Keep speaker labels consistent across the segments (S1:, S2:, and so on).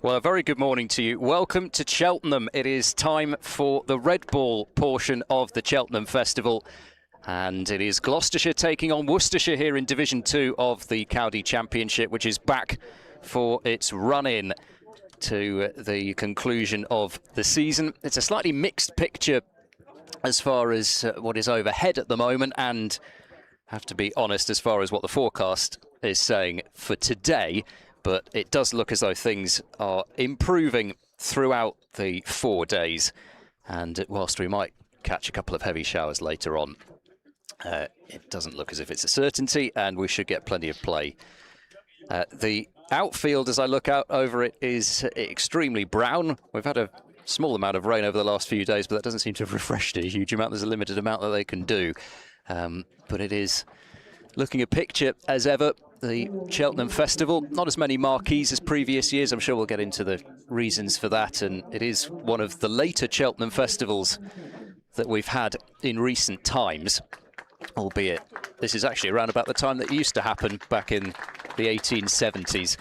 S1: Well, a very good morning to you. Welcome to Cheltenham. It is time for the red ball portion of the Cheltenham Festival. And it is Gloucestershire taking on Worcestershire here in Division 2 of the County Championship, which is back for its run-in to the conclusion of the season. It's a slightly mixed picture as far as what is overhead at the moment, and have to be honest as far as what the forecast is saying for today. But it does look as though things are improving throughout the 4 days. And whilst we might catch a couple of heavy showers later on, it doesn't look as if it's a certainty, and we should get plenty of play. The outfield, as I look out over it, is extremely brown. We've had a small amount of rain over the last few days, but that doesn't seem to have refreshed it a huge amount. There's a limited amount that they can do. But it is looking a picture as ever. The Cheltenham Festival, not as many marquees as previous years. I'm sure we'll get into the reasons for that. And it is one of the later Cheltenham Festivals that we've had in recent times, albeit this is actually around about the time that it used to happen back in the 1870s.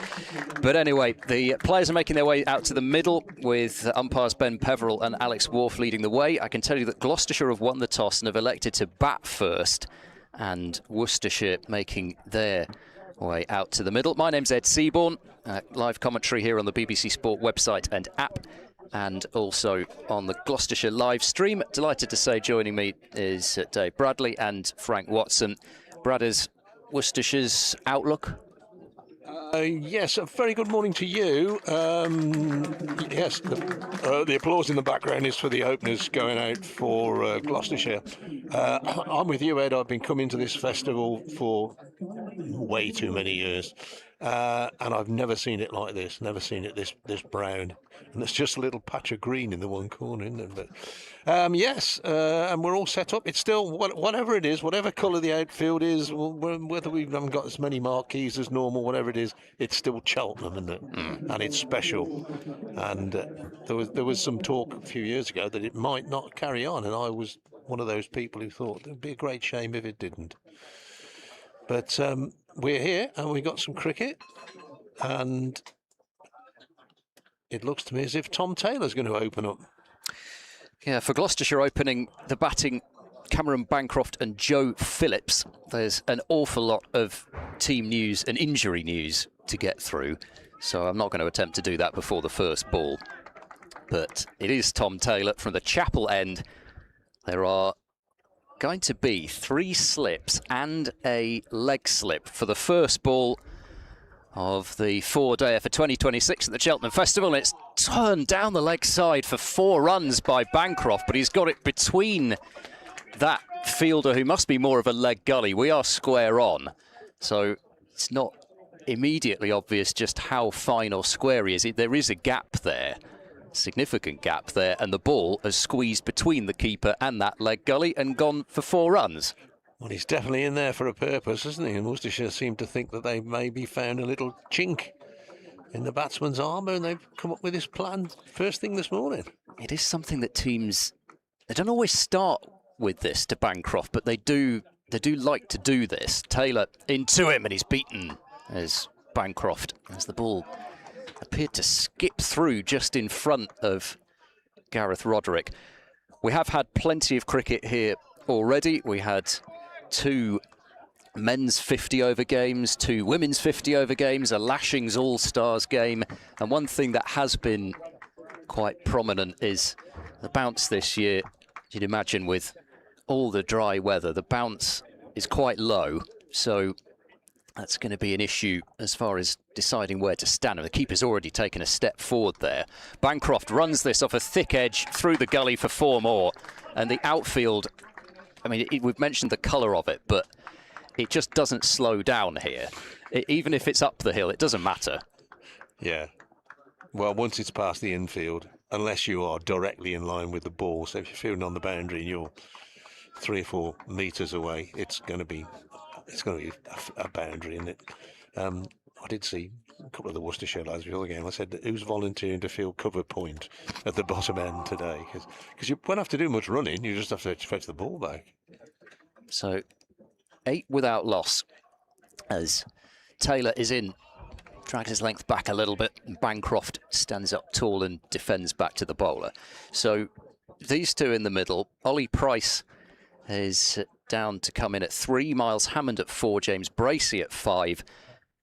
S1: But anyway, the players are making their way out to the middle with umpires Ben Peverell and Alex Wharf leading the way. I can tell you that Gloucestershire have won the toss and have elected to bat first, and Worcestershire making their way out to the middle. My name's Ed Seaborn, live commentary here on the BBC Sport website and app, and also on the Gloucestershire live stream. Delighted to say joining me is Dave Bradley and Frank Watson. Bradders, Worcestershire's outlook?
S2: Yes, a very good morning to you. Yes, the applause in the background is for the openers going out for Gloucestershire. I'm with you, Ed. I've been coming to this festival for way too many years, and I've never seen it like this. Never seen it this brown, and there's just a little patch of green in the one corner, isn't it? But yes, and we're all set up. It's still whatever it is, whatever colour the outfield is, whether we haven't got as many marquees as normal, whatever it is, it's still Cheltenham, isn't it? And it's special. And there was some talk a few years ago that it might not carry on, and I was one of those people who thought it would be a great shame if it didn't. But we're here, and we got some cricket, and it looks to me as if Tom Taylor's going to open up.
S1: Yeah, for Gloucestershire opening the batting, Cameron Bancroft and Joe Phillips. There's an awful lot of team news and injury news to get through, so I'm not going to attempt to do that before the first ball. But it is Tom Taylor from the Chapel end. There are going to be 3 slips and a leg slip for the first ball of the 4-dayer for 2026 at the Cheltenham Festival. And it's turned down the leg side for 4 runs by Bancroft, but he's got it between that fielder, who must be more of a leg gully. We are square on, so it's not immediately obvious just how fine or square he is. There is a gap there, significant gap there, and the ball has squeezed between the keeper and that leg gully and gone for 4 runs.
S2: Well, he's definitely in there for a purpose, isn't he? And Worcestershire seem to think that they maybe found a little chink in the batsman's armour, and they've come up with this plan first thing this morning.
S1: It is something that teams, they don't always start with this to Bancroft, but they do like to do this. Taylor into him, and he's beaten as Bancroft, as the ball appeared to skip through just in front of Gareth Roderick. We have had plenty of cricket here already. We had 2 men's 50-over games, 2 women's 50-over games, a Lashings All-Stars game, and one thing that has been quite prominent is the bounce this year. You'd imagine with all the dry weather, the bounce is quite low, so that's going to be an issue as far as deciding where to stand. And the keeper's already taken a step forward there. Bancroft runs this off a thick edge through the gully for 4 more, and the outfield, I mean, we've mentioned the colour of it, but it just doesn't slow down here. Even if it's up the hill, it doesn't matter.
S2: Yeah. Well, once it's past the infield, unless you are directly in line with the ball, so if you're fielding on the boundary and you're 3 or 4 metres away, it's going to be a boundary, isn't it? I did see a couple of the Worcestershire lads before the game. I said, who's volunteering to field cover point at the bottom end today? Because you won't have to do much running, you just have to fetch the ball back.
S1: So 8 without loss as Taylor is in drags his length back a little bit, and Bancroft stands up tall and defends back to the bowler. So these two in the middle. Ollie Price is down to come in at 3, Miles Hammond at 4, James Bracey at 5,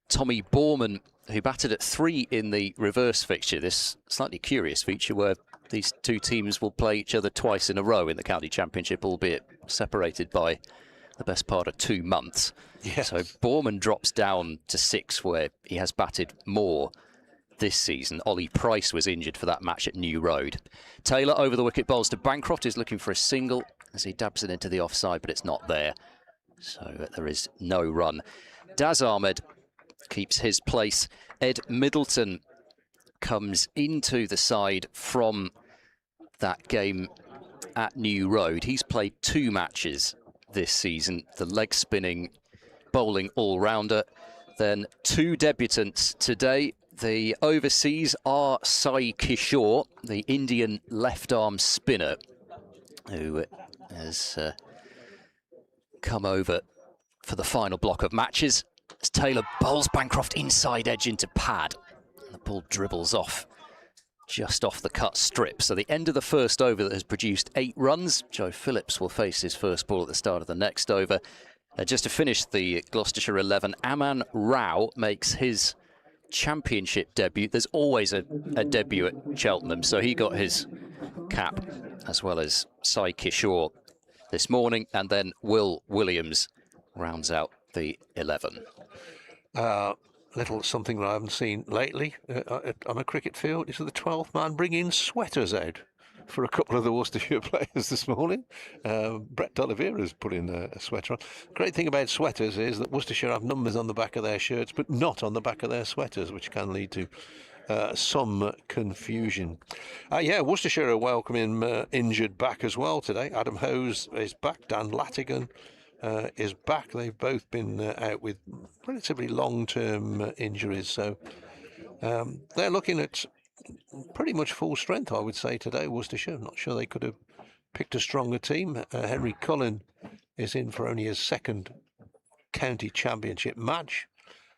S1: Tommy Borman, who batted at 3 in the reverse fixture, this slightly curious feature where these two teams will play each other twice in a row in the county championship, albeit separated by the best part of 2 months.
S2: Yes.
S1: So Borman drops down to 6, where he has batted more this season. Ollie Price was injured for that match at New Road. Taylor over the wicket bowls to Bancroft, is looking for a single as he dabs it into the offside, but it's not there. So there is no run. Daz Ahmed keeps his place. Ed Middleton comes into the side from that game at New Road. He's played 2 matches this season. The leg spinning bowling all-rounder. Then 2 debutants today. The overseas are Sai Kishore, the Indian left-arm spinner, who has come over for the final block of matches. As Taylor bowls Bancroft inside edge into pad. The ball dribbles off, just off the cut strip. So the end of the first over that has produced 8 runs. Joe Phillips will face his first ball at the start of the next over. Just to finish the Gloucestershire 11, Aman Rao makes his championship debut. There's always a debut at Cheltenham, so he got his cap, as well as Sai Kishore this morning, and then Will Williams rounds out the 11.
S2: Little something that I haven't seen lately on a cricket field is the 12th man bringing sweaters out for a couple of the Worcestershire players this morning. Brett D'Oliveira's put in a sweater on. Great thing about sweaters is that Worcestershire have numbers on the back of their shirts, but not on the back of their sweaters, which can lead to some confusion. Yeah, Worcestershire are welcoming injured back as well today. Adam Hose is back. Dan Latigan is back. They've both been out with relatively long-term injuries, so they're looking at pretty much full strength, I would say, today. Worcestershire, I'm not sure they could have picked a stronger team. Henry Cullen is in for only his 2nd county championship match,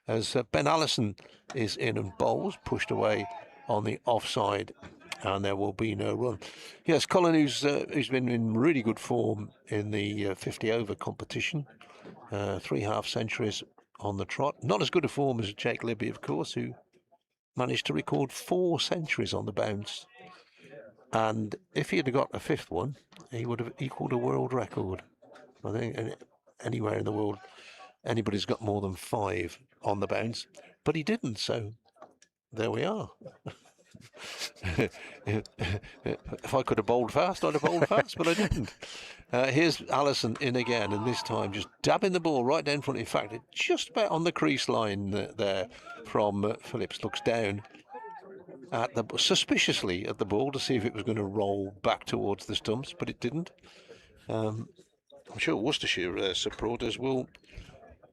S2: as Ben Allison is in and bowls, pushed away on the offside, and there will be no run. Yes, Cullen, who's been in really good form in the 50-over competition, 3 half-centuries on the trot. Not as good a form as Jake Libby, of course, who managed to record 4 centuries on the bounce. And if he had got a 5th one, he would have equalled a world record. I think anywhere in the world, anybody's got more than 5 on the bounce, but he didn't, so there we are. If I could have bowled fast, I'd have bowled fast, but I didn't. Here's Allison in again, and this time just dabbing the ball right down front. In fact, just about on the crease line there from Phillips. Looks down at suspiciously at the ball to see if it was going to roll back towards the stumps, but it didn't. I'm sure Worcestershire supporters will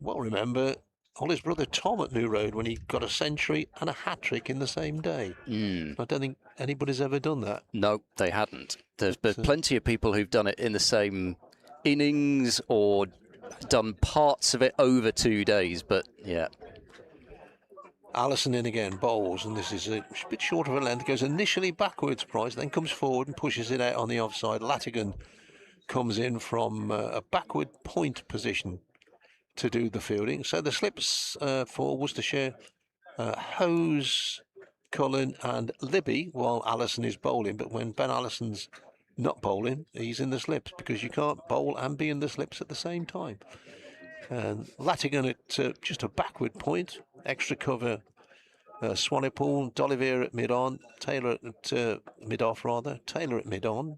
S2: remember Ollie's brother Tom at New Road when he got a century and a hat-trick in the same day. I don't think anybody's ever done that.
S1: No, they hadn't. There's been plenty of people who've done it in the same innings or done parts of it over 2 days, but yeah.
S2: Allison in again, bowls, and this is a bit short of a length. Goes initially backwards, Price, then comes forward and pushes it out on the offside. Latigan comes in from a backward point position to do the fielding. So the slips for Worcestershire, Hose, Cullen and Libby, while Allison is bowling. But when Ben Allison's not bowling, he's in the slips, because you can't bowl and be in the slips at the same time. And Latigan at just a backward point, extra cover, Swanepoel, D'Oliveira at mid-on, Taylor at mid-off rather, Taylor at mid-on,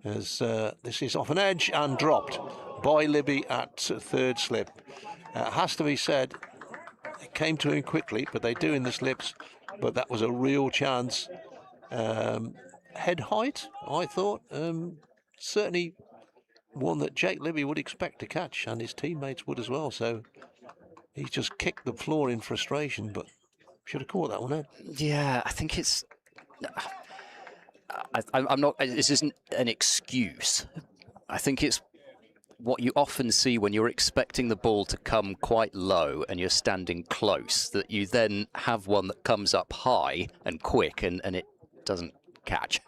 S2: as this is off an edge and dropped by Libby at 3rd slip. Has to be said, it came to him quickly, but they do in the slips, but that was a real chance. Head height, I thought, certainly one that Jake Libby would expect to catch, and his teammates would as well, so he just kicked the floor in frustration, but should have caught that one out.
S1: Yeah, I think it's... I'm not... This isn't an excuse. I think it's what you often see when you're expecting the ball to come quite low and you're standing close, that you then have one that comes up high and quick and it doesn't catch.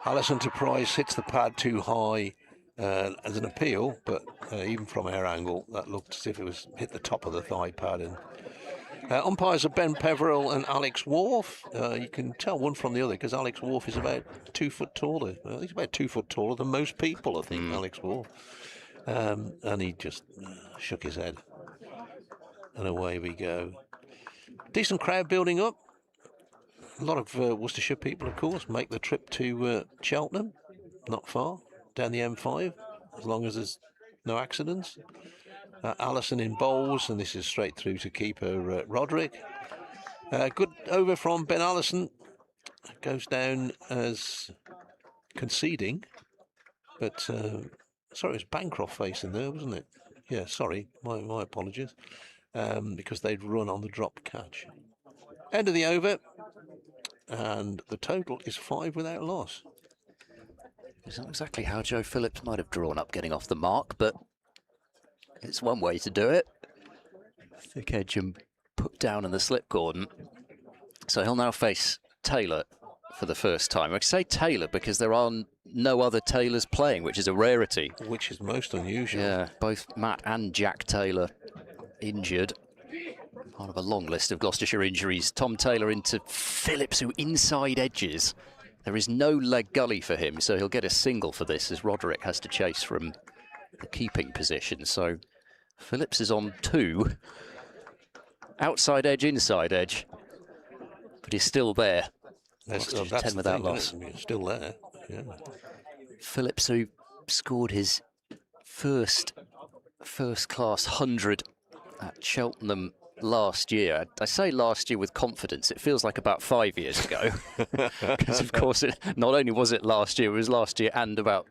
S2: Allison to Price hits the pad too high as an appeal, but even from our angle, that looked as if it was hit the top of the thigh pad. And umpires are Ben Peveril and Alex Wharf. You can tell one from the other because Alex Wharf is about 2 foot taller. He's about 2 foot taller than most people, I think, Alex Wharf. And he just shook his head. And away we go. Decent crowd building up. A lot of Worcestershire people, of course, make the trip to Cheltenham. Not far, down the M5, as long as there's no accidents. Allison in bowls, and this is straight through to keeper Roderick. Good over from Ben Allison. Goes down as conceding, but sorry, it was Bancroft facing there, wasn't it? Yeah, sorry, my apologies, because they'd run on the drop catch. End of the over, and the total is 5 without loss.
S1: It's not exactly how Joe Phillips might have drawn up getting off the mark, but it's one way to do it. Thick edge and put down in the slip cordon. So he'll now face Taylor for the first time. I say Taylor because there are no other Taylors playing, which is a rarity.
S2: Which is most unusual.
S1: Yeah, both Matt and Jack Taylor injured. Part of a long list of Gloucestershire injuries. Tom Taylor into Phillips, who inside edges. There is no leg gully for him, so he'll get a single for this as Roderick has to chase from the keeping position. So Phillips is on 2. Outside edge, inside edge. But he's still there.
S2: That's
S1: 10 without loss.
S2: Still there, yeah.
S1: Phillips, who scored his first class 100 at Cheltenham last year. I say last year with confidence. It feels like about 5 years ago. Because, of course, not only was it last year, it was last year and about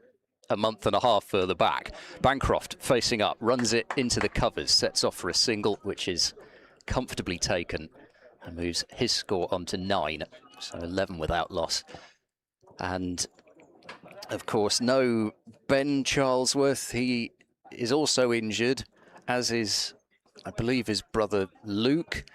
S1: a month and a half further back. Bancroft facing up, runs it into the covers, sets off for a single, which is comfortably taken, and moves his score on to 9. So 11 without loss. And, of course, no Ben Charlesworth. He is also injured, as is, I believe, his brother Luke.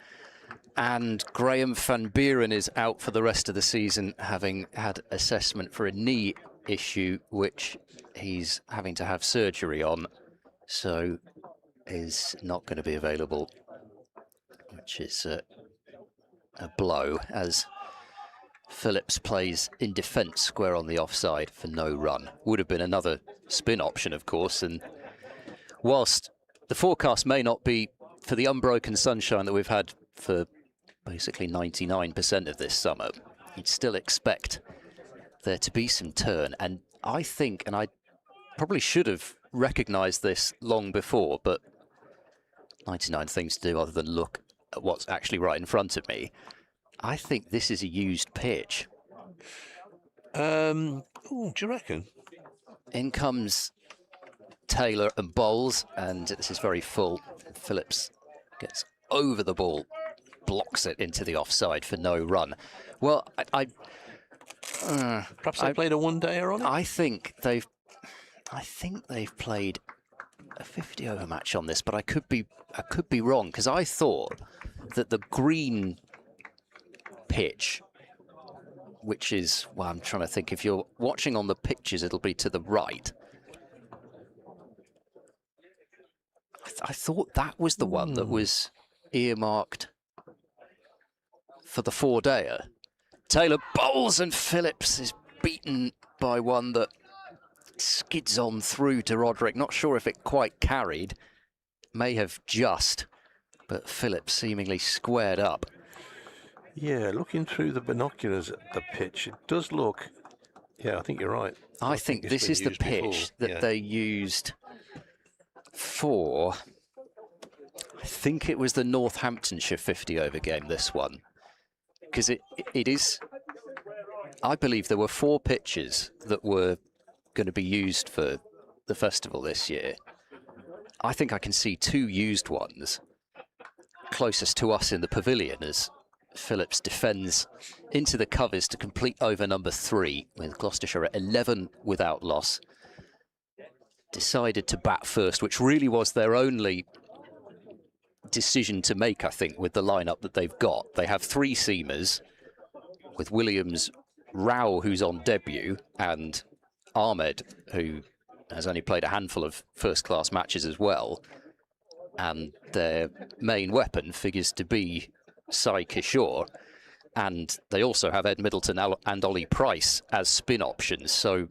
S1: And Graham Van Buren is out for the rest of the season, having had assessment for a knee issue, which he's having to have surgery on. So is not going to be available, which is a blow, as Phillips plays in defence square on the offside for no run. Would have been another spin option, of course, and whilst the forecast may not be for the unbroken sunshine that we've had for basically 99% of this summer, you'd still expect there to be some turn. And I think, and I probably should have recognised this long before, but 99 things to do other than look at what's actually right in front of me. I think this is a used pitch.
S2: Do you reckon?
S1: In comes Taylor and Bowles, and this is very full. Phillips gets over the ball, blocks it into the offside for no run. Well,
S2: Perhaps they played a one-dayer on it?
S1: I think they've played a 50-over match on this, but I could be wrong, because I thought that the green pitch, which is, well, I'm trying to think, if you're watching on the pictures, it'll be to the right. I thought that was the one that was earmarked for the 4-dayer. Taylor bowls, and Phillips is beaten by one that skids on through to Roderick. Not sure if it quite carried. May have just, but Phillips seemingly squared up.
S2: Yeah, looking through the binoculars at the pitch, it does look... Yeah, I think you're right.
S1: I think this is the pitch that they used for... I think it was the Northamptonshire 50-over game, this one. Because it is... I believe there were 4 pitches that were going to be used for the festival this year. I think I can see 2 used ones closest to us in the pavilion as Phillips defends into the covers to complete over number 3, with Gloucestershire at 11 without loss. decided to bat first, which really was their only decision to make, I think, with the lineup that they've got. They have 3 seamers with Williams, Rao, who's on debut, and Ahmed, who has only played a handful of first-class matches as well. And their main weapon figures to be Sai Kishore. And they also have Ed Middleton and Ollie Price as spin options. So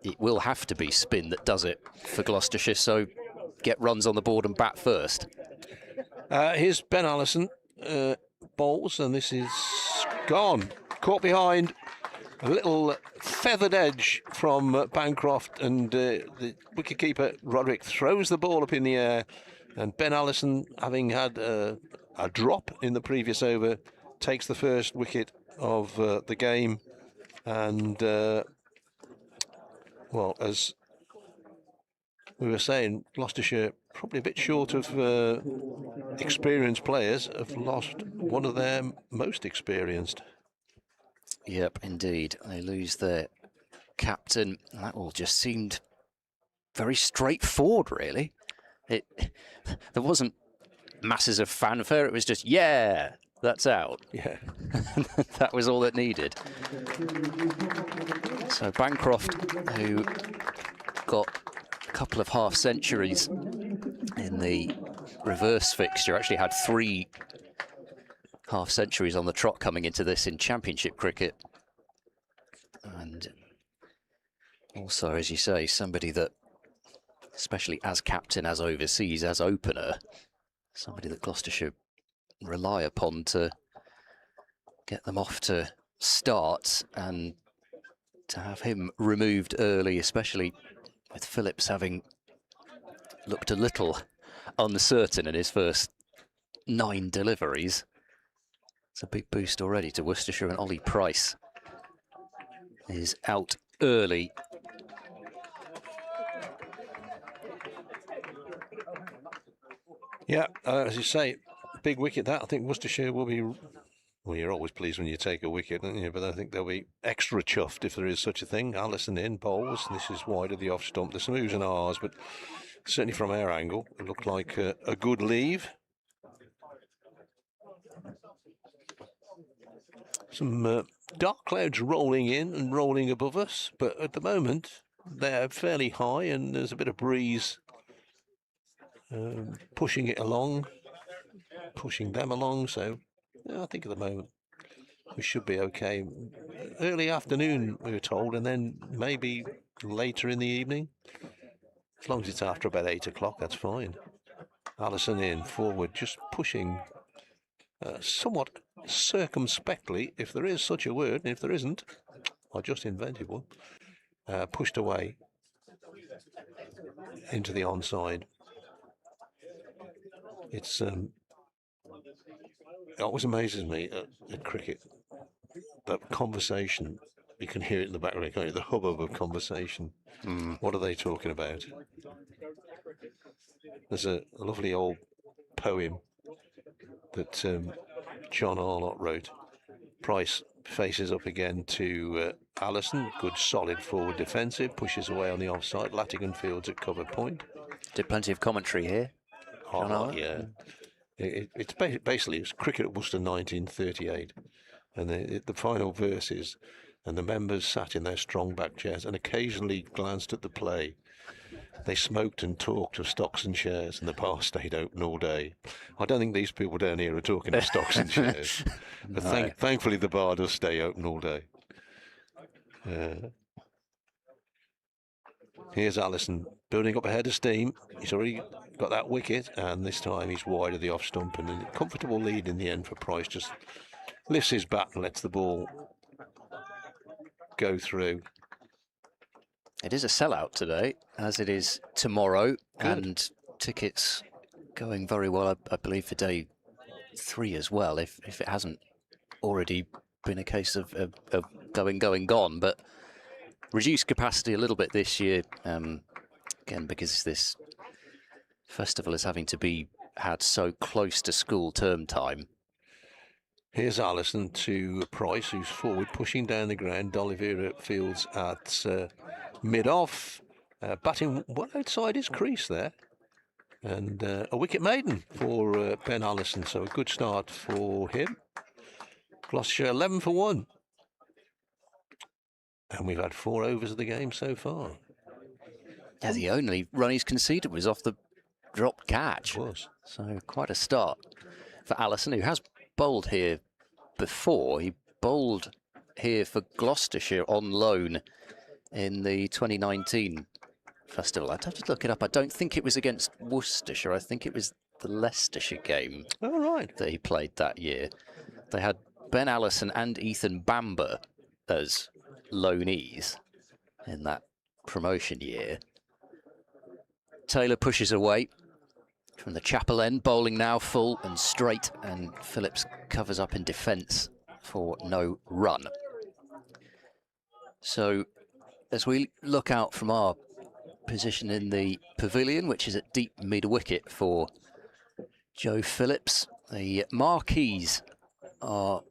S1: it will have to be spin that does it for Gloucestershire. So get runs on the board and bat first.
S2: Here's Ben Allison, bowls, and this is gone. Caught behind. A little feathered edge from Bancroft, and the wicketkeeper Roderick throws the ball up in the air, and Ben Allison, having had a drop in the previous over, takes the first wicket of the game. And well, as we were saying, Gloucestershire, probably a bit short of experienced players, have lost one of their most experienced.
S1: Yep, indeed. They lose their captain. That all just seemed very straightforward, really. There wasn't masses of fanfare. It was just, yeah, that's out.
S2: Yeah.
S1: That was all it needed. So Bancroft, who got a couple of half centuries in the reverse fixture, actually had 3 half centuries on the trot coming into this in Championship cricket. And also, as you say, somebody that, especially as captain, as overseas, as opener, somebody that Gloucestershire rely upon to get them off to starts, and to have him removed early, especially with Phillips having looked a little uncertain in his first 9 deliveries. It's a big boost already to Worcestershire, and Ollie Price is out early.
S2: Yeah, as you say, big wicket that. I think Worcestershire will be, well, you're always pleased when you take a wicket, aren't you? But I think they'll be extra chuffed if there is such a thing. Allison in, bowls, and this is wide of the off stump. There's some oohs and ahs, but certainly from our angle, it looked like a good leave. Some dark clouds rolling in and rolling above us, but at the moment they're fairly high, and there's a bit of breeze pushing it along, pushing them along. So yeah, I think at the moment we should be okay. Early afternoon, we were told, and then maybe later in the evening. As long as it's after about 8 o'clock, that's fine. Allison in, forward, just pushing somewhat circumspectly, if there is such a word, and if there isn't, I just invented one, pushed away into the onside. It's it always amazes me at cricket, that conversation. You can hear it in the background, can't you? The hubbub of conversation. What are they talking about? There's a lovely old poem that John Arlott wrote. Price faces up again to Allison. Good solid forward defensive. Pushes away on the offside. Latigan fields at cover point.
S1: Did plenty of commentary here.
S2: Oh, yeah. It's basically, it was cricket at Worcester 1938. And the final verse is, and the members sat in their strong back chairs and occasionally glanced at the play. They smoked and talked of stocks and shares, and the bar stayed open all day. I don't think these people down here are talking of stocks and shares. But
S1: No.
S2: thankfully the bar does stay open all day. Here's Allison building up a head of steam. He's already got that wicket, and this time he's wide of the off stump, and a comfortable lead in the end for Price. Just lifts his bat and lets the ball go through.
S1: It is a sellout today, as it is tomorrow.
S2: Good.
S1: And tickets going very well, I believe, for day 3 as well, if it hasn't already been a case of going, gone. But reduced capacity a little bit this year, again, because this festival is having to be had so close to school term time.
S2: Here's Allison to Price, who's forward, pushing down the ground. D'Oliveira fields at mid-off. batting well outside his crease there. And a wicket maiden for Ben Allison, so a good start for him. Gloucestershire 11 for 1. And we've had 4 overs of the game so far.
S1: Yeah, the only run he's conceded was off the dropped catch.
S2: It was.
S1: So quite a start for Allison, who has bowled here before. He bowled here for Gloucestershire on loan in the 2019 festival. I'd have to look it up. I don't think it was against Worcestershire. I think it was the Leicestershire game that he played that year. They had Ben Allison and Ethan Bamber as loanees in that promotion year. Taylor pushes away from the chapel end, bowling now full and straight, and Phillips covers up in defence for no run. So as we look out from our position in the pavilion, which is at deep mid-wicket for Joe Phillips, the marquees are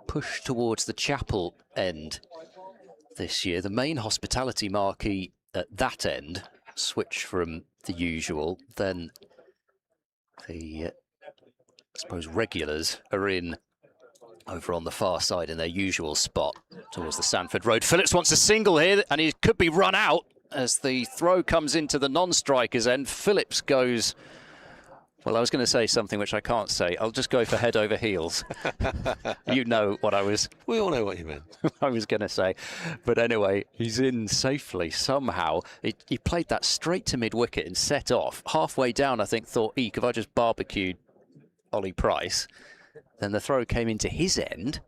S1: pushed towards the chapel end this year. The main hospitality marquee at that end switched from the usual. Then the, I suppose, regulars are in over on the far side in their usual spot towards the Sanford Road. Phillips wants a single here, and he could be run out as the throw comes into the non-strikers end. Phillips goes, well, I was going to say something which I can't say. I'll just go for head over heels. You know what I was...
S2: We all know what you meant.
S1: I was going to say. But anyway, he's in safely somehow. He played that straight to mid-wicket and set off. Halfway down, I think, thought, eek, have I just barbecued Ollie Price? Then the throw came into his end.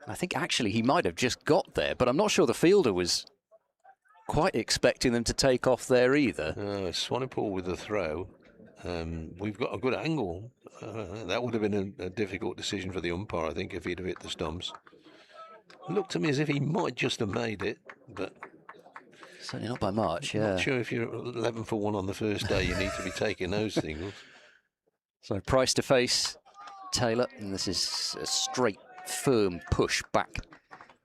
S1: I think actually he might have just got there, but I'm not sure the fielder was quite expecting them to take off there either.
S2: Swanepoel with the throw. We've got a good angle. That would have been a difficult decision for the umpire, I think, if he'd have hit the stumps. It looked to me as if he might just have made it, but...
S1: Certainly not by much, yeah.
S2: Not sure if you're 11 for 1 on the first day, you need to be taking those singles.
S1: So Price to face Taylor, and this is a straight, firm push back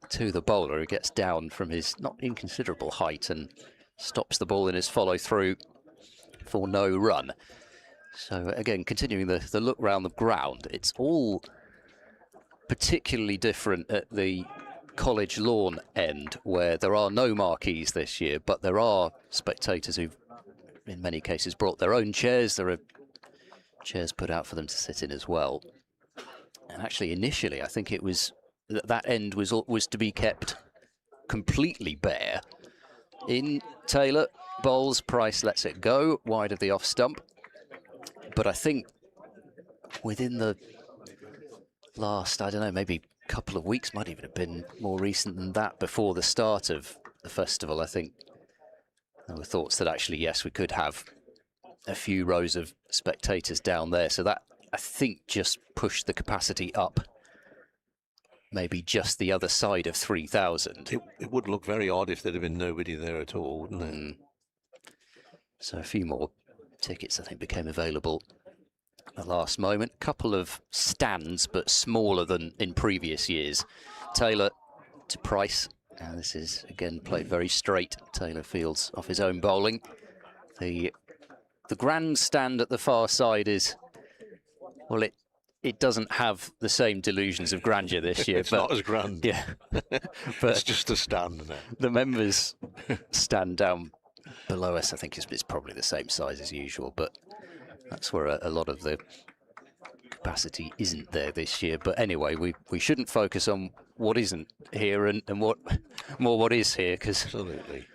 S1: to the bowler, who gets down from his not inconsiderable height and stops the ball in his follow-through for no run. So again, continuing the look round the ground, it's all particularly different at the College Lawn end, where there are no marquees this year, but there are spectators who've, in many cases, brought their own chairs. There are chairs put out for them to sit in as well. And actually, initially, I think it was that end was to be kept completely bare. In Taylor, bowls, Price lets it go wide of the off stump. But I think within the last, I don't know, maybe couple of weeks, might even have been more recent than that, before the start of the festival, I think there were thoughts that actually, yes, we could have a few rows of spectators down there. So that, I think, just pushed the capacity up, maybe just the other side of 3,000.
S2: It would look very odd if there'd have been nobody there at all, wouldn't it?
S1: So a few more tickets, I think, became available at the last moment. Couple of stands, but smaller than in previous years. Taylor to Price, and this is again played very straight. Taylor fields off his own bowling. The grandstand at the far side is, well, it doesn't have the same delusions of grandeur this year.
S2: It's not as grand.
S1: Yeah, but
S2: it's just a stand now.
S1: The members stand down below us, I think, is probably the same size as usual, but that's where a lot of the capacity isn't there this year. But anyway, we shouldn't focus on what isn't here and what is here, because
S2: absolutely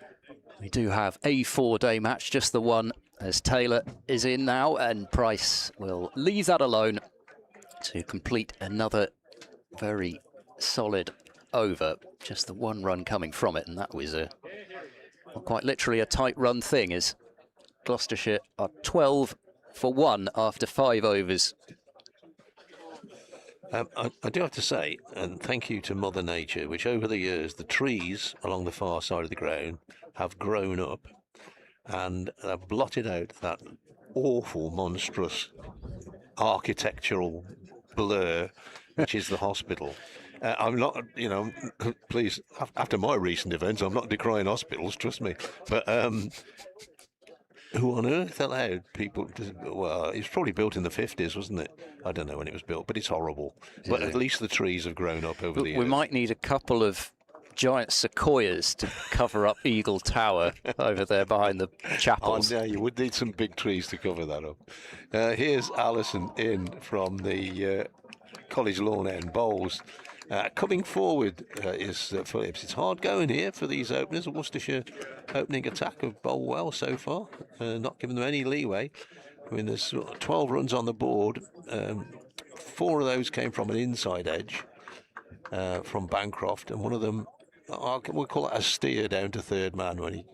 S1: we do have a 4-day match, just the one, as Taylor is in now, and Price will leave that alone to complete another very solid over. Just the one run coming from it, and that was well, quite literally a tight run thing, as Gloucestershire are 12 for 1 after 5 overs.
S2: I do have to say, and thank you to Mother Nature, which over the years, the trees along the far side of the ground have grown up and have blotted out that awful, monstrous architectural blur, which is the hospital. I'm not, please, after my recent events, I'm not decrying hospitals, trust me. But who on earth allowed people to, well, it's probably built in the 50s, wasn't it? I don't know when it was built, but it's horrible. But at least the trees have grown up over the years.
S1: We might need a couple of giant sequoias to cover up Eagle Tower over there behind the chapels.
S2: Oh, no, you would need some big trees to cover that up. Here's Alison in from the College Lawn End Bowls. Coming forward is Phillips. It's hard going here for these openers. Worcestershire opening attack have bowled well so far, not giving them any leeway. I mean, there's 12 runs on the board. 4 of those came from an inside edge from Bancroft, and one of them, we'll call it a steer down to third man when he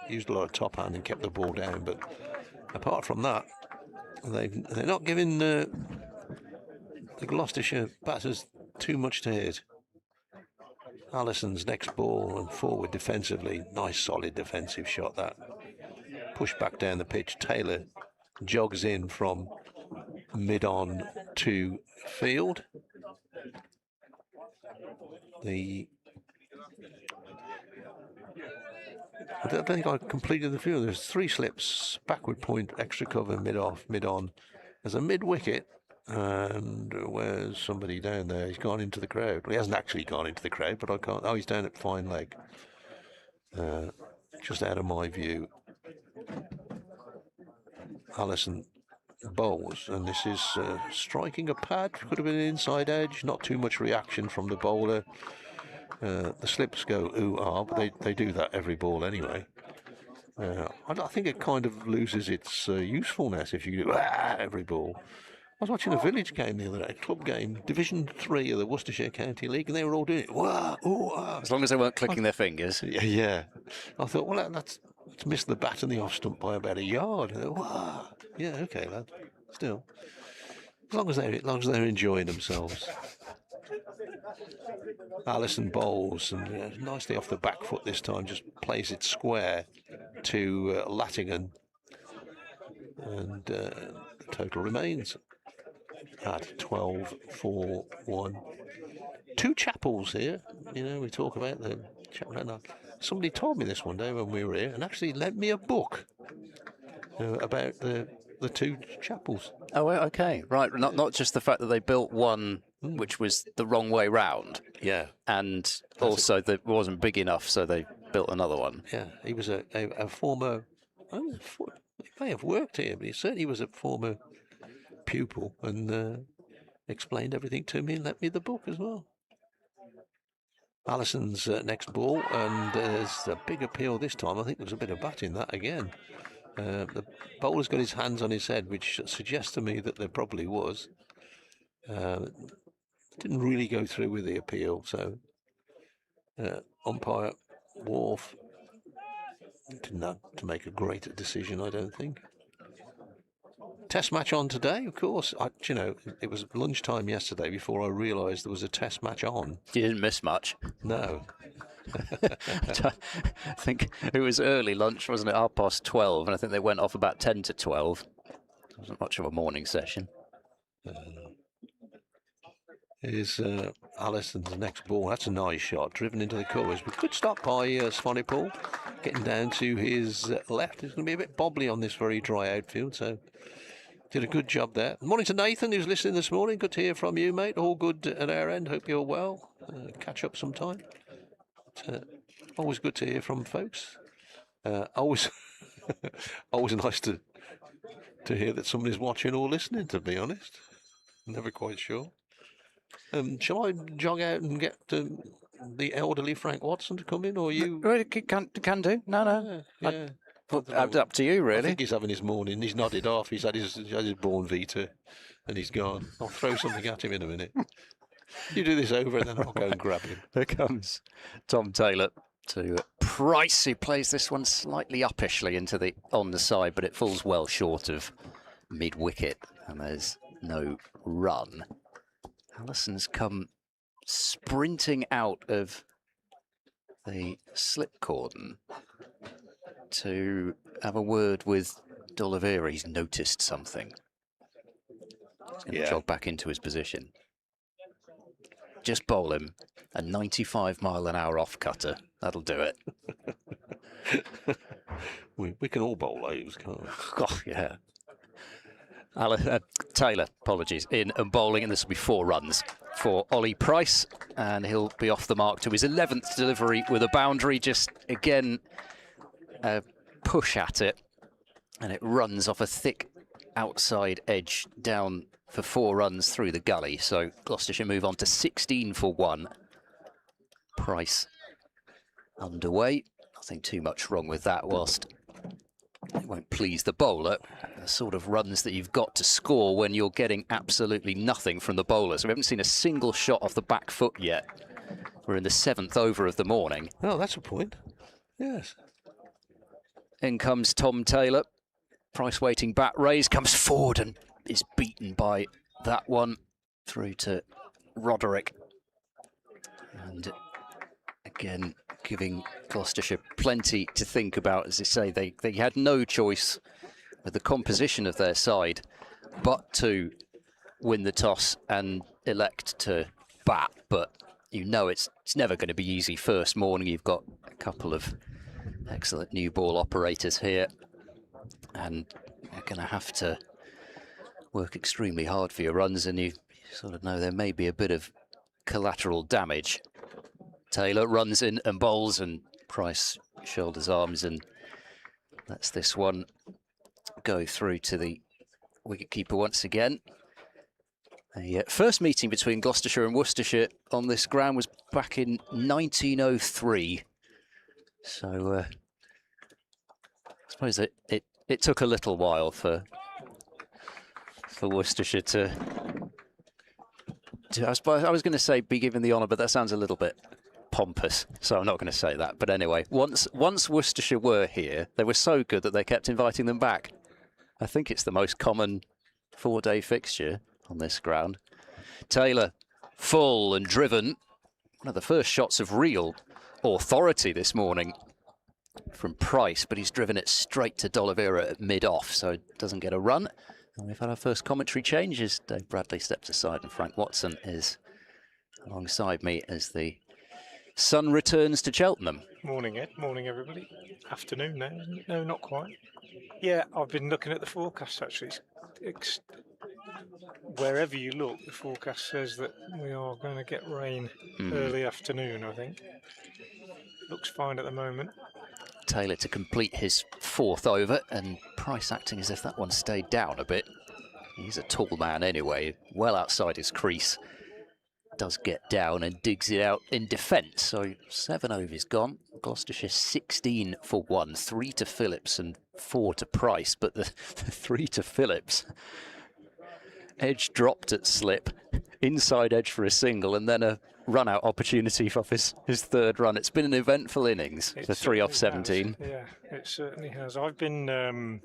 S2: used a lot of top hand and kept the ball down. But apart from that, they're not giving the Gloucestershire batters too much to hit. Allison's next ball and forward defensively. Nice solid defensive shot that. Push back down the pitch. Taylor jogs in from mid-on to field. I don't think I completed the field. There's 3 slips, backward point, extra cover, mid-off, mid-on. There's a mid-wicket. And where's somebody down there? He's gone into the crowd. Well, he hasn't actually gone into the crowd, but I can't. Oh, he's down at fine leg. Just out of my view. Allison bowls, and this is striking a pad. Could have been an inside edge. Not too much reaction from the bowler. The slips go ooh-ah, but they do that every ball anyway. I think it kind of loses its usefulness if you do every ball. I was watching a village game the other day, a club game, Division 3 of the Worcestershire County League, and they were all doing it. Wah, ooh, ah.
S1: As long as they weren't clicking their fingers.
S2: Yeah. I thought, well, let's miss the bat and the off stump by about a yard. Wah. Yeah, okay, lad. Still, as long as they're enjoying themselves. Allison bowls, and nicely off the back foot this time, just plays it square to Lattingham, and the total remains at 12-4-1. 2 chapels here. We talk about the chapel. Somebody told me this one day when we were here, and actually lent me a book about the 2 chapels.
S1: Oh, okay, right. Not just the fact that they built one which was the wrong way round.
S2: Yeah,
S1: and also that it wasn't big enough, so they built another one.
S2: Yeah, he was a former. He may have worked here, but he certainly was a former pupil, and explained everything to me and lent me the book as well. Allison's next ball, and there's a big appeal this time. I think there was a bit of bat in that again. The bowler's got his hands on his head, which suggests to me that there probably was. Didn't really go through with the appeal, so umpire Wharf didn't have to make a great decision, I don't think. Test match on today, of course. It was lunchtime yesterday before I realised there was a test match on.
S1: You didn't miss much.
S2: No.
S1: I think it was early lunch, wasn't it? 12:30, and I think they went off about 10 to 12. It wasn't much of a morning session.
S2: Here's Allison's next ball. That's a nice shot, driven into the covers. But good stop by Swanepoel, getting down to his left. It's going to be a bit bobbly on this very dry outfield, so did a good job there. Morning to Nathan, who's listening this morning. Good to hear from you, mate. All good at our end. Hope you're well. Catch up sometime. Always good to hear from folks. Always nice to hear that somebody's watching or listening, to be honest. Never quite sure. Shall I jog out and get the elderly Frank Watson to come in, or you?
S1: Can do. No.
S2: Yeah.
S1: Up to you, really.
S2: I think he's having his morning. He's nodded off. He's had his born Vita, and he's gone. I'll throw something at him in a minute. You do this over, and then I'll go and grab him.
S1: There comes Tom Taylor to Price, who plays this one slightly uppishly on the side, but it falls well short of mid-wicket, and there's no run. Allison's come sprinting out of the slip cordon to have a word with D'Oliveira. He's noticed something. He's going to jog back into his position. just bowl him a 95-mile-an-hour off cutter. That'll do it.
S2: We can all bowl overs, can't we?
S1: Oh, yeah. Taylor, apologies, in and bowling, and this will be 4 runs for Ollie Price, and he'll be off the mark to his 11th delivery with a boundary. Just again, a push at it, and it runs off a thick outside edge down for 4 runs through the gully. So Gloucestershire move on to 16 for 1. Price underway. Nothing too much wrong with that, whilst it won't please the bowler. The sort of runs that you've got to score when you're getting absolutely nothing from the bowlers. We haven't seen a single shot off the back foot yet. We're in the 7th over of the morning.
S2: Oh, that's a point. Yes.
S1: In comes Tom Taylor. Price waiting bat raise, comes forward and is beaten by that one through to Roderick. And again, giving Gloucestershire plenty to think about. As I say, they had no choice with the composition of their side but to win the toss and elect to bat. But you know it's never going to be easy first morning. You've got a couple of excellent new ball operators here, and you're going to have to work extremely hard for your runs, and you sort of know there may be a bit of collateral damage. Taylor runs in and bowls, and Price shoulders arms and lets this one go through to the wicketkeeper once again. The first meeting between Gloucestershire and Worcestershire on this ground was back in 1903. So I suppose it took a little while for Worcestershire to I was going to say be given the honour, but that sounds a little bit pompous, so I'm not going to say that. But anyway, once Worcestershire were here, they were so good that they kept inviting them back. I think it's the most common 4-day fixture on this ground. Taylor, full and driven. One of the first shots of real authority this morning from Price, but he's driven it straight to D'Oliveira at mid-off, so it doesn't get a run. And we've had our first commentary changes. Dave Bradley steps aside and Frank Watson is alongside me as the sun returns to Cheltenham.
S3: Morning, Ed. Morning, everybody. Afternoon now, isn't it? No, not quite. Yeah, I've been looking at the forecast, actually. Wherever you look, the forecast says that we are going to get rain early afternoon, I think. Looks fine at the moment.
S1: Taylor to complete his 4th over, and Price acting as if that one stayed down a bit. He's a tall man anyway, well outside his crease. Does get down and digs it out in defence. So 7 overs gone. Gloucestershire 16 for 1, 3 to Phillips and 4 to Price. But the 3 to Phillips, edge dropped at slip, inside edge for a single, and then a run-out opportunity for his 3rd run. It's been an eventful innings for 3 off 17.
S3: Has. Yeah, it certainly has. I've been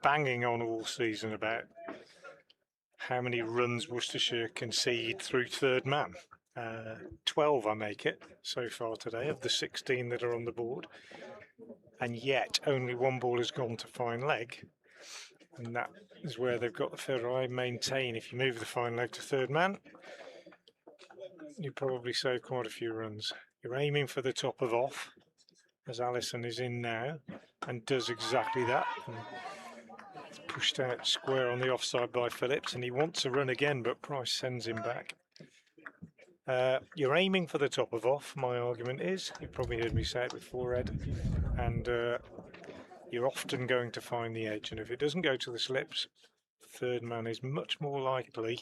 S3: banging on all season about how many runs Worcestershire concede through 3rd man. 12 I make it so far today of the 16 that are on the board, and yet only 1 ball has gone to fine leg, and that is where they've got the further. I maintain if you move the fine leg to 3rd man, you probably save quite a few runs. You're aiming for the top of off, as Allison is in now and does exactly that. And pushed out square on the offside by Phillips, and he wants a run again, but Price sends him back. You're aiming for the top of off, my argument is. You've probably heard me say it before, Ed. And you're often going to find the edge, and if it doesn't go to the slips, 3rd man is much more likely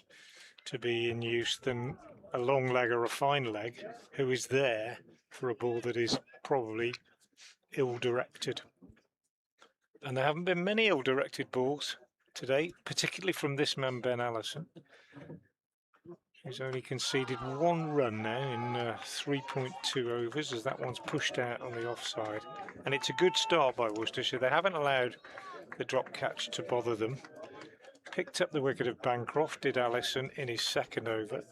S3: to be in use than a long leg or a fine leg who is there for a ball that is probably ill-directed. And there haven't been many ill-directed balls today, particularly from this man, Ben Allison. He's only conceded 1 run now in 3.2 overs, as that one's pushed out on the offside. And it's a good start by Worcestershire. They haven't allowed the drop catch to bother them. Picked up the wicket of Bancroft, did Allison, in his 2nd over.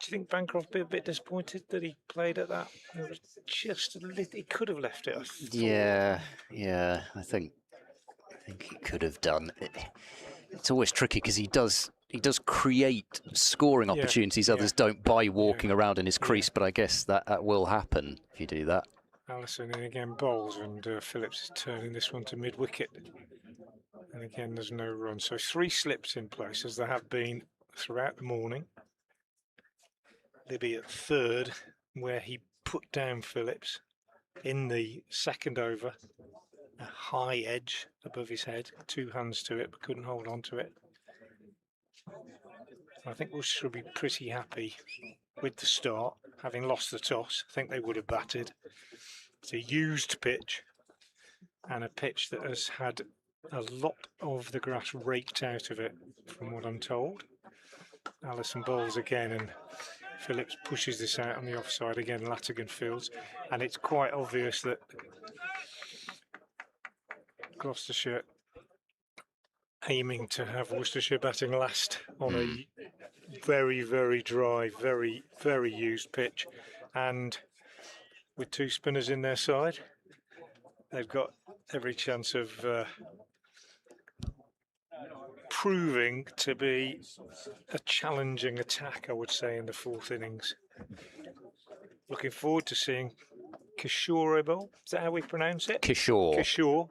S3: Do you think Bancroft be a bit disappointed that he played at that? It was just a little, he could have left it.
S1: Yeah, I think he could have done. It's always tricky because he does does create scoring opportunities others don't by walking around in his crease, but I guess that will happen if you do that.
S3: Allison in again bowls, and Phillips is turning this one to mid-wicket. And again, there's no run. So 3 slips in place, as there have been throughout the morning. Libby at third, where he put down Phillips in the second over. A high edge above his head, 2 hands to it, but couldn't hold on to it. I think Worcestershire will be pretty happy with the start, having lost the toss. I think they would have batted. It's a used pitch, and a pitch that has had a lot of the grass raked out of it, from what I'm told. Allison bowls again, and Phillips pushes this out on the offside again. Latigan fields, and it's quite obvious that Gloucestershire aiming to have Worcestershire batting last on a very, very dry, very, very used pitch, and with 2 spinners in their side, they've got every chance of proving to be a challenging attack, I would say, in the 4th innings. Looking forward to seeing Kishore bowl. Is that how we pronounce it?
S1: Kishore.
S3: Kishore.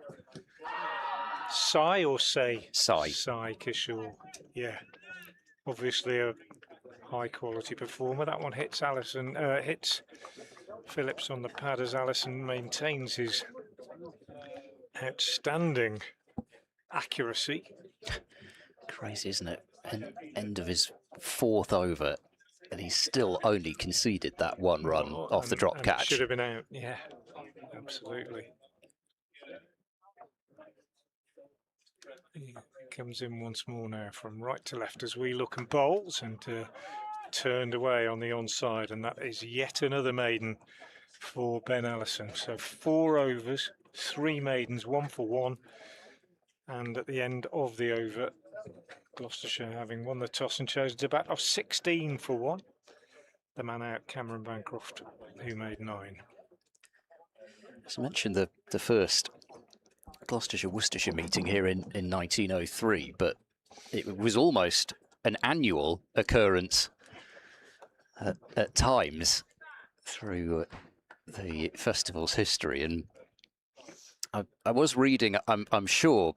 S3: Sai or say?
S1: Sai.
S3: Sai Kishore. Yeah. Obviously a high quality performer. That one hits hits Phillips on the pad as Allison maintains his outstanding accuracy.
S1: Crazy, isn't it? End of his 4th over, and he's still only conceded that 1 run off the drop catch.
S3: Should have been out, yeah, absolutely. He comes in once more now from right to left as we look, and bowls, and turned away on the onside, and that is yet another maiden for Ben Allison. So 4 overs, 3 maidens, 1 for 1, and at the end of the over, Gloucestershire having won the toss and chosen to bat off 16 for 1. The man out, Cameron Bancroft, who made 9.
S1: As I mentioned, the first Gloucestershire-Worcestershire meeting here in 1903, but it was almost an annual occurrence at times through the festival's history. And I was reading, I'm sure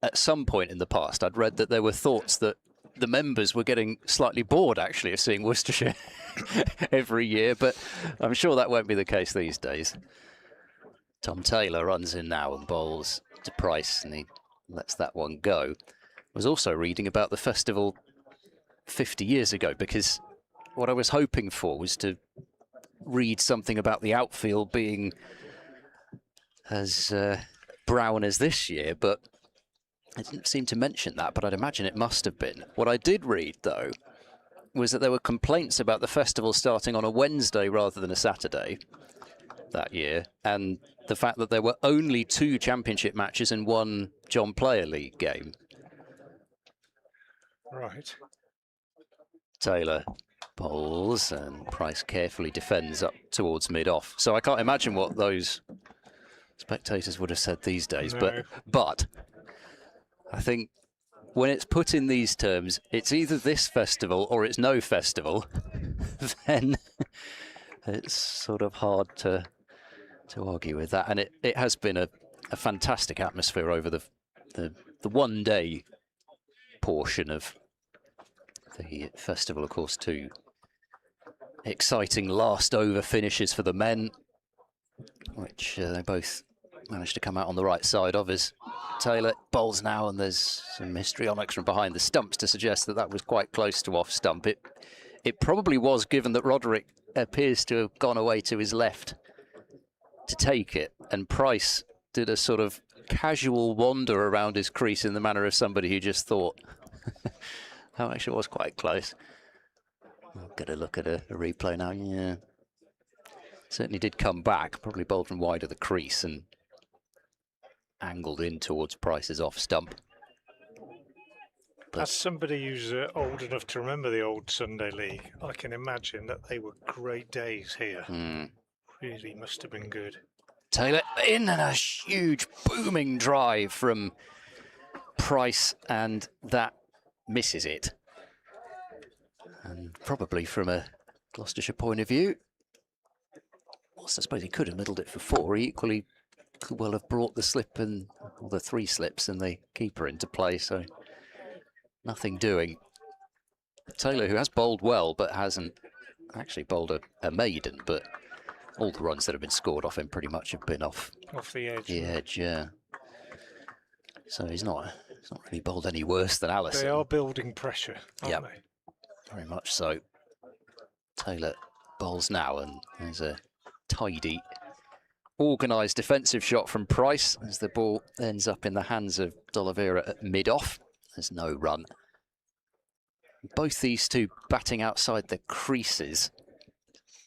S1: at some point in the past, I'd read that there were thoughts that the members were getting slightly bored, actually, of seeing Worcestershire every year, but I'm sure that won't be the case these days. Tom Taylor runs in now and bowls to Price, and he lets that one go. I was also reading about the festival 50 years ago, because what I was hoping for was to read something about the outfield being as brown as this year, but I didn't seem to mention that, but I'd imagine it must have been. What I did read, though, was that there were complaints about the festival starting on a Wednesday rather than a Saturday that year, and the fact that there were only 2 championship matches and 1 John Player League game.
S3: Right.
S1: Taylor bowls, and Price carefully defends up towards mid-off. So I can't imagine what those spectators would have said these days,
S3: No.
S1: but I think when it's put in these terms, it's either this festival or it's no festival, then it's sort of hard to argue with that. And it has been a fantastic atmosphere over the one-day portion of the festival. Of course, 2 exciting last over finishes for the men, which they both managed to come out on the right side of, as Taylor bowls now, and there's some histrionics from behind the stumps to suggest that was quite close to off stump. It probably was, given that Roderick appears to have gone away to his left to take it, and Price did a sort of casual wander around his crease in the manner of somebody who just thought. That actually was quite close. I'll get a look at a replay now. Yeah, certainly did come back, probably bowled from wide of the crease and angled in towards Price's off stump.
S3: As somebody who's old enough to remember the old Sunday League, I can imagine that they were great days here. Really must have been good.
S1: Taylor in, and a huge booming drive from Price, and that misses it. And probably from a Gloucestershire point of view, whilst I suppose he could have middled it for 4, he equally could well have brought the slip and or the 3 slips and the keeper into play, so nothing doing. Taylor, who has bowled well but hasn't actually bowled a maiden, but all the runs that have been scored off him pretty much have been off
S3: the edge.
S1: The edge, yeah. So he's not really bowled any worse than Allison.
S3: They are building pressure, aren't they?
S1: Very much so. Taylor bowls now, and there's a tidy, organised defensive shot from Price as the ball ends up in the hands of D'Oliveira at mid-off. There's no run. Both these two batting outside the creases.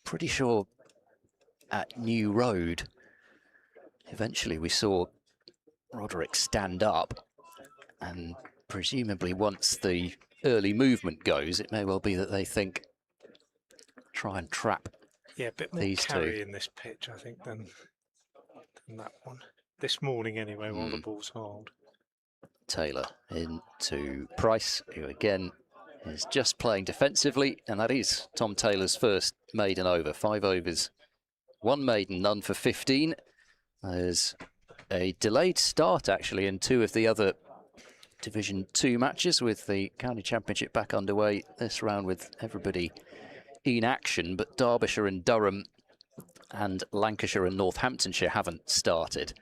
S1: Pretty sure at New Road, eventually we saw Roderick stand up, and presumably once the early movement goes, it may well be that they think try and trap
S3: a bit more
S1: these
S3: carry
S1: two
S3: in this pitch, I think, than that one. This morning, anyway, while the ball's hard.
S1: Taylor into Price, who again is just playing defensively, and that is Tom Taylor's first maiden over. 5 overs, 1 maiden, none for 15. There's a delayed start actually in 2 of the other Division 2 matches, with the County Championship back underway this round with everybody in action, but Derbyshire and Durham and Lancashire and Northamptonshire haven't started.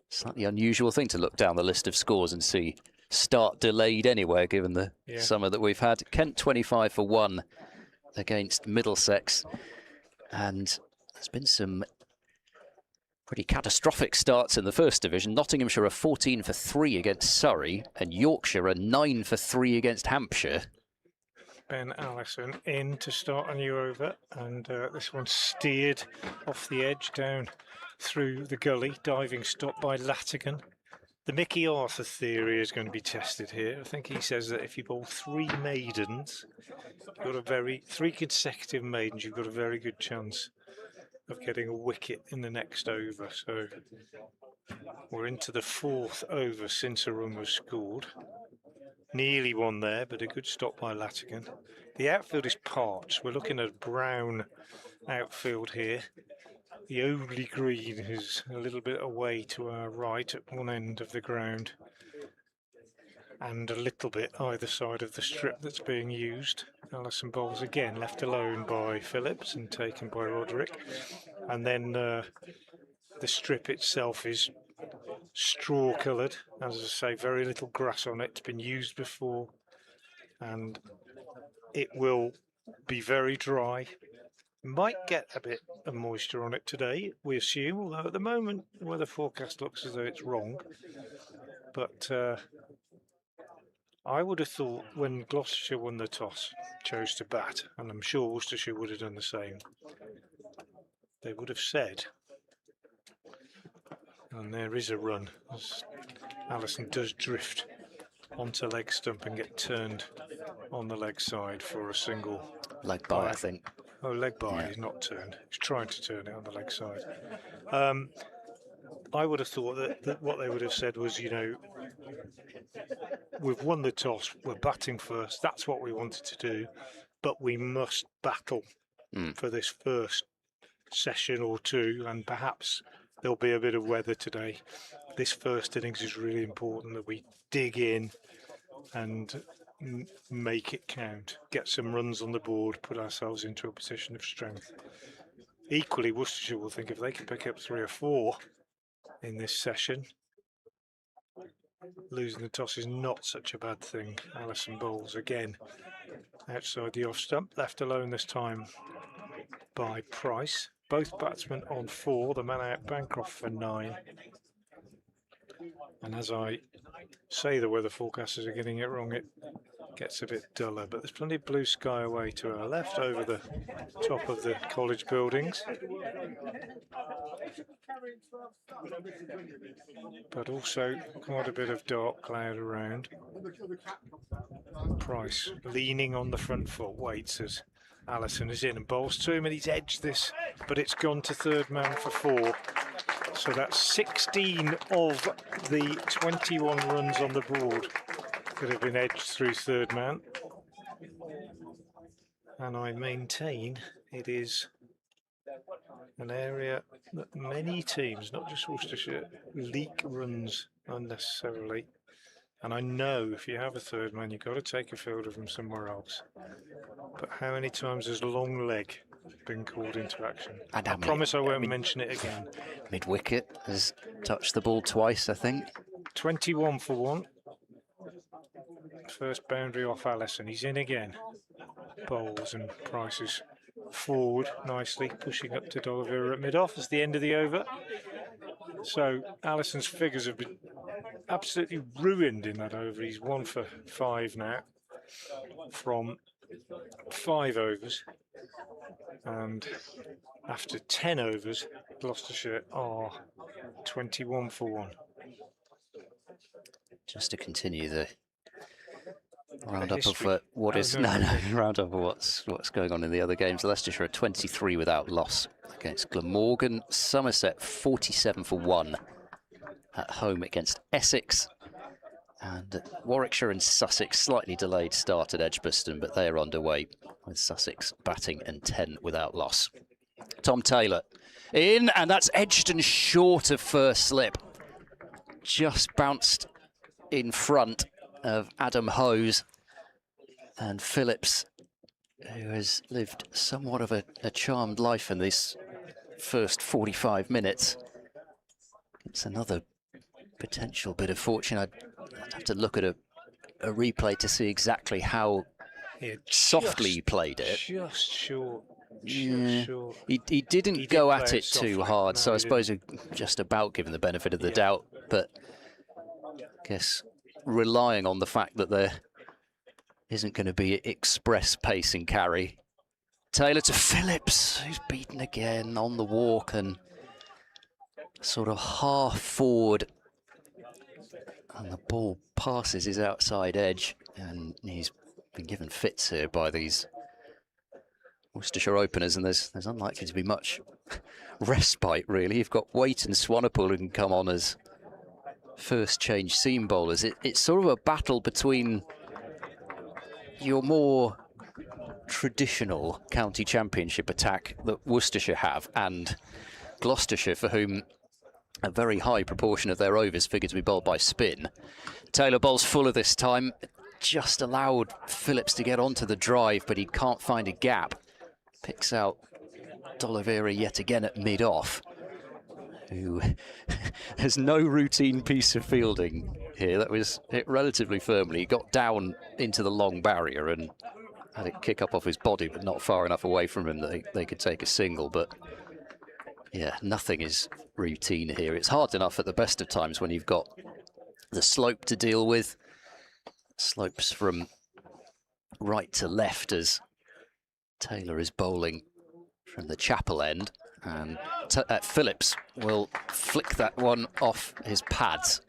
S1: Slightly unusual thing to look down the list of scores and see start delayed anywhere, given the summer that we've had. Kent 25 for 1 against Middlesex, and there's been some pretty catastrophic starts in the First Division. Nottinghamshire are 14 for 3 against Surrey, and Yorkshire are 9 for 3 against Hampshire.
S3: Ben Allison in to start a new over, and this one steered off the edge down through the gully, diving stop by Latigan. The Mickey Arthur theory is going to be tested here. I think he says that if you bowl 3 maidens, you've got 3 consecutive maidens, you've got a very good chance of getting a wicket in the next over. So we're into the 4th over since a run was scored. Nearly one there, but a good stop by Latigan. The outfield is parched. We're looking at a brown outfield here. The only green is a little bit away to our right at one end of the ground, and a little bit either side of the strip that's being used. Allison bowls again, left alone by Phillips and taken by Roderick. And then the strip itself is straw coloured, as I say, very little grass on it. It's been used before, and it will be very dry. Might get a bit of moisture on it today, we assume, although at the moment the weather forecast looks as though it's wrong. But I would have thought when Gloucestershire won the toss, chose to bat, and I'm sure Worcestershire would have done the same, they would have said, and there is a run, as Allison does drift onto leg stump and get turned on the leg side for a single.
S1: Leg by, I think.
S3: Oh, leg by, he's not turned. He's trying to turn it on the leg side. I would have thought that what they would have said was, you know, we've won the toss, we're batting first, that's what we wanted to do, but we must battle for this first session or 2, and perhaps there'll be a bit of weather today. This first innings is really important, that we dig in and make it count, get some runs on the board, put ourselves into a position of strength. Equally, Worcestershire will think if they can pick up 3 or 4 in this session, losing the toss is not such a bad thing. Allison bowls again outside the off stump, left alone this time by Price. Both batsmen on 4, the man out Bancroft for 9. And as I say, the weather forecasters are getting it wrong. It gets a bit duller, but there's plenty of blue sky away to our left over the top of the college buildings. But also quite a bit of dark cloud around. Price leaning on the front foot, waits as Allison is in and bowls to him, and he's edged this, but it's gone to third man for 4. So that's 16 of the 21 runs on the board could have been edged through third man. And I maintain it is an area that many teams, not just Worcestershire, leak runs unnecessarily. And I know if you have a third man, you've got to take a fielder from somewhere else. But how many times has long leg been called into action? I promise I won't mention it again.
S1: Mid-wicket has touched the ball twice, I think.
S3: 21 for 1. First boundary off Allison. He's in again. Bowles and Price's forward nicely, pushing up to D'Oliveira at mid-off. It's the end of the over. So Allison's figures have been absolutely ruined in that over. He's 1 for 5 now from 5 overs. And after 10 overs, Gloucestershire are 21 for 1.
S1: Just to continue the roundup of what is roundup of what's going on in the other games. Leicestershire are 23 without loss against Glamorgan. Somerset 47 for 1 at home against Essex. And Warwickshire and Sussex slightly delayed start at Edgbaston, but they are underway with Sussex batting and 10 without loss. Tom Taylor in, and that's edged and short of first slip. Just bounced in front of Adam Hose, and Phillips, who has lived somewhat of a charmed life in this first 45 minutes. It's another potential bit of fortune. I'd have to look at a replay to see exactly how softly he played it.
S3: Just short. Short.
S1: He didn't go at it too hard, so I suppose just about given the benefit of the doubt, but I guess relying on the fact that there isn't going to be express pace and carry. Taylor to Phillips, who's beaten again on the walk and sort of half forward, and the ball passes his outside edge, and he's been given fits here by these Worcestershire openers, and there's unlikely to be much respite really. You've got Waite and Swanepoel who can come on as first change seam bowlers. It's sort of a battle between your more traditional county championship attack that Worcestershire have and Gloucestershire, for whom a very high proportion of their overs figure to be bowled by spin. Taylor bowls fuller this time, just allowed Phillips to get onto the drive, but he can't find a gap. Picks out D'Oliveira yet again at mid-off, who has no routine piece of fielding here. That was hit relatively firmly. He got down into the long barrier and had it kick up off his body, but not far enough away from him that they could take a single. But yeah, nothing is routine here. It's hard enough at the best of times when you've got the slope to deal with. Slopes from right to left as Taylor is bowling from the chapel end, and Phillips will flick that one off his pads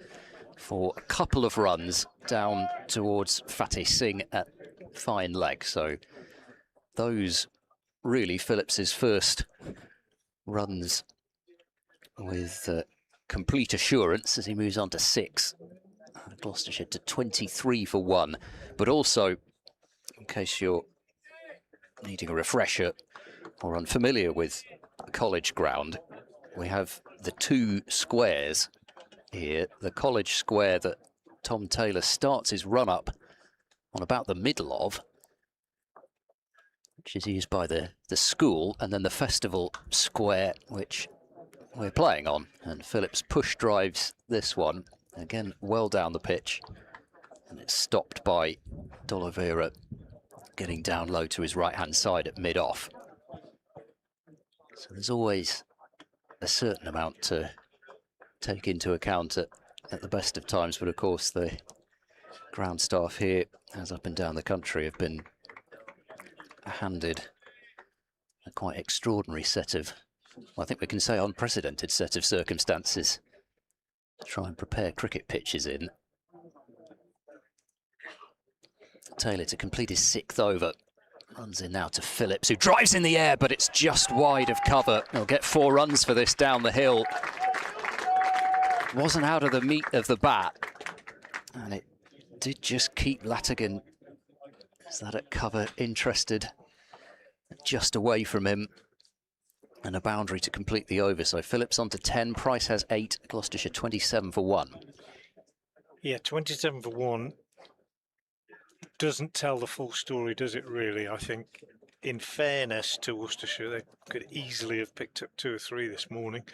S1: for a couple of runs down towards Fateh Singh at fine leg. So those really Phillips's first runs with complete assurance as he moves on to 6. Gloucestershire to 23 for 1, but also, in case you're needing a refresher or unfamiliar with the college ground, we have the 2 squares here. The college square that Tom Taylor starts his run-up on about the middle of, which is used by the school, and then the festival square, which we're playing on. And Phillips push drives this one, again well down the pitch, and it's stopped by D'Oliveira getting down low to his right-hand side at mid-off. So there's always a certain amount to take into account at the best of times, but of course the ground staff here, as up and down the country, have been handed a quite extraordinary set of, well, I think we can say unprecedented set of circumstances to try and prepare cricket pitches in. Taylor to complete his 6th over. Runs in now to Phillips, who drives in the air, but it's just wide of cover. He'll get 4 runs for this down the hill. Wasn't out of the meat of the bat, and it did just keep Latigan. Is that at cover interested? Just away from him. And a boundary to complete the over. So Phillips on to 10. Price has 8. Gloucestershire 27 for 1.
S3: Yeah, 27 for 1 doesn't tell the full story, does it really? I think, in fairness to Worcestershire, they could easily have picked up 2 or 3 this morning.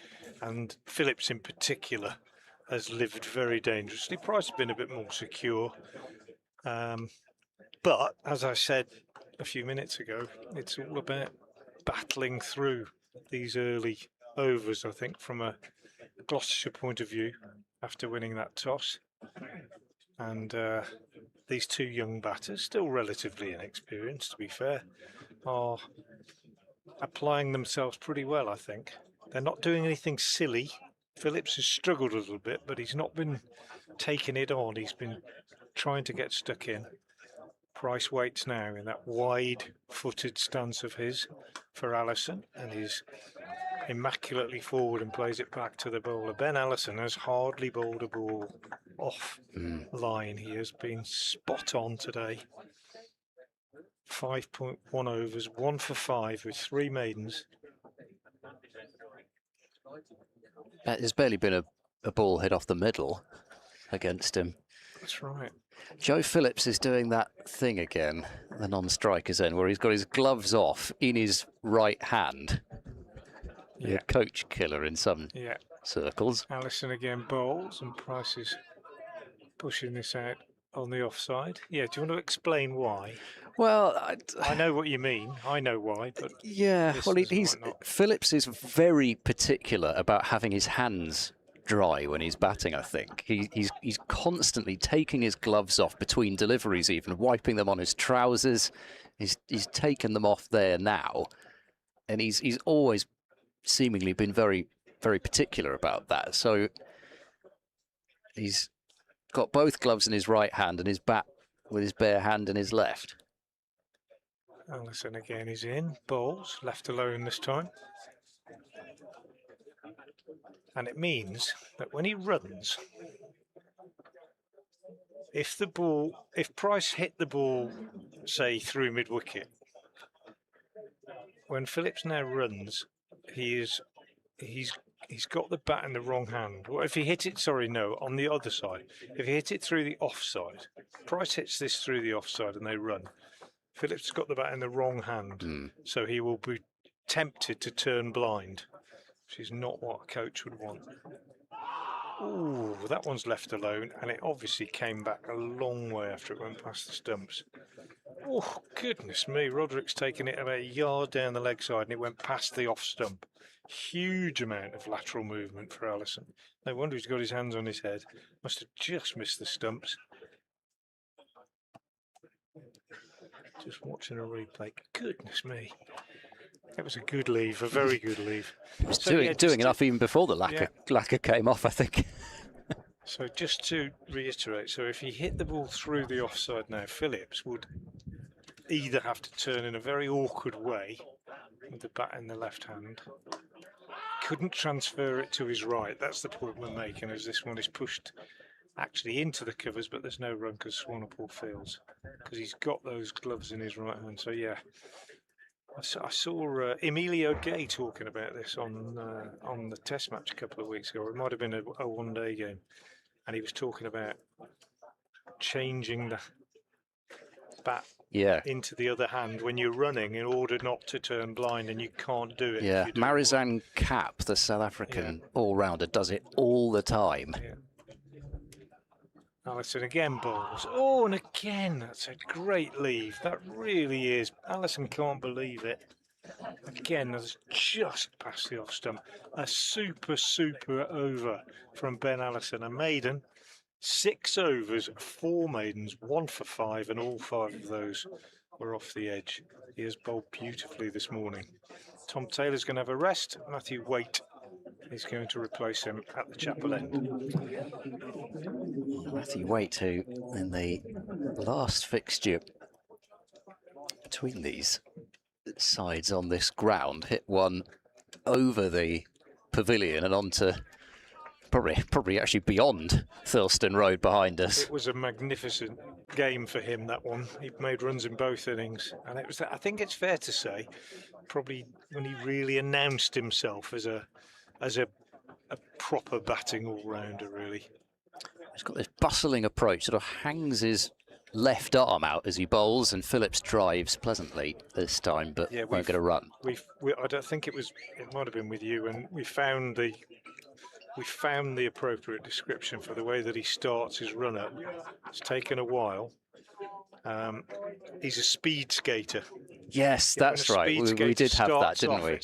S3: And Phillips in particular has lived very dangerously. Price has been a bit more secure. But as I said a few minutes ago, it's all about battling through these early overs, I think, from a Gloucestershire point of view, after winning that toss. And these 2 young batters, still relatively inexperienced to be fair, are applying themselves pretty well, I think. They're not doing anything silly. Phillips has struggled a little bit, but he's not been taking it on. He's been trying to get stuck in. Price waits now in that wide-footed stance of his for Allison, and he's immaculately forward and plays it back to the bowler. Ben Allison has hardly bowled a ball off line. He has been spot on today. 5.1 overs, 1 for 5 with 3 maidens.
S1: There's barely been a ball hit off the middle against him.
S3: That's right.
S1: Joe Phillips is doing that thing again, the non-striker's end, where he's got his gloves off in his right hand.
S3: Yeah.
S1: A coach killer in some circles.
S3: Allison again bowls, and Price is pushing this out on the offside. Yeah, do you want to explain why?
S1: Well,
S3: I know what you mean. I know why, but
S1: yeah. Well, Phillips is very particular about having his hands dry when he's batting. I think he's constantly taking his gloves off between deliveries, even wiping them on his trousers. He's taken them off there now, and he's always seemingly been very, very particular about that. So he's got both gloves in his right hand and his bat with his bare hand in his left.
S3: Allison again is in, bowls, left alone this time. And it means that when he runs, if Price hit the ball, say, through mid-wicket, when Phillips now runs, he's got the bat in the wrong hand. Well, if he hit it, on the other side. If he hit it through the offside, Price hits this through the offside and they run. Phillips has got the bat in the wrong hand, so he will be tempted to turn blind, which is not what a coach would want. Ooh, that one's left alone, and it obviously came back a long way after it went past the stumps. Oh, goodness me, Roderick's taken it about a yard down the leg side, and it went past the off stump. Huge amount of lateral movement for Allison. No wonder he's got his hands on his head. Must have just missed the stumps. Just watching a replay. Goodness me. It was a good leave, a very good leave.
S1: He was doing enough even before the lacquer came off, I think.
S3: So just to reiterate, so if he hit the ball through the offside now, Phillips would either have to turn in a very awkward way with the bat in the left hand. Couldn't transfer it to his right. That's the point we're making, as this one is pushed actually into the covers, but there's no run because Swanepoel fields, because he's got those gloves in his right hand. So yeah, I saw Emilio Gay talking about this on the Test match a couple of weeks ago. Or it might have been a one-day game, and he was talking about changing the bat into the other hand when you're running in order not to turn blind, and you can't do it.
S1: Yeah, Marizan Kapp, the South African all-rounder, does it all the time.
S3: Yeah. Allison again bowls. Oh, and again, that's a great leave. That really is. Allison can't believe it. Again, that's just past the off stump. A super over from Ben Allison. A maiden, 6 overs, 4 maidens, 1 for 5, and all 5 of those were off the edge. He has bowled beautifully this morning. Tom Taylor's going to have a rest. Matthew Waite is going to replace him at the chapel end.
S1: Matthew Waite, who in the last fixture between these sides on this ground hit one over the pavilion and onto probably actually beyond Thurlestone Road behind us.
S3: It was a magnificent game for him, that one. He made runs in both innings, and it was, I think it's fair to say, probably when he really announced himself as a proper batting all-rounder, really.
S1: He's got this bustling approach, sort of hangs his left arm out as he bowls, and Phillips drives pleasantly this time, but won't get a run.
S3: I don't think it might have been with you, and we found the appropriate description for the way that he starts his run up. It's taken a while. He's a speed skater.
S1: Yes, that's right. We did have that, didn't we?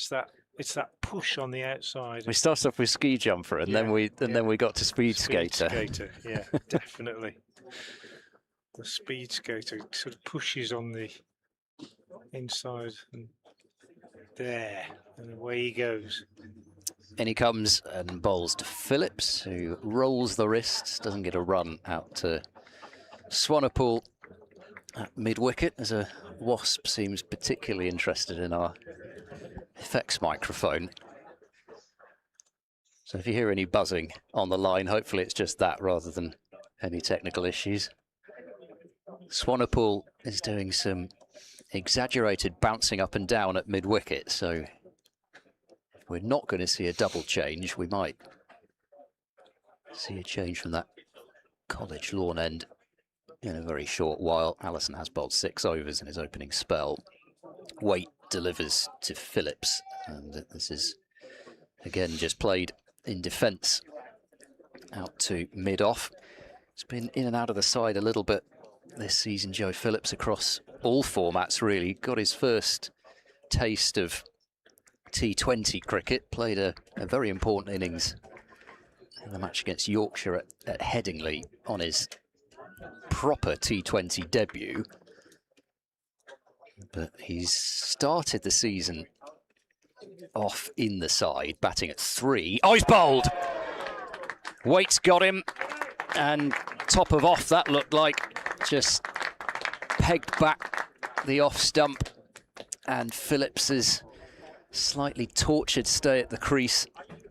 S3: It's that push on the outside.
S1: We started off with ski jumper, and then we got to speed skater.
S3: Yeah, definitely. The speed skater sort of pushes on the inside, and there, and away he goes.
S1: In he comes and bowls to Phillips, who rolls the wrists, doesn't get a run out to Swanepoel at mid-wicket, as a wasp seems particularly interested in our effects microphone. So if you hear any buzzing on the line, hopefully it's just that rather than any technical issues. Swanepoel is doing some exaggerated bouncing up and down at mid-wicket, so if we're not going to see a double change, we might see a change from that College lawn end in a very short while. Allison has bowled 6 overs in his opening spell. Waite delivers to Phillips, and this is again just played in defence out to mid-off. It's been in and out of the side a little bit this season, Joe Phillips, across all formats really. Got his first taste of T20 cricket, played a very important innings in the match against Yorkshire at Headingley on his proper T20 debut. But he's started the season off in the side, batting at 3. Oh, he's bowled! Waite's got him, and top of off, that looked like just pegged back the off stump, and Phillips's slightly tortured stay at the crease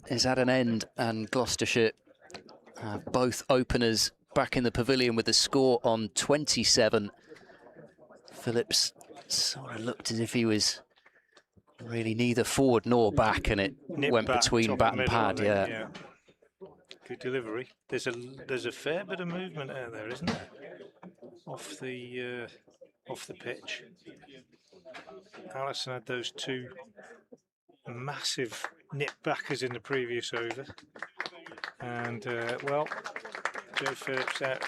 S1: is at an end, and Gloucestershire have both openers back in the pavilion with the score on 27. Phillips sort of looked as if he was really neither forward nor back, and it went between bat and pad. Yeah.
S3: Good delivery. There's a fair bit of movement out there, isn't there? Off the pitch. Allison had those 2 massive nip backers in the previous over, and well, Joe Phillips out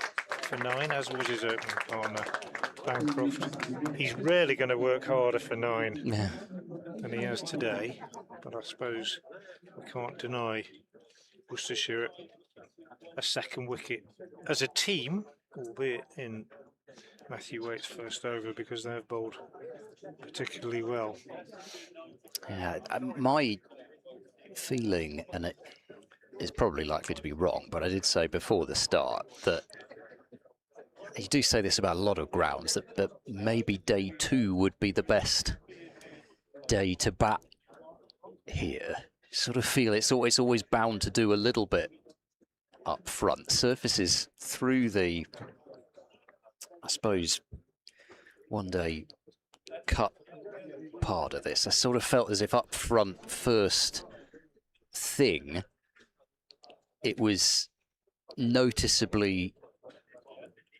S3: for 9, as was his opening partner, Bancroft. He's rarely going to work harder for 9 than he has today, but I suppose we can't deny Worcestershire a second wicket as a team, albeit in Matthew Waite's first over, because they've bowled particularly well.
S1: Yeah, my feeling, and it is probably likely to be wrong, but I did say before the start that you do say this about a lot of grounds, that maybe day 2 would be the best day to bat here. Sort of feel it's always bound to do a little bit up front. Surfaces through the, I suppose, one-day cut part of this, I sort of felt as if up front first thing, it was noticeably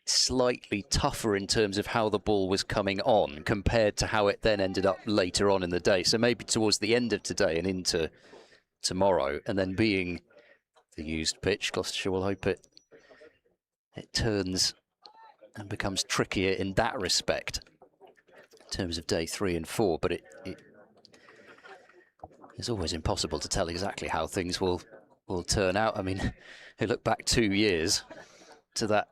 S1: slightly tougher in terms of how the ball was coming on compared to how it then ended up later on in the day. So maybe towards the end of today and into tomorrow, and then being the used pitch, Gloucestershire will hope it turns and becomes trickier in that respect in terms of day 3 and 4. But it is always impossible to tell exactly how things will turn out. I mean, you look back 2 years to that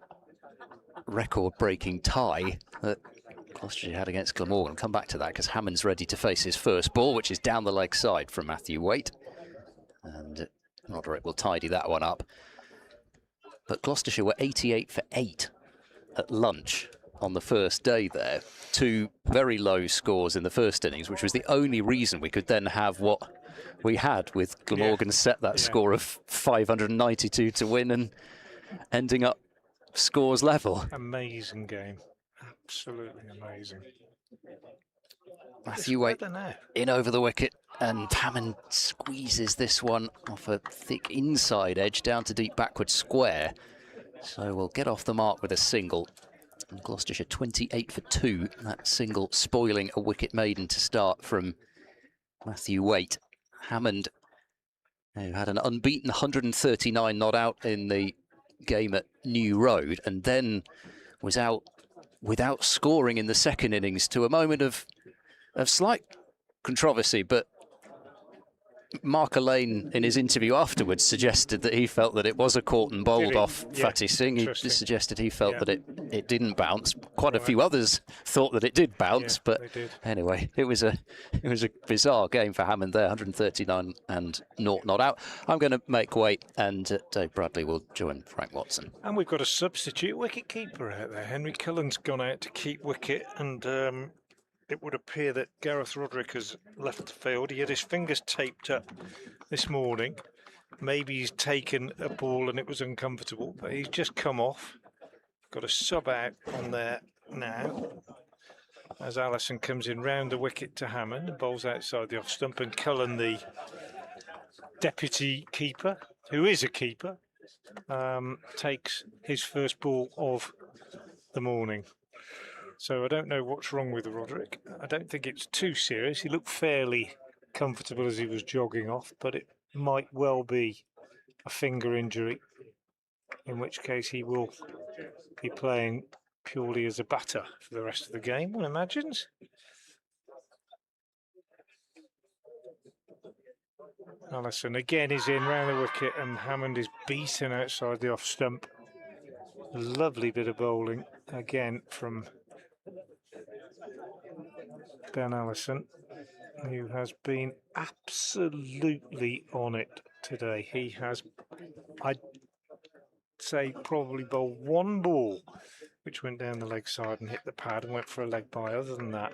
S1: record-breaking tie that Gloucestershire had against Glamorgan. Come back to that because Hammond's ready to face his first ball, which is down the leg side from Matthew Waite, and Roderick will tidy that one up. But Gloucestershire were 88 for 8 at lunch on the first day there. 2 very low scores in the first innings, which was the only reason we could then have what we had, with Glamorgan set that score of 592 to win and ending up scores level.
S3: Amazing game. Absolutely amazing.
S1: Matthew Waite in over the wicket, and Hammond squeezes this one off a thick inside edge down to deep backward square. So we'll get off the mark with a single. And Gloucestershire 28 for 2. That single spoiling a wicket maiden to start from Matthew Waite. Hammond, who had an unbeaten 139 not out in the game at New Road, and then was out without scoring in the second innings to a moment of slight controversy, but Mark Lane, in his interview afterwards, suggested that he felt that it was a caught and bowled off Fatty Singh. He suggested he felt that it didn't bounce. Quite a few others thought that it did bounce, but anyway, it was a bizarre game for Hammond there. 139 and 0 not out. I'm going to make way, and Dave Bradley will join Frank Watson.
S3: And we've got a substitute wicket keeper out there. Henry Cullen's gone out to keep wicket, and it would appear that Gareth Roderick has left the field. He had his fingers taped up this morning. Maybe he's taken a ball and it was uncomfortable, but he's just come off. Got a sub out on there now, as Allison comes in round the wicket to Hammond and bowls outside the off stump, and Cullen, the deputy keeper, who is a keeper, takes his first ball of the morning. So I don't know what's wrong with Roderick. I don't think it's too serious. He looked fairly comfortable as he was jogging off, but it might well be a finger injury, in which case he will be playing purely as a batter for the rest of the game, one imagines. Allison again is in round the wicket, and Hammond is beaten outside the off stump. Lovely bit of bowling again from Ben Allison, who has been absolutely on it today. He has, I'd say, probably bowled one ball which went down the leg side and hit the pad and went for a leg by. Other than that,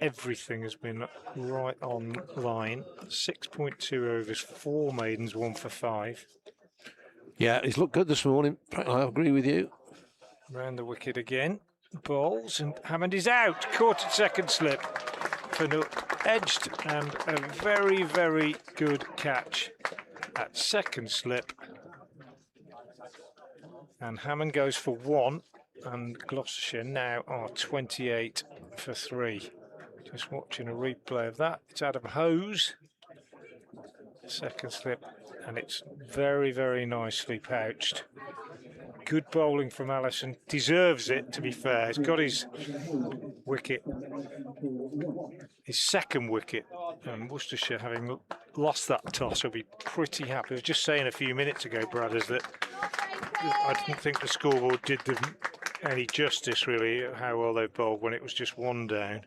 S3: everything has been right on line. 6.2 overs, 4 maidens, 1 for 5.
S2: Yeah, he's looked good this morning. I agree with you.
S3: Round the wicket again. Bowls, and Hammond is out. Caught at second slip. Edged, and a very, very good catch at second slip. And Hammond goes for 1, and Gloucestershire now are 28 for 3. Just watching a replay of that. It's Adam Hose. Second slip, and it's very, very nicely pouched. Good bowling from Allison. Deserves it, to be fair. He's got his wicket, his second wicket, and Worcestershire, having lost that toss, will be pretty happy. I was just saying a few minutes ago, Brothers, that I didn't think the scoreboard did them any justice, really, how well they bowled when it was just 1 down,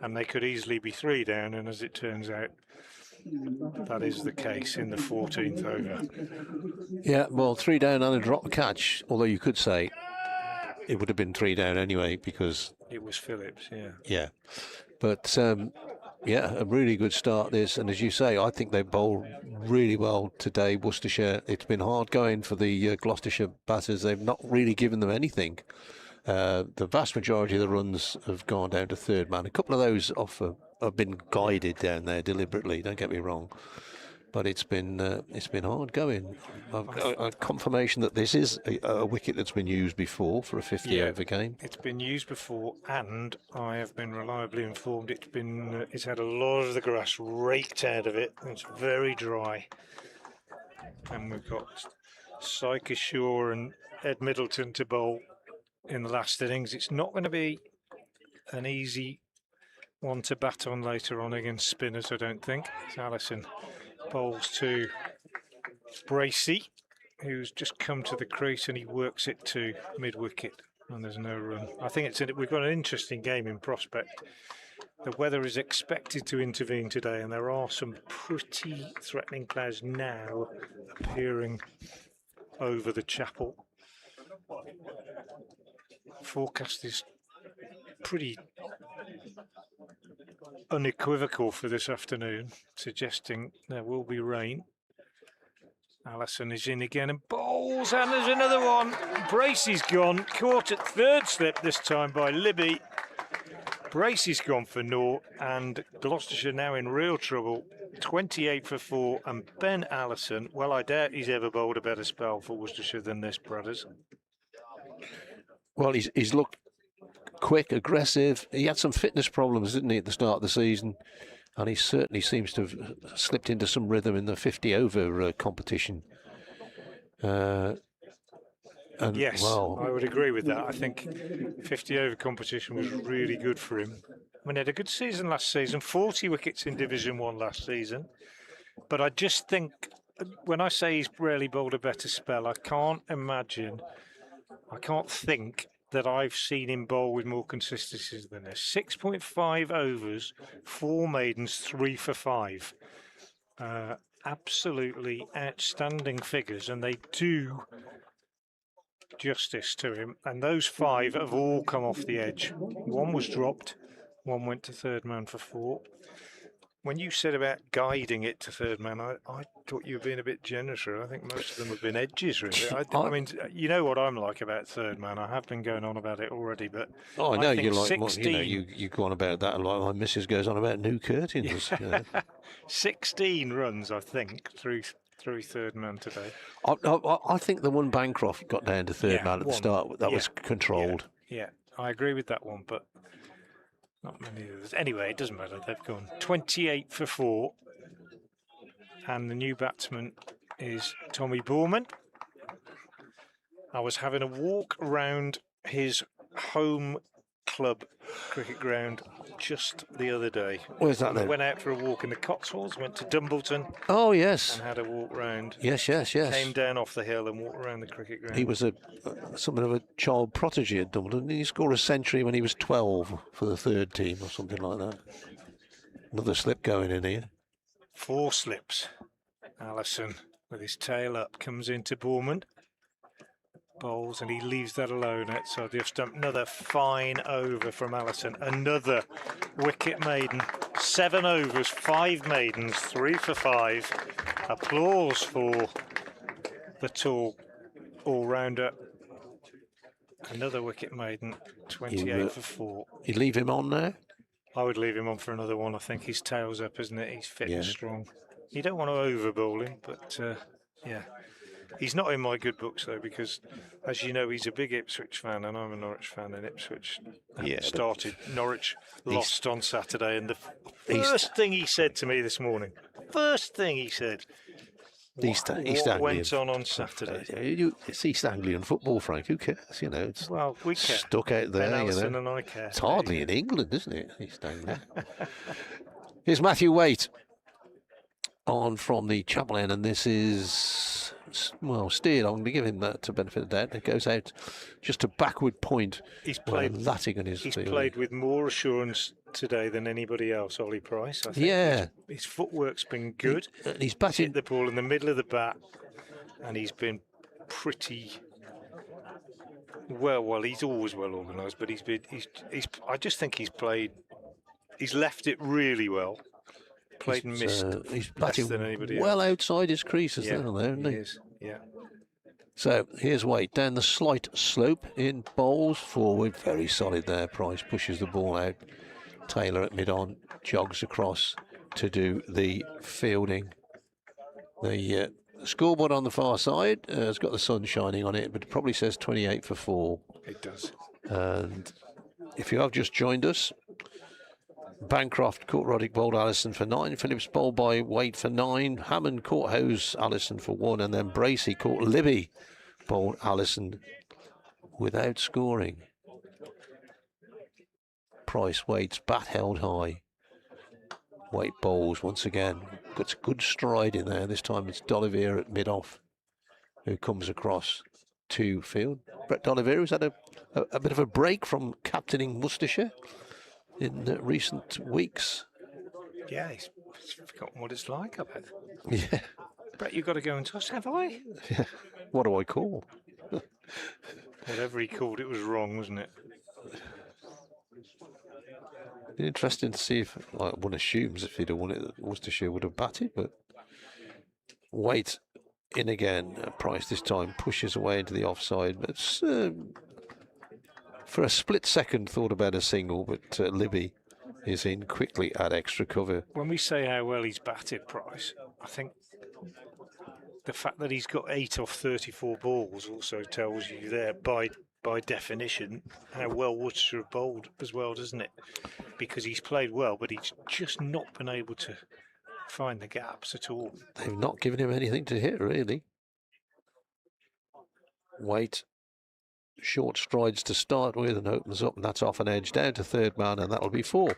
S3: and they could easily be 3 down, and as it turns out, that is the case in the 14th over.
S2: Yeah, well, 3 down and a drop catch, although you could say it would have been 3 down anyway because
S3: it was Phillips,
S2: yeah. But yeah, a really good start this, and as you say, I think they bowled really well today, Worcestershire. It's been hard going for the Gloucestershire batters. They've not really given them anything. The vast majority of the runs have gone down to third man. A couple of those have been guided down there deliberately, don't get me wrong, but it's been hard going. A confirmation that this is a wicket that's been used before for a 50 over game.
S3: It's been used before, and I have been reliably informed it's had a lot of the grass raked out of it. It's very dry, and we've got Syker Shaw and Ed Middleton to bowl in the last innings. It's not going to be an easy one to bat on later on against spinners, I don't think. It's Allison bowls to Bracey, who's just come to the crease, and he works it to mid-wicket, and there's no run. I think we've got an interesting game in prospect. The weather is expected to intervene today, and there are some pretty threatening clouds now appearing over the chapel. Forecast is pretty unequivocal for this afternoon, suggesting there will be rain. Allison is in again and bowls, and there's another one. Bracey's gone, caught at third slip this time by Libby. Bracey's gone for naught, and Gloucestershire now in real trouble. 28 for 4, and Ben Allison, well, I doubt he's ever bowled a better spell for Worcestershire than this, brothers.
S4: Well, he's looked quick, aggressive. He had some fitness problems, didn't he, at the start of the season? And he certainly seems to have slipped into some rhythm in the 50-over competition.
S3: Yes,
S4: well,
S3: I would agree with that. I think 50-over competition was really good for him. I mean, he had a good season last season, 40 wickets in Division 1 last season. But I just think, when I say he's rarely bowled a better spell, I can't think that I've seen him bowl with more consistency than this. 6.5 overs, 4 maidens, 3 for 5. Absolutely outstanding figures, and they do justice to him. And those 5 have all come off the edge. 1 was dropped, 1 went to third man for 4. When you said about guiding it to third man, I thought you were being a bit generous. I think most of them have been edges, really. I mean, you know what I'm like about third man. I have been going on about it already, but
S4: I know you like
S3: 16,
S4: you go on about that, and like my missus goes on about new curtains.
S3: Yeah. 16 runs, I think, through third man today.
S4: I think the one Bancroft got down to third man at the start. That was controlled.
S3: Yeah, I agree with that one, but not many others. Anyway, it doesn't matter. They've gone 28 for 4. And the new batsman is Tommy Borman. I was having a walk around his home club cricket ground just the other day.
S4: Where's that then?
S3: I went out for a walk in the Cotswolds, went to Dumbleton.
S4: Oh, yes.
S3: And had a walk round.
S4: Yes.
S3: Came down off the hill and walked around the cricket ground.
S4: He was something of a child prodigy at Dumbledon. He scored a century when he was 12 for the third team or something like that. Another slip going in here.
S3: 4 slips. Allison, with his tail up, comes into Borman. Bowls, and he leaves that alone outside the off stump. Another fine over from Allison. Another wicket maiden. 7 overs, 5 maidens, 3 for 5. Applause for the tall all-rounder. Another wicket maiden, 28 for 4.
S4: You leave him on there?
S3: I would leave him on for another one. I think his tail's up, isn't it? He's fit and strong. You don't want to over-bowl him, but yeah. He's not in my good books, though, because, as you know, he's a big Ipswich fan, and I'm a Norwich fan, and Ipswich started. Norwich lost on Saturday, and the first thing he said to me this morning, what went on Saturday?
S4: It's East Anglian football, Frank. Who cares? You know, it's
S3: we care.
S4: Stuck out there.
S3: Ben Allison and I care.
S4: It's hardly in England, isn't it? East Anglia. Here's Matthew Waite on from the Chapel End, and this is steered. I'm going to give him that to benefit of the doubt. It goes out just a backward point.
S3: He's played with more assurance today than anybody else, Ollie Price. I think his footwork's been good.
S4: He's batting
S3: hit the ball in the middle of the bat, and he's been pretty well. He's always well organised, but I just think he's left it really well. Played and missed.
S4: He's batting
S3: than anybody
S4: well
S3: else.
S4: outside his creases there, isn't he?
S3: He is, yeah.
S4: So here's Waite down the slight slope in bowls forward. Very solid there. Price pushes the ball out. Taylor at mid-on jogs across to do the fielding. The scoreboard on the far side has got the sun shining on it, but it probably says 28 for 4.
S3: It does.
S4: And if you have just joined us, Bancroft caught Roddick, bowled Allison for 9. Phillips bowled by Waite for 9. Hammond caught Hose Allison for 1. And then Bracey caught Libby, bowled Allison without scoring. Price Waite's bat held high. Waite bowls once again. Got good stride in there. This time it's D'Oliveira at mid-off who comes across to field. Brett D'Oliveira has had a bit of a break from captaining Worcestershire in recent weeks.
S3: Yeah, he's forgotten what it's like, I bet.
S4: Yeah.
S3: Brett, you've got to go and toss, have I?
S4: Yeah. What do I call?
S3: Whatever he called it was wrong, wasn't it?
S4: Interesting to see if, like, one assumes if he'd have won it, that Worcestershire would have batted, but Waite in again. Price this time pushes away into the offside, but for a split second thought about a single, but Libby is in quickly at extra cover.
S3: When we say how well he's batted, Price, I think the fact that he's got 8 off 34 balls also tells you there, by definition, how well Worcestershire have bowled as well, doesn't it? Because he's played well, but he's just not been able to find the gaps at all.
S4: They've not given him anything to hit, really. Waite, short strides to start with and opens up, and that's off an edge down to third man, and that'll be 4.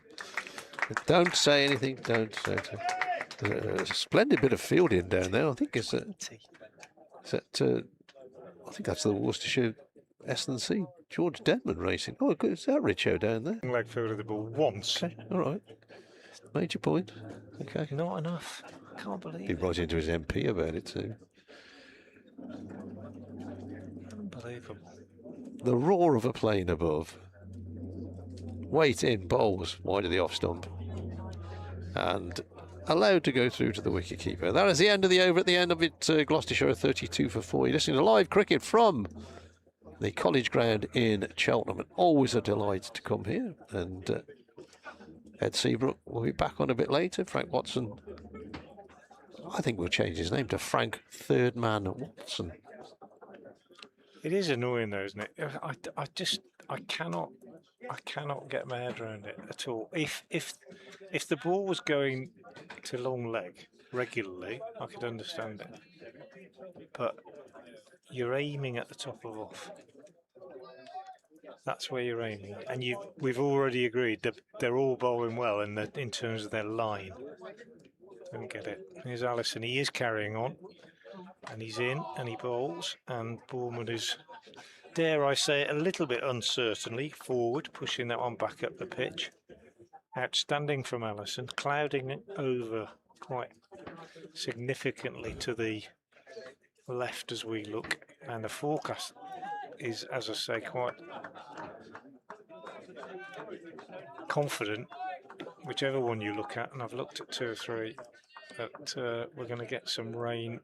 S4: But don't say anything, don't say anything. A splendid bit of fielding down there. I think I think that's the Worcestershire S&C. George Denman racing. Oh, good. Is that Richo down there?
S3: Leg field of the ball once.
S4: Okay, all right. Major point. Okay.
S3: Not enough. Can't believe
S4: He
S3: it.
S4: wrote into his MP about it too.
S3: Unbelievable.
S4: The roar of a plane above. Waite in, bowls wide of the off stump. And allowed to go through to the wicketkeeper. That is the end of the over. At the end of it, Gloucestershire 32 for 4. You're listening to live cricket from the college ground in Cheltenham. And always a delight to come here. And Ed Seabrook will be back on a bit later. Frank Watson, I think we'll change his name to Frank Third Man Watson.
S3: It is annoying though, isn't it? I cannot get my head around it at all. If the ball was going to long leg regularly, I could understand it. But you're aiming at the top of off. That's where you're aiming, and we've already agreed that they're all bowling well in terms of their line. Don't get it. Here's Allison. He is carrying on, and he's in, and he bowls, and Bournemouth is, dare I say it, a little bit uncertainly forward, pushing that one back up the pitch. Outstanding from Allison, clouding it over quite significantly to the left as we look, and the forecast is, as I say, quite confident, whichever one you look at, and I've looked at 2 or 3, that we're going to get some rain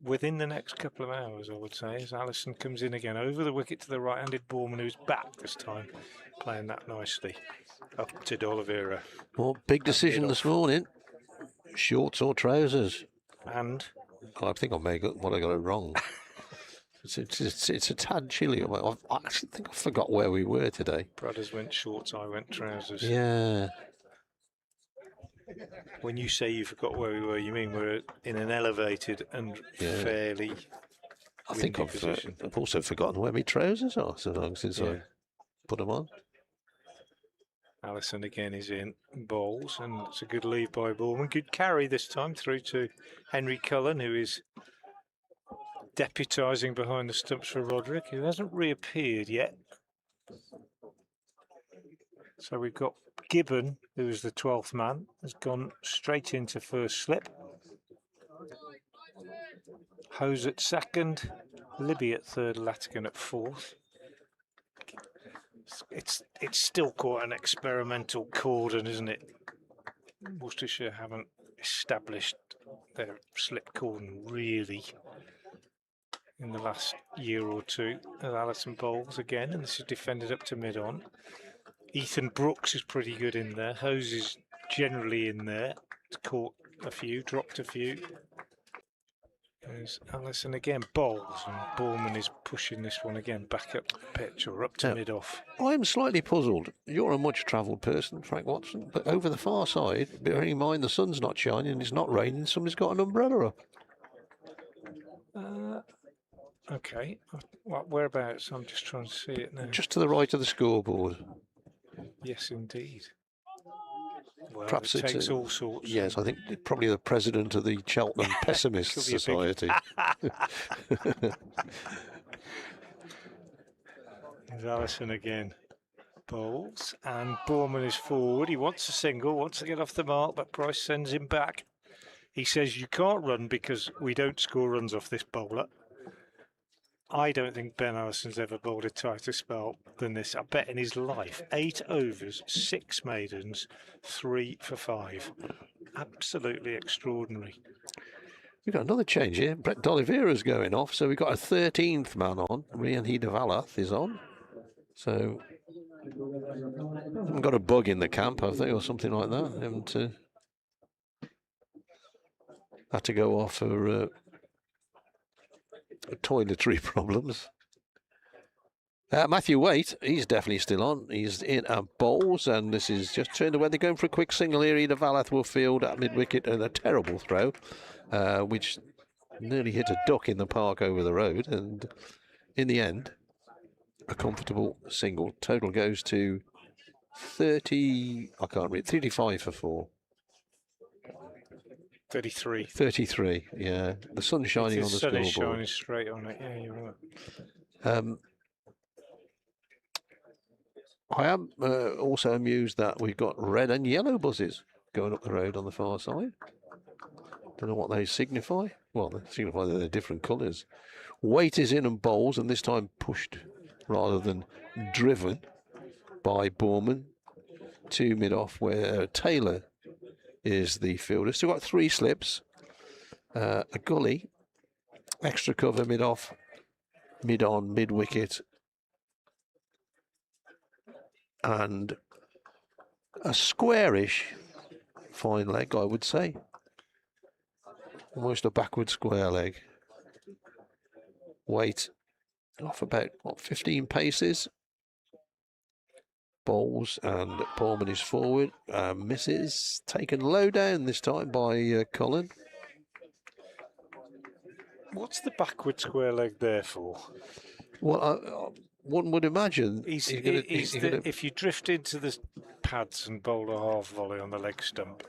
S3: within the next couple of hours, I would say, as Allison comes in again over the wicket to the right-handed Bournemouth, who's back this time, playing that nicely up to D'Oliveira.
S4: Well, big decision this morning. Shorts or trousers?
S3: And
S4: I think I got it wrong. It's a tad chilly. I actually think I forgot where we were today.
S3: Brothers went shorts, I went trousers.
S4: Yeah.
S3: When you say you forgot where we were, you mean we're in an elevated and fairly
S4: I think I've
S3: position.
S4: I've also forgotten where my trousers are so long since I put them on.
S3: Allison again is in, bowls, and it's a good lead by Bournemouth. Good carry this time through to Henry Cullen, who is deputising behind the stumps for Roderick, who hasn't reappeared yet. So we've got Gibbon, who is the 12th man, has gone straight into first slip. Hose at second, Libby at third, Latigan at fourth. It's still quite an experimental cordon, isn't it? Worcestershire haven't established their slip cordon really in the last year or two. As Allison bowls again, and this is defended up to mid-on. Ethan Brooks is pretty good in there. Hose is generally in there. It's caught a few, dropped a few. There's Allison again, bowls, and Bournemouth is pushing this one again back up the pitch or up to mid-off.
S4: I'm slightly puzzled. You're a much-travelled person, Frank Watson, but over the far side, bearing in mind the sun's not shining, it's not raining, somebody's got an umbrella up.
S3: Okay, whereabouts? I'm just trying to see it now.
S4: Just to the right of the scoreboard.
S3: Yes, indeed. Well,
S4: Perhaps
S3: it
S4: it's
S3: takes all sorts.
S4: Yes, I think probably the president of the Cheltenham Pessimist Society.
S3: There's Allison again. Bowls, and Bournemouth is forward. He wants a single, wants to get off the mark, but Price sends him back. He says, you can't run because we don't score runs off this bowler. I don't think Ben Allison's ever bowled a tighter spell than this. I bet in his life. 8 overs, 6 maidens, 3 for 5. Absolutely extraordinary.
S4: We've got another change here. Brett D'Oliveira's going off, so we've got a 13th man on. Rian Hidavalath is on. So, haven't got a bug in the camp, have they, or something like that? Haven't had to go off for toiletry problems. Matthew Waite, he's definitely still on. He's in at bowls, and this is just turned away. They're going for a quick single here. Hidavalath will field at mid-wicket, and a terrible throw, which nearly hit a duck in the park over the road, and in the end, a comfortable single. Total goes to 30, I can't read, 35 for 4.
S3: 33.
S4: 33, yeah. The sun's shining on the
S3: sun is
S4: scoreboard.
S3: shining straight on it, yeah, you're right.
S4: I am also amused that we've got red and yellow buses going up the road on the far side. Don't know what they signify. Well, they signify that they're different colours. Waite is in and bowls, and this time pushed rather than driven by Borman to mid-off, where Taylor is the fielder. Still got 3 slips, a gully, extra cover mid-off, mid-on, mid-wicket, and a squarish fine leg, I would say. Almost a backward square leg. Weight off about, what, 15 paces. Bowls, and Borman is forward. Misses, taken low down this time by Colin.
S3: What's the backward square leg there for?
S4: Well, one would imagine
S3: if you drift into the pads and bowl a half volley on the leg stump.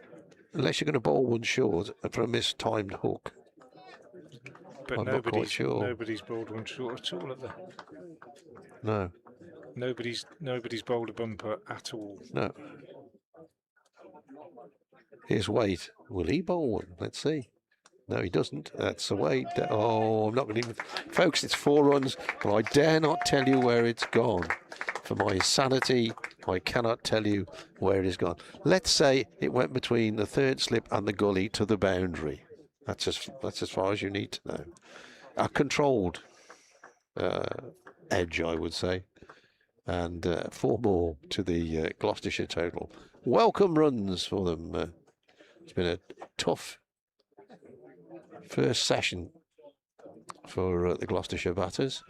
S4: Unless you're going to bowl one short for a mistimed hook.
S3: But
S4: I'm not quite sure.
S3: Nobody's bowled one short at all, have they?
S4: No.
S3: Nobody's bowled a bumper at all.
S4: No. Here's Wade. Will he bowl one? Let's see. No, he doesn't. That's away. Oh, I'm not going to... Folks, it's 4 runs, but I dare not tell you where it's gone. For my sanity, I cannot tell you where it has gone. Let's say it went between the 3rd slip and the gully to the boundary. That's as far as you need to know. A controlled edge, I would say. And 4 more to the Gloucestershire total. Welcome runs for them. It's been a tough first session for the Gloucestershire batters.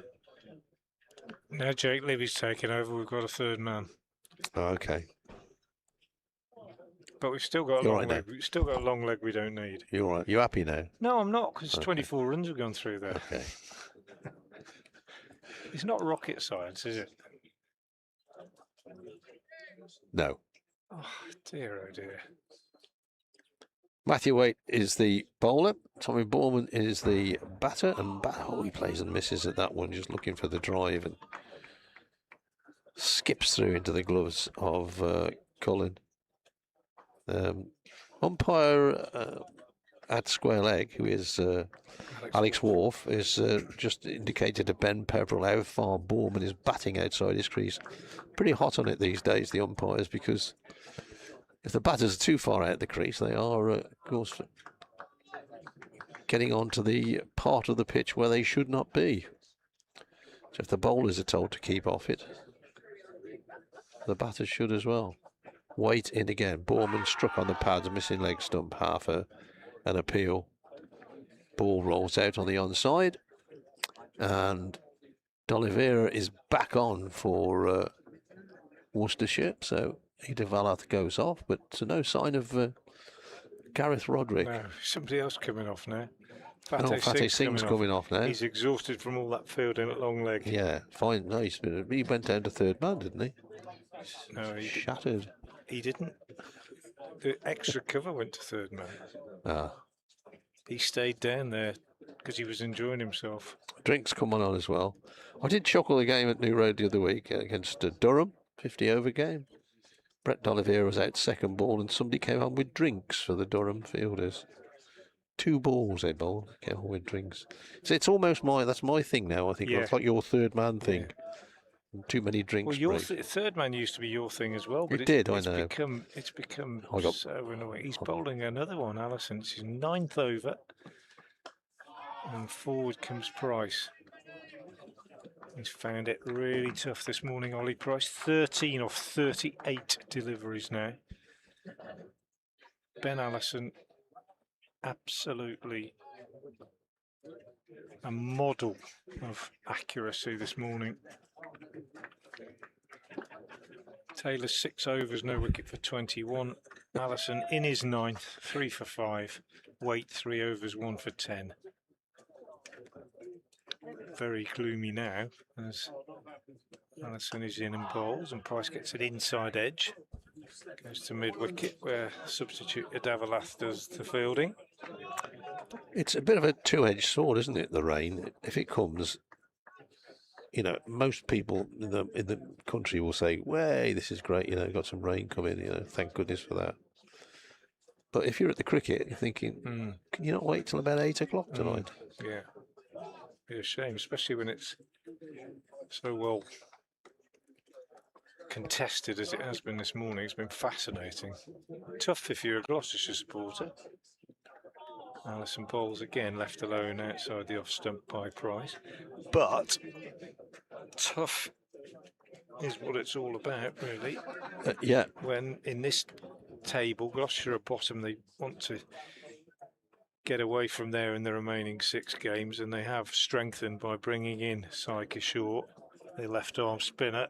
S3: Now Jake Libby's taken over. We've got a 3rd man.
S4: Okay.
S3: But we've still got a long leg. We've still got a long leg we don't need.
S4: You're all right. You happy now?
S3: No, I'm not, because 24 runs have gone through there.
S4: Okay.
S3: It's not rocket science, is it?
S4: No.
S3: Oh dear, oh dear.
S4: Matthew Waite is the bowler. Tommy Borman is the batter, and he plays and misses at that one, just looking for the drive, and skips through into the gloves of Colin. Umpire at square leg, who is Alex Wharf, is just indicated to Ben Pepperell how far Borman is batting outside his crease. Pretty hot on it these days, the umpires, because if the batters are too far out the crease, they are, of course, getting onto the part of the pitch where they should not be. So if the bowlers are told to keep off it, the batters should as well. Waite in again. Borman struck on the pads, missing leg stump, half an appeal. Ball rolls out on the onside, and D'Oliveira is back on for Worcestershire. So Hidavalath goes off, but no sign of Gareth Roderick.
S3: No, somebody else coming off now.
S4: Fateh Singh's coming off now.
S3: He's exhausted from all that fielding at long leg.
S4: Yeah, fine. No, he went down to 3rd man, didn't he?
S3: No, he
S4: shattered.
S3: He didn't. The extra cover went to 3rd man.
S4: Ah.
S3: He stayed down there because he was enjoying himself.
S4: Drinks coming on as well. I did chuckle the game at New Road the other week against Durham, 50 over game. Brett D'Oliveira was out 2nd ball, and somebody came on with drinks for the Durham fielders. 2 balls they bowl. Careful with drinks. So it's almost that's my thing now. I think
S3: Yeah.
S4: it's like your third man thing.
S3: Yeah.
S4: Too many drinks.
S3: Well, your
S4: breaks.
S3: third man used to be your thing as well, but
S4: It did, I
S3: it's
S4: know.
S3: become
S4: I got-
S3: so annoying. He's bowling another one, Allison. It's his 9th over, and forward comes Price. He's found it really tough this morning, Ollie Price. 13 off 38 deliveries now. Ben Allison, absolutely a model of accuracy this morning. Taylor 6 overs, no wicket for 21. Allison in his 9th, 3 for 5. Waite 3 overs, 1 for 10. Very gloomy now as Allison is in and bowls, and Price gets an inside edge. Goes to mid-wicket where substitute Adavalath does the fielding.
S4: It's a bit of a two-edged sword, isn't it? The rain, if it comes, you know, most people in the country will say, "Way, this is great! You know, got some rain coming. You know, thank goodness for that." But if you're at the cricket, you're thinking, "Can you not wait till about 8 o'clock tonight?"
S3: Yeah, be a shame, especially when it's so well contested as it has been this morning. It's been fascinating. Tough if you're a Gloucestershire supporter. Allison bowls again, left alone outside the off stump by Price. But tough is what it's all about, really.
S4: Yeah.
S3: When in this table, Gloucestershire are bottom, they want to get away from there in the remaining 6 games, and they have strengthened by bringing in Sai Kishore, their left arm spinner,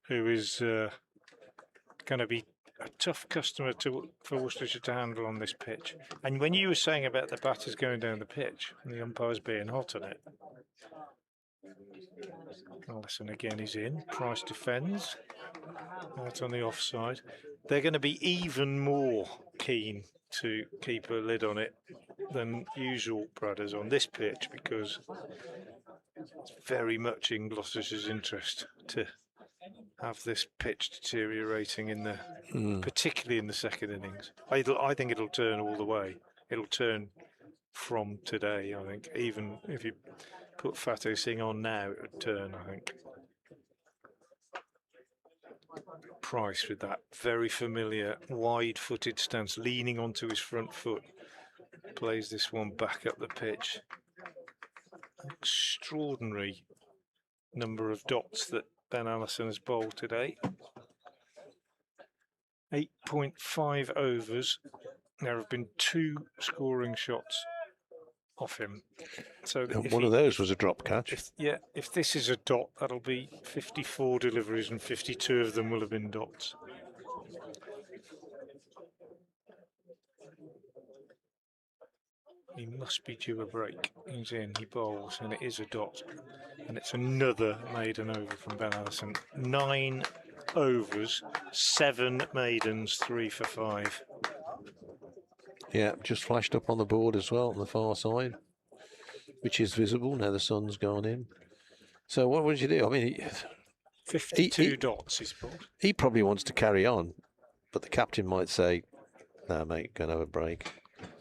S3: who is going to be a tough customer for Worcestershire to handle on this pitch. And when you were saying about the batters going down the pitch and the umpires being hot on it, Allison again is in. Price defends out on the offside. They're going to be even more keen to keep a lid on it than usual, Brothers, on this pitch, because it's very much in Gloucestershire's interest to have this pitch deteriorating in the, particularly in the second innings. I think it'll turn all the way. It'll turn from today, I think. Even if you put Fateh Singh on now, it would turn, I think. Price with that very familiar wide-footed stance, leaning onto his front foot, plays this one back up the pitch. Extraordinary number of dots that Ben Allison has bowled today. 8.5 overs. There have been 2 scoring shots off him. So
S4: One of those was a drop catch.
S3: If this is a dot, that'll be 54 deliveries and 52 of them will have been dots. He must be due a break. He's in, he bowls, and it is a dot. And it's another maiden over from Ben Allison. 9 overs, 7 maidens, 3 for 5.
S4: Yeah, just flashed up on the board as well on the far side, which is visible now the sun's gone in. So what would you do? I mean,
S3: 52 dots he's bowled.
S4: He probably wants to carry on, but the captain might say, "No, mate, go and have a break."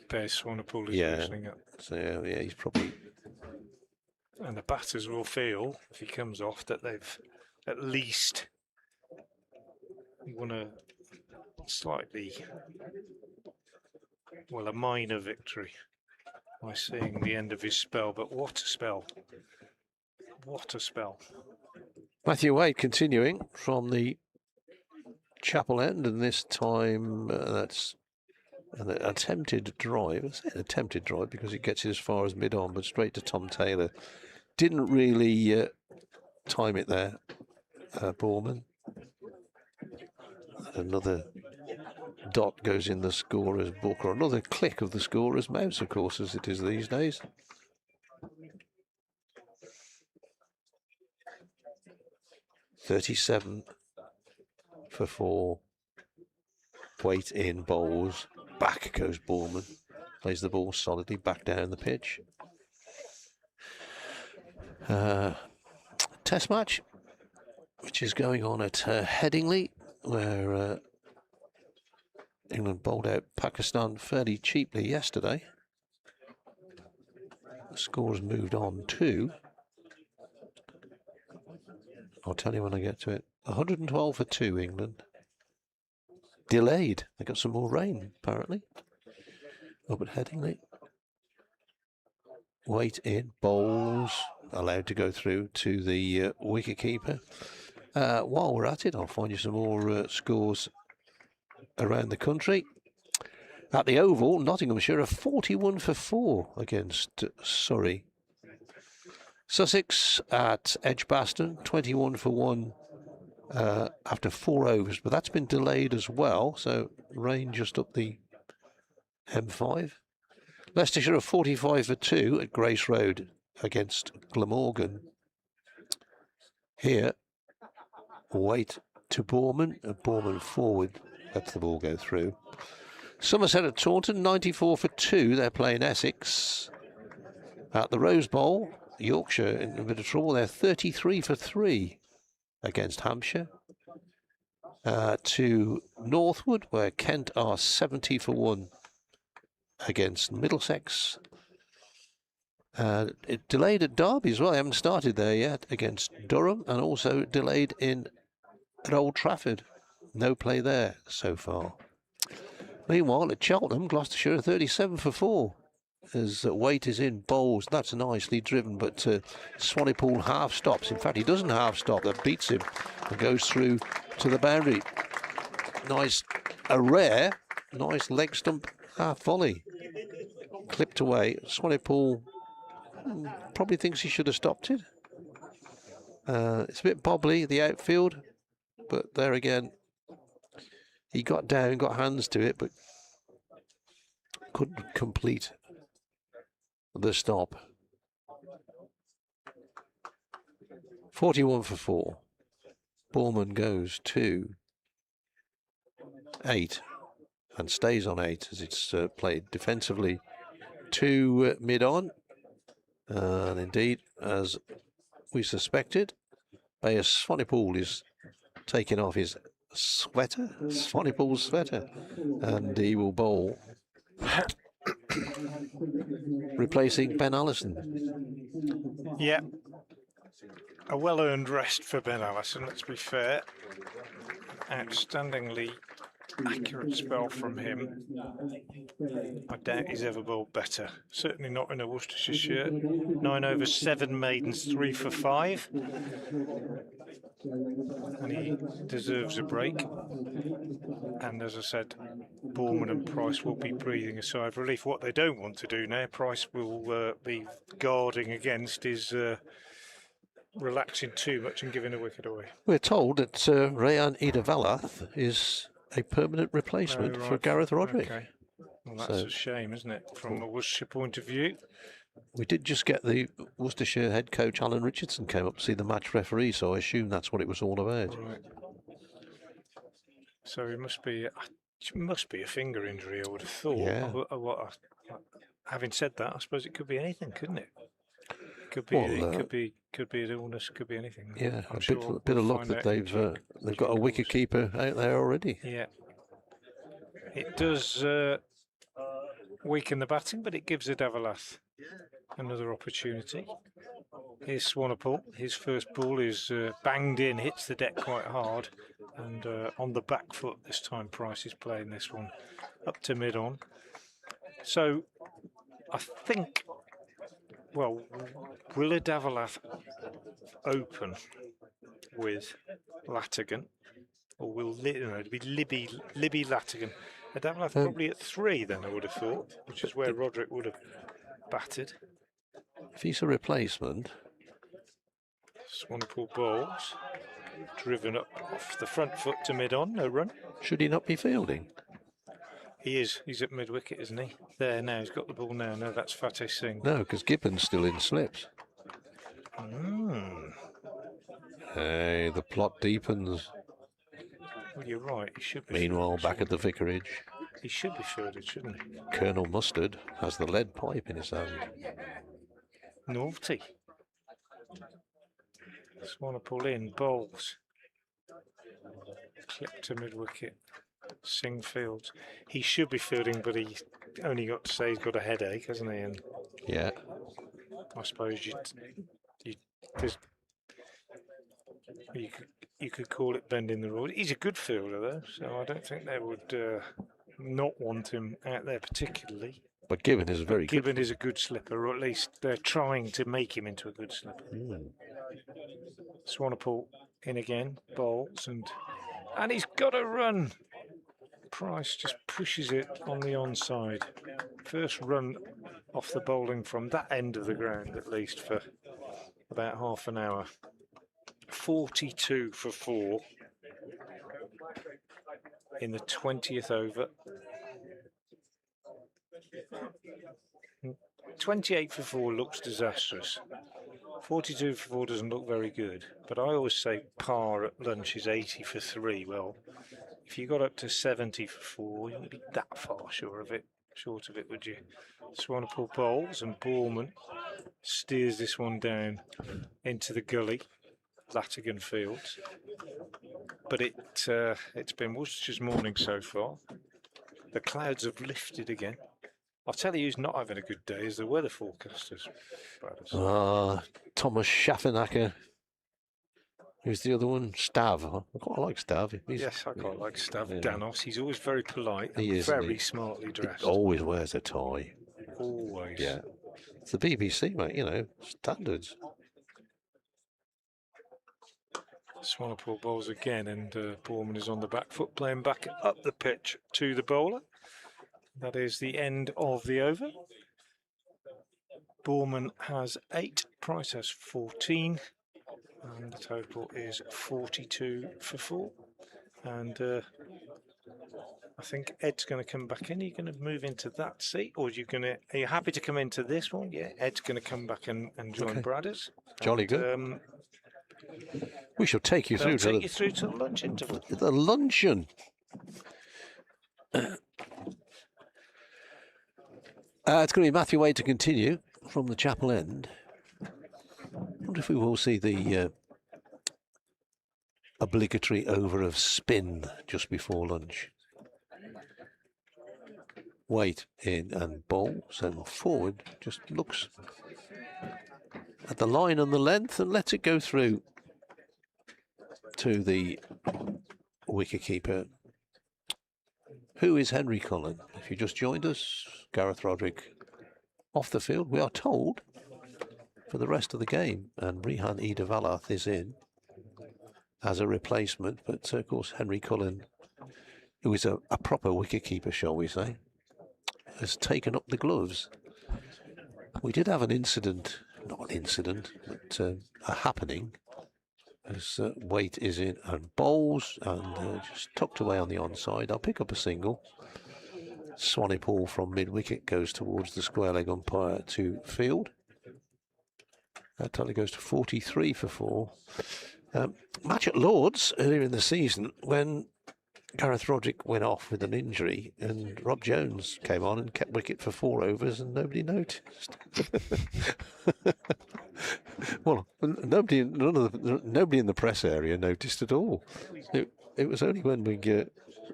S3: Bears Swanepoel is loosening up.
S4: So yeah, he's probably.
S3: And the batters will feel, if he comes off, that they've at least won a slightly, well, a minor victory by seeing the end of his spell. But what a spell. What a spell.
S4: Matthew Wade continuing from the chapel end, and this time that's an attempted drive. I say an attempted drive because it gets it as far as mid-on, but straight to Tom Taylor. Didn't really time it there, Borman. And another dot goes in the scorer's book, or another click of the scorer's mouse, of course, as it is these days. "37 for 4. Weight in, bowls. Back goes Borman. Plays the ball solidly back down the pitch. Test match, which is going on at Headingley, where England bowled out Pakistan fairly cheaply yesterday. The score's moved on to, I'll tell you when I get to it, 112 for 2, England. Delayed. They got some more rain, apparently, up at Headingley. Weight in, bowls, allowed to go through to the wicketkeeper. While we're at it, I'll find you some more scores around the country. At the Oval, Nottinghamshire are 41 for 4 against Surrey. Sussex at Edgbaston, 21 for 1 after 4 overs, but that's been delayed as well, so rain just up the M5. Leicestershire are 45 for 2 at Grace Road against Glamorgan. Here, Weight to Bournemouth, Bournemouth forward, lets the ball go through. Somerset at Taunton, 94 for 2, they're playing Essex. At the Rose Bowl, Yorkshire in a bit of trouble, they're 33 for 3 against Hampshire. To Northwood, where Kent are 70 for 1 against Middlesex. It delayed at Derby as well, they haven't started there yet, against Durham, and also delayed at Old Trafford. No play there so far. Meanwhile, at Cheltenham, Gloucestershire 37 for 4. As Weight is in bowls, that's nicely driven, but Swanepoel half stops. In fact, he doesn't half stop, that beats him and goes through to the boundary. Nice, a rare, nice leg stump half volley. Clipped away. Swanepoel probably thinks he should have stopped it. It's a bit bobbly, the outfield, but there again, he got down, got hands to it, but couldn't complete the stop. 41 for 4. Bournemouth goes to 8 and stays on 8 as it's played defensively to mid-on. And indeed, as we suspected, Bayer Swanepoel is taking off his sweater, Swanepoel's sweater, and he will bowl, replacing Ben Allison.
S3: Yeah, a well-earned rest for Ben Allison, let's be fair. Outstandingly accurate spell from him. I doubt he's ever bowled better. Certainly not in a Worcestershire shirt. 9 overs, 7 maidens, 3 for 5. And he deserves a break. And as I said, Bournemouth and Price will be breathing a sigh of relief. What they don't want to do now, Price will be guarding against, is relaxing too much and giving a wicket away.
S4: We're told that Rayan Idavalath is a permanent replacement for Gareth Roderick.
S3: Okay. Well, that's a shame, isn't it, from a Worcestershire point of view?
S4: We did just get the Worcestershire head coach, Alan Richardson, came up to see the match referee, so I assume that's what it was all about.
S3: Right. So it must be a finger injury, I would have thought.
S4: Yeah.
S3: Having said that, I suppose it could be anything, couldn't it? Could be, could be an illness, could be anything.
S4: Yeah, a bit of luck that they've got a wicket keeper out there already.
S3: Yeah, it does weaken the batting, but it gives Idavalath another opportunity. Here's Swanepoel. His first ball is banged in, hits the deck quite hard, and on the back foot this time. Price is playing this one up to mid-on. So I think, well, will Idavalath open with Latigan, or will it be Libby Latigan? Idavalath probably at 3 then, I would have thought, which is where Roderick would have batted.
S4: If he's a replacement,
S3: Swanepoel bowls, driven up off the front foot to mid-on, no run.
S4: should he not be fielding?
S3: He is. He's at mid-wicket, isn't he? There now, he's got the ball now. No, that's Fateh Singh.
S4: No, because Gibbon's still in slips. Hey, the plot deepens.
S3: Well, you're right, he should be.
S4: Meanwhile, back at the vicarage,
S3: he should be fielded, shouldn't he?
S4: Colonel Mustard has the lead pipe in his hand.
S3: Naughty. Swanepoel in, bowls. Clip to mid-wicket. Singh fields. He should be fielding, but he only got to say he's got a headache, hasn't he? And
S4: yeah.
S3: I suppose you could call it bending the rules. He's a good fielder though, so I don't think they would not want him out there particularly.
S4: But Gibbon is very good.
S3: Gibbon is a good slipper, or at least they're trying to make him into a good slipper. Swanepoel in again, bowls, and he's got a run. Price just pushes it on the onside. First run off the bowling from that end of the ground, at least for about half an hour. 42 for 4 in the 20th over. 28 for 4 looks disastrous. 42 for 4 doesn't look very good, but I always say par at lunch is 80 for 3. Well, if you got up to 70 for 4, you wouldn't be that far short of it, would you? Swanepoel bowls and Borman steers this one down into the gully, Latigan Fields. But it's been Worcestershire's morning so far. The clouds have lifted again. I'll tell you who's not having a good day is the weather forecasters.
S4: Thomas Schaffenacker. Who's the other one? Stav. I quite like Stav.
S3: Yes, I quite like Stav.
S4: Yeah.
S3: Danos. He's always very polite and
S4: He is,
S3: very smartly dressed.
S4: He always wears a tie.
S3: Always.
S4: Yeah. It's the BBC, mate, you know, standards.
S3: Swanepoel bowls again, and Borman is on the back foot, playing back up the pitch to the bowler. That is the end of the over. Borman has 8, Price has 14, and the total is 42 for 4. And I think Ed's going to come back in. Are you going to move into that seat, or are you happy to come into this one? Yeah, Ed's going to come back and join Bradders.
S4: Jolly good. We shall take you through
S3: to the lunch interval.
S4: The luncheon. It's going to be Matthew Wade to continue from the Chapel End. I wonder if we will see the obligatory over of spin just before lunch. Wade in and bowls and forward, just looks at the line and the length and lets it go through to the wicketkeeper, who is Henry Cullen. If you just joined us, Gareth Roderick off the field, we are told, for the rest of the game, and Rehan Idavalath is in as a replacement, but of course Henry Cullen, who is a proper wicketkeeper, shall we say, has taken up the gloves. We did have an incident, not an incident, but a happening, as Waite is in and bowls and just tucked away on the onside. I'll pick up a single. Swanepoel from mid-wicket goes towards the square leg umpire to field. That totally goes to 43 for 4. Match at Lords earlier in the season when Gareth Roderick went off with an injury and Rob Jones came on and kept wicket for 4 overs and nobody noticed. Well, nobody in the press area noticed at all. It was only when we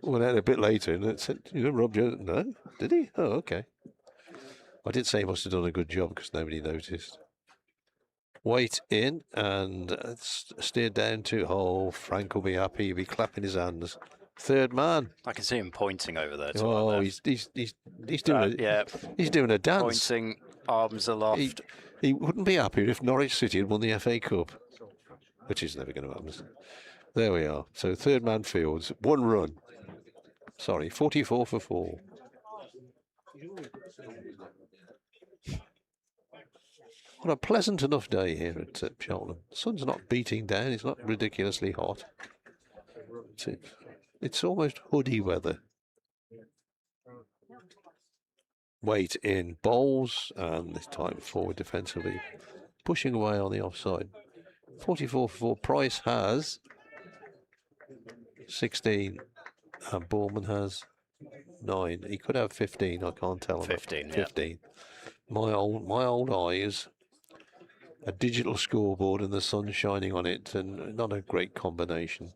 S4: went out a bit later and it said, you know, Rob Jones, no, did he? Oh, okay. I did say he must have done a good job because nobody noticed. Wait in and steered down to, Frank will be happy, he'll be clapping his hands. Third man.
S1: I can see him pointing over there.
S4: He's doing he's doing a dance.
S1: Pointing, arms aloft.
S4: He wouldn't be happy if Norwich City had won the FA Cup, which is never going to happen. There we are. So third man fields, 1 run. Sorry, 44 for 4. What a pleasant enough day here at Cheltenham. The sun's not beating down. It's not ridiculously hot. It's almost hoodie weather. Wait in bowls, and this time forward defensively, pushing away on the offside. 44 for 4. Price has 16, and Borman has 9. He could have 15. I can't tell him.
S1: 15.
S4: 15. Yeah. My old eyes. A digital scoreboard and the sun shining on it, and not a great combination.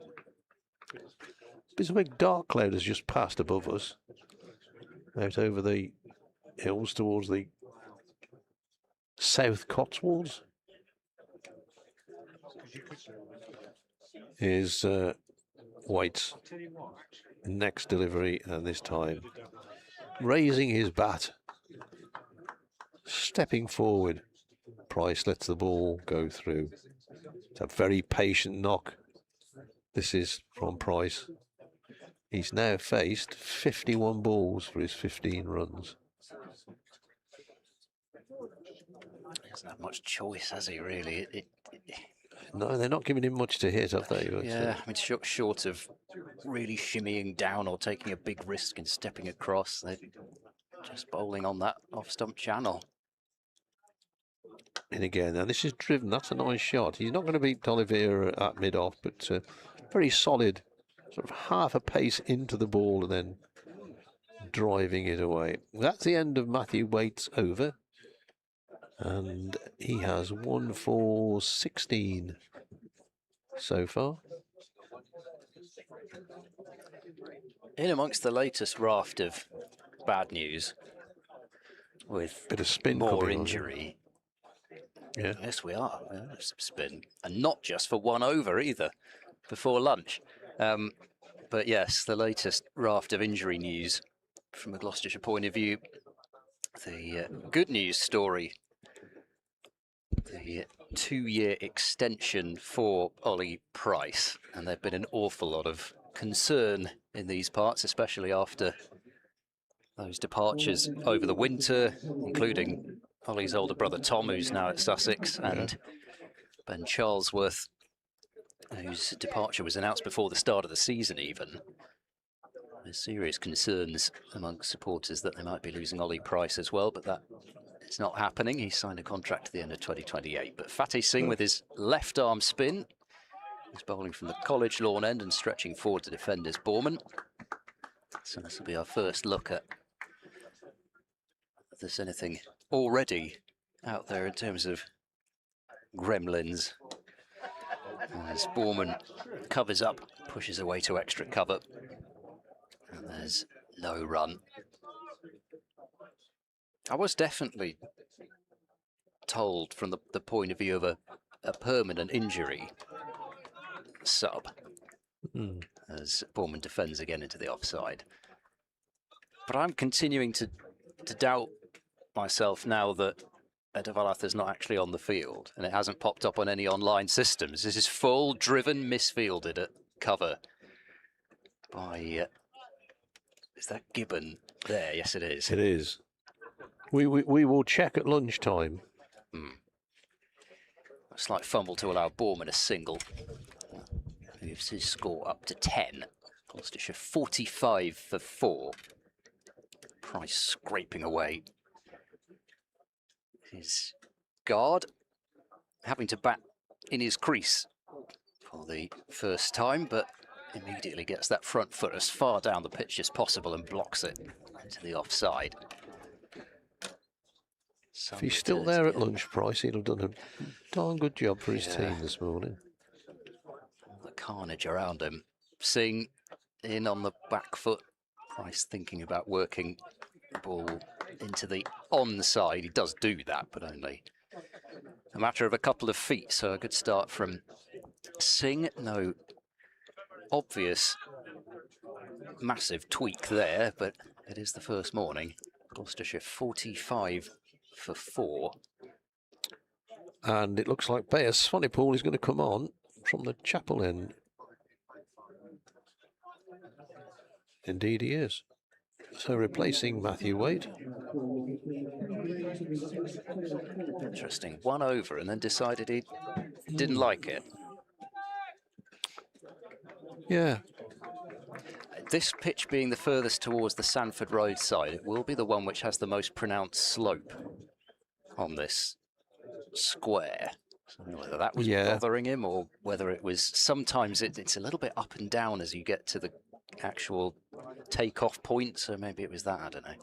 S4: There's a big dark cloud has just passed above us, out over the hills towards the South Cotswolds. Is White's next delivery, and this time raising his bat, stepping forward. Price lets the ball go through. It's a very patient knock. This is from Price. He's now faced 51 balls for his 15 runs.
S1: He hasn't had much choice, has he, really?
S4: No, they're not giving him much to hit, have they? But,
S1: yeah, I mean, short of really shimmying down or taking a big risk and stepping across, they're just bowling on that off-stump channel.
S4: And again, now this is driven. That's a nice shot. He's not going to beat Oliveira at mid-off, but very solid, sort of half a pace into the ball and then driving it away. That's the end of Matthew Waite's over. And he has 1 for 16 so far.
S1: In amongst the latest raft of bad news, with
S4: bit of spin,
S1: more injury.
S4: Yeah.
S1: Yes, we are. Yeah, some spin, and not just for 1 over either. Before lunch, but yes, the latest raft of injury news from a Gloucestershire point of view. The good news story: the 2-year extension for Ollie Price, and there've been an awful lot of concern in these parts, especially after those departures over the winter, including Ollie's older brother Tom, who's now at Sussex, and Ben Charlesworth, whose departure was announced before the start of the season even. There's serious concerns amongst supporters that they might be losing Ollie Price as well, but that is not happening. He signed a contract to the end of 2028. But Fateh Singh, with his left arm spin, is bowling from the college lawn end and stretching forward to defend his Borman. So this will be our first look at if there's anything already out there in terms of gremlins. As Borman covers up, pushes away to extra cover, and there's no run. I was definitely told from the point of view of a permanent injury sub, as Borman defends again into the offside. But I'm continuing to doubt myself now that Edavalatha is not actually on the field, and it hasn't popped up on any online systems. This is full driven misfielded at cover by is that Gibbon there? Yes, it is.
S4: It is. We will check at lunchtime.
S1: A slight fumble to allow Borman a single. Moves his score up to 10. Gloucestershire 45 for 4. Price scraping away his guard, having to bat in his crease for the first time, but immediately gets that front foot as far down the pitch as possible and blocks it into the offside.
S4: If he's still there at lunch, Price, he'll have done a darn good job for his team this morning.
S1: The carnage around him. Singh in on the back foot. Price thinking about working the ball into the onside. He does do that, but only a matter of a couple of feet. So a good start from Singh. No obvious massive tweak there, but it is the first morning. Gloucestershire 45 for 4.
S4: And it looks like Bayer Swanepoel is going to come on from the chapel end. Indeed he is. So replacing Matthew Waite.
S1: Interesting. 1 over and then decided he didn't like it.
S4: Yeah.
S1: This pitch being the furthest towards the Sanford Road side, it will be the one which has the most pronounced slope on this square. So whether that was bothering him or whether it was, sometimes it's a little bit up and down as you get to the actual takeoff point, so maybe it was that, I don't know.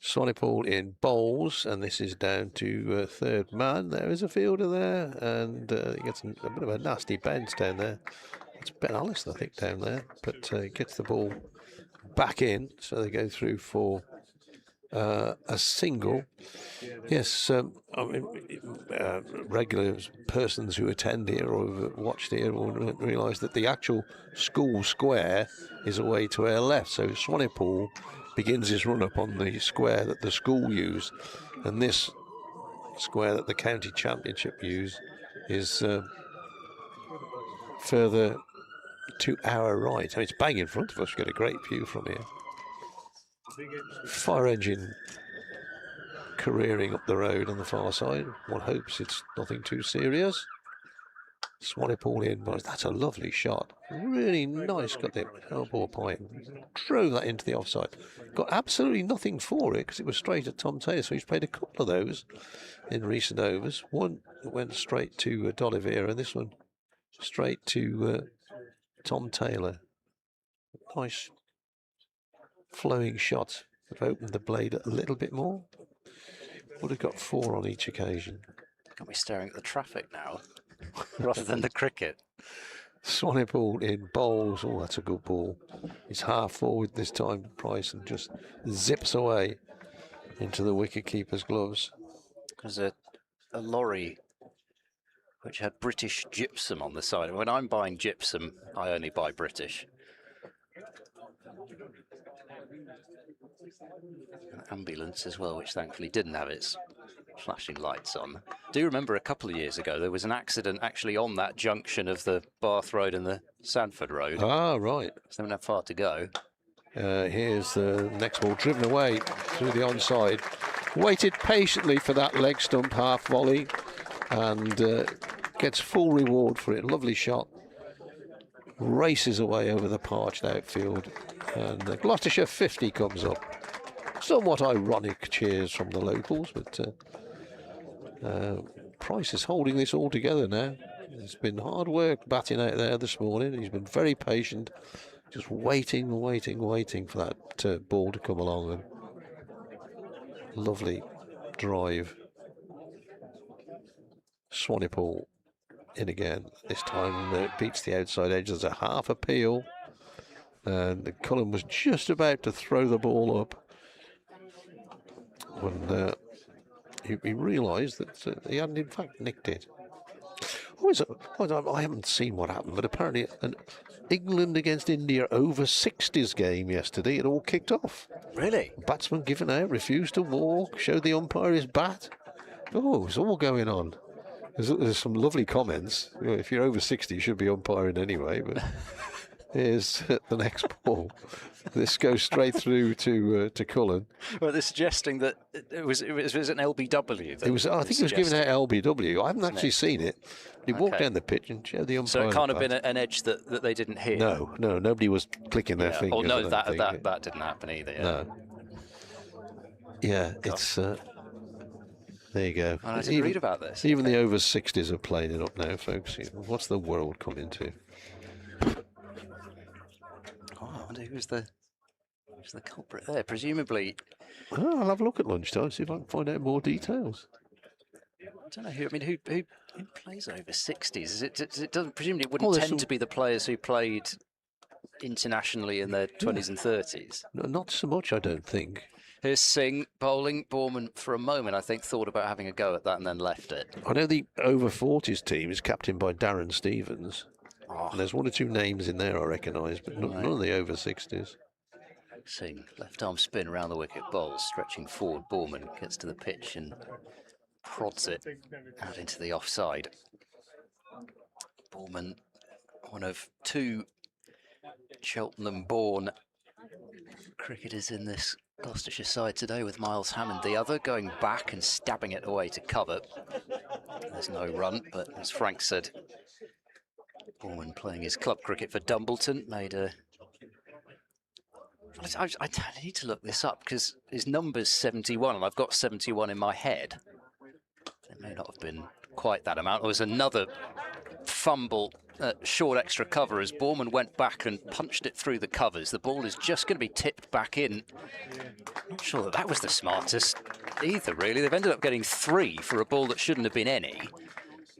S4: Swanepoel in bowls, and this is down to third man. There is a fielder there, and he gets a bit of a nasty bounce down there. It's Ben Alice, I think, down there, but gets the ball back in, so they go through for a single. Yes, I mean, regular persons who attend here or have watched here will realise that the actual school square is away to our left. So Swanepoel begins his run up on the square that the school use, and this square that the county championship use is further to our right. I mean, it's bang in front of us. We get a great view from here. Fire engine careering up the road on the far side. One hopes it's nothing too serious. Swanepoel in, but that's a lovely shot. Really nice. Got the elbow point. Drove that into the offside. Got absolutely nothing for it because it was straight at Tom Taylor. So he's played a couple of those in recent overs. One went straight to D'Oliveira, and this one straight to Tom Taylor. Nice flowing shots. Have opened the blade a little bit more. Would have got 4 on each occasion.
S1: Got me staring at the traffic now, rather than the cricket.
S4: Swanepoel in bowls. Oh, that's a good ball. He's half forward this time, Price, and just zips away into the wicket-keeper's gloves.
S1: There's a lorry which had British gypsum on the side. When I'm buying gypsum, I only buy British. An ambulance as well, which thankfully didn't have its flashing lights on. I do remember a couple of years ago there was an accident actually on that junction of the Bath Road and the Sandford Road.
S4: Ah, right.
S1: So they don't have far to go.
S4: Here's the next ball driven away through the onside. Waited patiently for that leg stump half volley and gets full reward for it. Lovely shot. Races away over the parched outfield, and the Gloucestershire 50 comes up. Somewhat ironic cheers from the locals, but Price is holding this all together now. It's been hard work batting out there this morning. He's been very patient, just waiting for that ball to come along. And lovely drive. Swanepoel in again. This time beats the outside edge. There's a half appeal, and Cullen was just about to throw the ball up when he realised that he hadn't in fact nicked it. I haven't seen what happened, but apparently an England against India over 60s game yesterday, it all kicked off.
S1: Really?
S4: Batsman given out, refused to walk, showed the umpire his bat. Oh, it's all going on. There's some lovely comments. You know, if you're over 60, you should be umpiring anyway. But here's the next ball. This goes straight through to Cullen.
S1: Well, they're suggesting that it was an LBW.
S4: It was. I think it was given out LBW. I haven't actually seen it. He walked down the pitch and showed the umpire.
S1: So it can't have been an edge that they didn't hear.
S4: No, nobody was clicking their fingers.
S1: Oh no, that didn't happen either. Yeah.
S4: No. Yeah, it's. There you go.
S1: I didn't read about this.
S4: Even the over 60s are playing it up now, folks. What's the world coming to?
S1: Oh, I wonder who's the culprit there. Presumably.
S4: Oh, I'll have a look at lunchtime, see if I can find out more details.
S1: I don't know who. I mean, who plays over 60s? It doesn't. Presumably, it wouldn't tend to be the players who played internationally in their 20s and 30s.
S4: No, not so much, I don't think.
S1: Here's Singh bowling. Bourman, for a moment, I think, thought about having a go at that and then left it.
S4: I know the over 40s team is captained by Darren Stevens.
S1: Oh.
S4: And there's one or two names in there I recognise, but none of the over 60s.
S1: Singh, left arm spin around the wicket, bowls, stretching forward. Bourman gets to the pitch and prods it out into the offside. Bourman, one of 2 Cheltenham-born cricketers in this Gloucestershire side today, with Miles Hammond the other, going back and stabbing it away to cover. There's no run, but as Frank said, Bourman playing his club cricket for Dumbleton made a... I need to look this up because his number's 71 and I've got 71 in my head. It may not have been quite that amount. There was another fumble short extra cover as Bourman went back and punched it through the covers. The ball is just going to be tipped back in. Not sure that was the smartest either, really. They've ended up getting 3 for a ball that shouldn't have been any.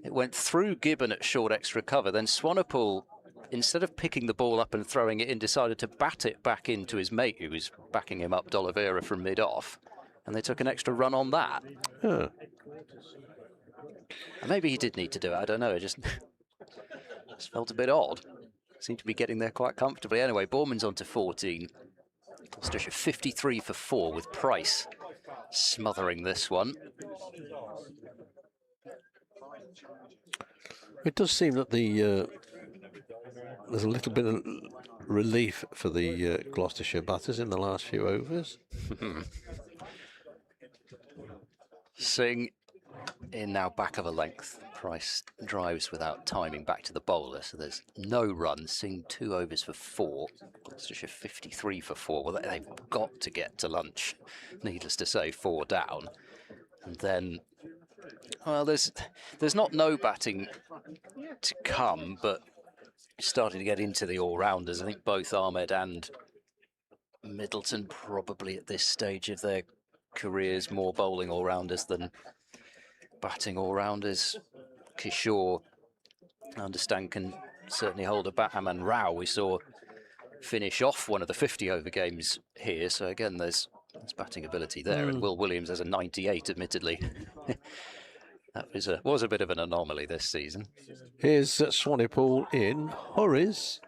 S1: It went through Gibbon at short extra cover. Then Swanepoel, instead of picking the ball up and throwing it in, decided to bat it back into his mate who was backing him up, D'Oliveira, from mid-off. and they took an extra run on that.
S4: Yeah.
S1: And maybe he did need to do it, I don't know, it just felt a bit odd. Seemed to be getting there quite comfortably. Anyway, Bourman's on to 14. Gloucestershire 53 for 4 with Price smothering this one.
S4: It does seem that there's a little bit of relief for the Gloucestershire batters in the last few overs.
S1: Singh in now back of a length. Price drives without timing back to the bowler, so there's no run. Singh 2 overs for 4. Gloucestershire 53 for 4. Well, they've got to get to lunch. Needless to say, 4 down. And then, well, there's not no batting to come, but starting to get into the all-rounders. I think both Ahmed and Middleton probably at this stage of their careers more bowling all-rounders than batting all-rounders. Kishore, I understand, can certainly hold a bat. Aman Rao we saw finish off one of the 50-over games here, so again there's batting ability there. And Will Williams has a 98, admittedly. That was a bit of an anomaly this season.
S4: Here's Swanepoel in, hurries.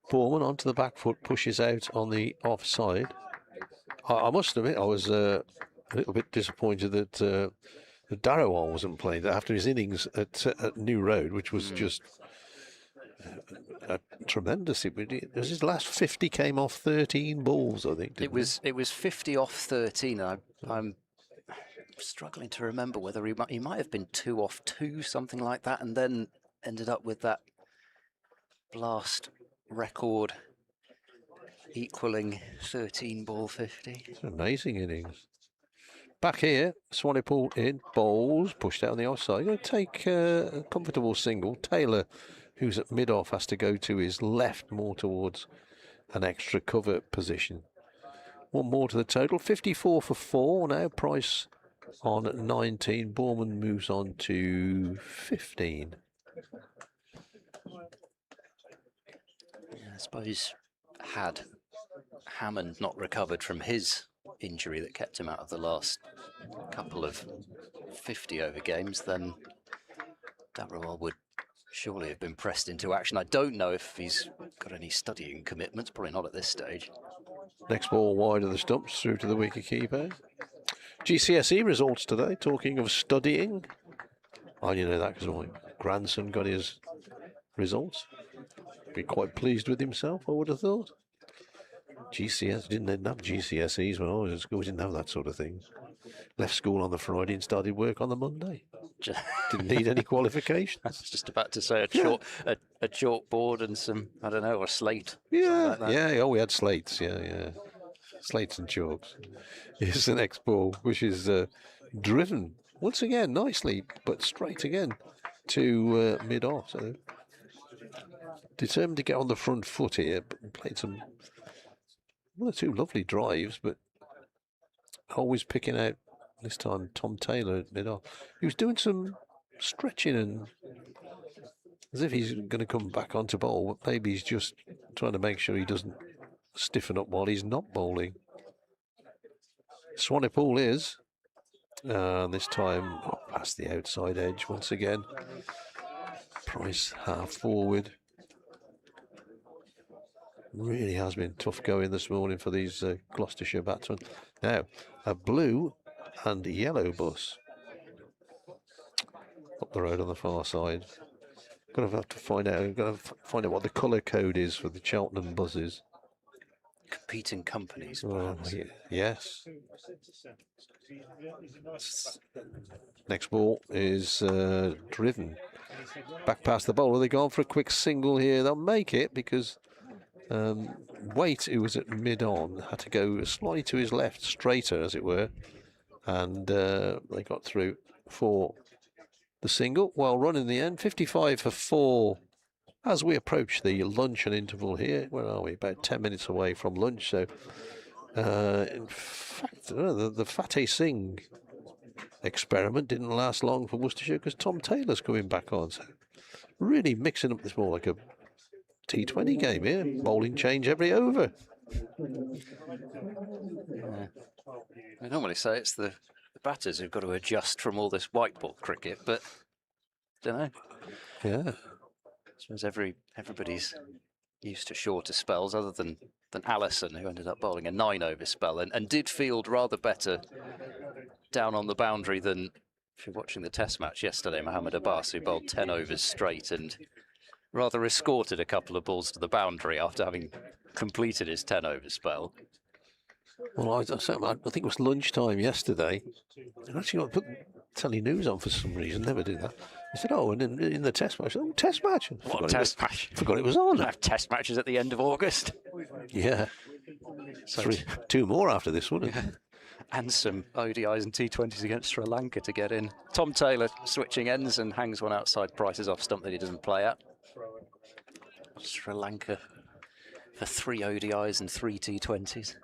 S4: Bourman onto the back foot, pushes out on the offside. I must admit, I was a little bit disappointed that Darawal wasn't playing after his innings at New Road, which was just tremendous. It was his last 50 came off 13 balls, I think.
S1: It was 50 off 13. I'm struggling to remember whether he might have been 2 off 2, something like that, and then ended up with that blast record equaling 13 ball 50.
S4: It's an amazing innings. Back here, Swanepoel in, bowls, pushed out on the offside. Going to take a comfortable single. Taylor, who's at mid-off, has to go to his left, more towards an extra cover position. One more to the total, 54 for 4 now. Price on 19. Bourman moves on to 15.
S1: I suppose had Hammond not recovered from his injury that kept him out of the last couple of 50-over games, then Darawal would surely have been pressed into action. I don't know if he's got any studying commitments, probably not at this stage.
S4: Next ball wide of the stumps, through to the wicket-keeper. GCSE results today, talking of studying. I didn't know that because my grandson got his results. Be quite pleased with himself, I would have thought. GCS didn't have GCSEs when I was at school. Didn't have that sort of thing. Left school on the Friday and started work on the Monday. Didn't need any qualifications.
S1: I was just about to say a chalkboard and some, I don't know, a slate.
S4: Yeah,
S1: like
S4: yeah. Oh, we had slates. Yeah. Slates and chalks. Here's the next ball, which is driven once again nicely, but straight again to mid-off. So determined to get on the front foot here, but played one or two lovely drives, but always picking out, this time, Tom Taylor at mid-off. He was doing some stretching and as if he's going to come back onto bowl, but maybe he's just trying to make sure he doesn't stiffen up while he's not bowling. Swanepoel is, this time past the outside edge once again. Price half forward. Really has been tough going this morning for these Gloucestershire batsmen. Now, a blue and yellow bus up the road on the far side. Gonna have to find out. Gonna find out what the colour code is for the Cheltenham buses.
S1: Competing companies, perhaps.
S4: Yes. Next ball is driven back past the bowler. They go on for a quick single here. They'll make it because Waite, who was at mid-on, had to go slightly to his left, straighter as it were, and they got through for the single. Well run in the end, 55 for 4 as we approach the luncheon interval here. Where are we? About 10 minutes away from lunch. So in fact, the Fateh Singh experiment didn't last long for Worcestershire because Tom Taylor's coming back on. So really mixing up this more like a T20 game here. Bowling change every over.
S1: I normally say it's the batters who've got to adjust from all this white ball cricket, but don't know.
S4: Yeah.
S1: I suppose everybody's used to shorter spells, other than Allison, who ended up bowling a 9-over spell and did field rather better down on the boundary than, if you're watching the Test match yesterday, Mohammad Abbas, who bowled 10 overs straight and rather escorted a couple of balls to the boundary after having completed his 10-over spell.
S4: Well, I think it was lunchtime yesterday. I actually got to put telly news on for some reason. Never do that. I said, "Oh, and in the Test match, Test match."
S1: What Test match?
S4: Forgot it was on.
S1: I have Test matches at the end of August.
S4: Yeah,
S1: So
S4: 2 more after this one.
S1: yeah. And some ODIs and T20s against Sri Lanka to get in. Tom Taylor switching ends and hangs one outside Price's off stump that he doesn't play at. Sri Lanka for 3 ODIs and 3 T20s.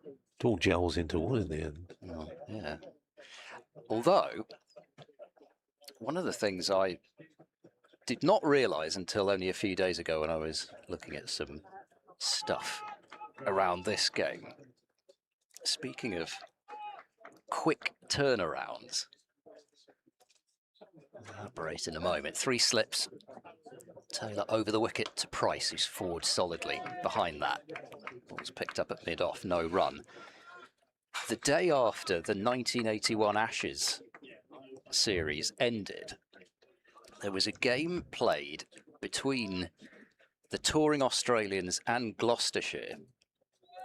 S4: It all gels into one in the end.
S1: Oh, yeah. Although, one of the things I did not realise until only a few days ago when I was looking at some stuff around this game, speaking of quick turnarounds, I'll elaborate in a moment. 3 slips, Taylor over the wicket to Price, who's forward solidly behind that. Ball's picked up at mid-off, no run. The day after the 1981 Ashes series ended, there was a game played between the touring Australians and Gloucestershire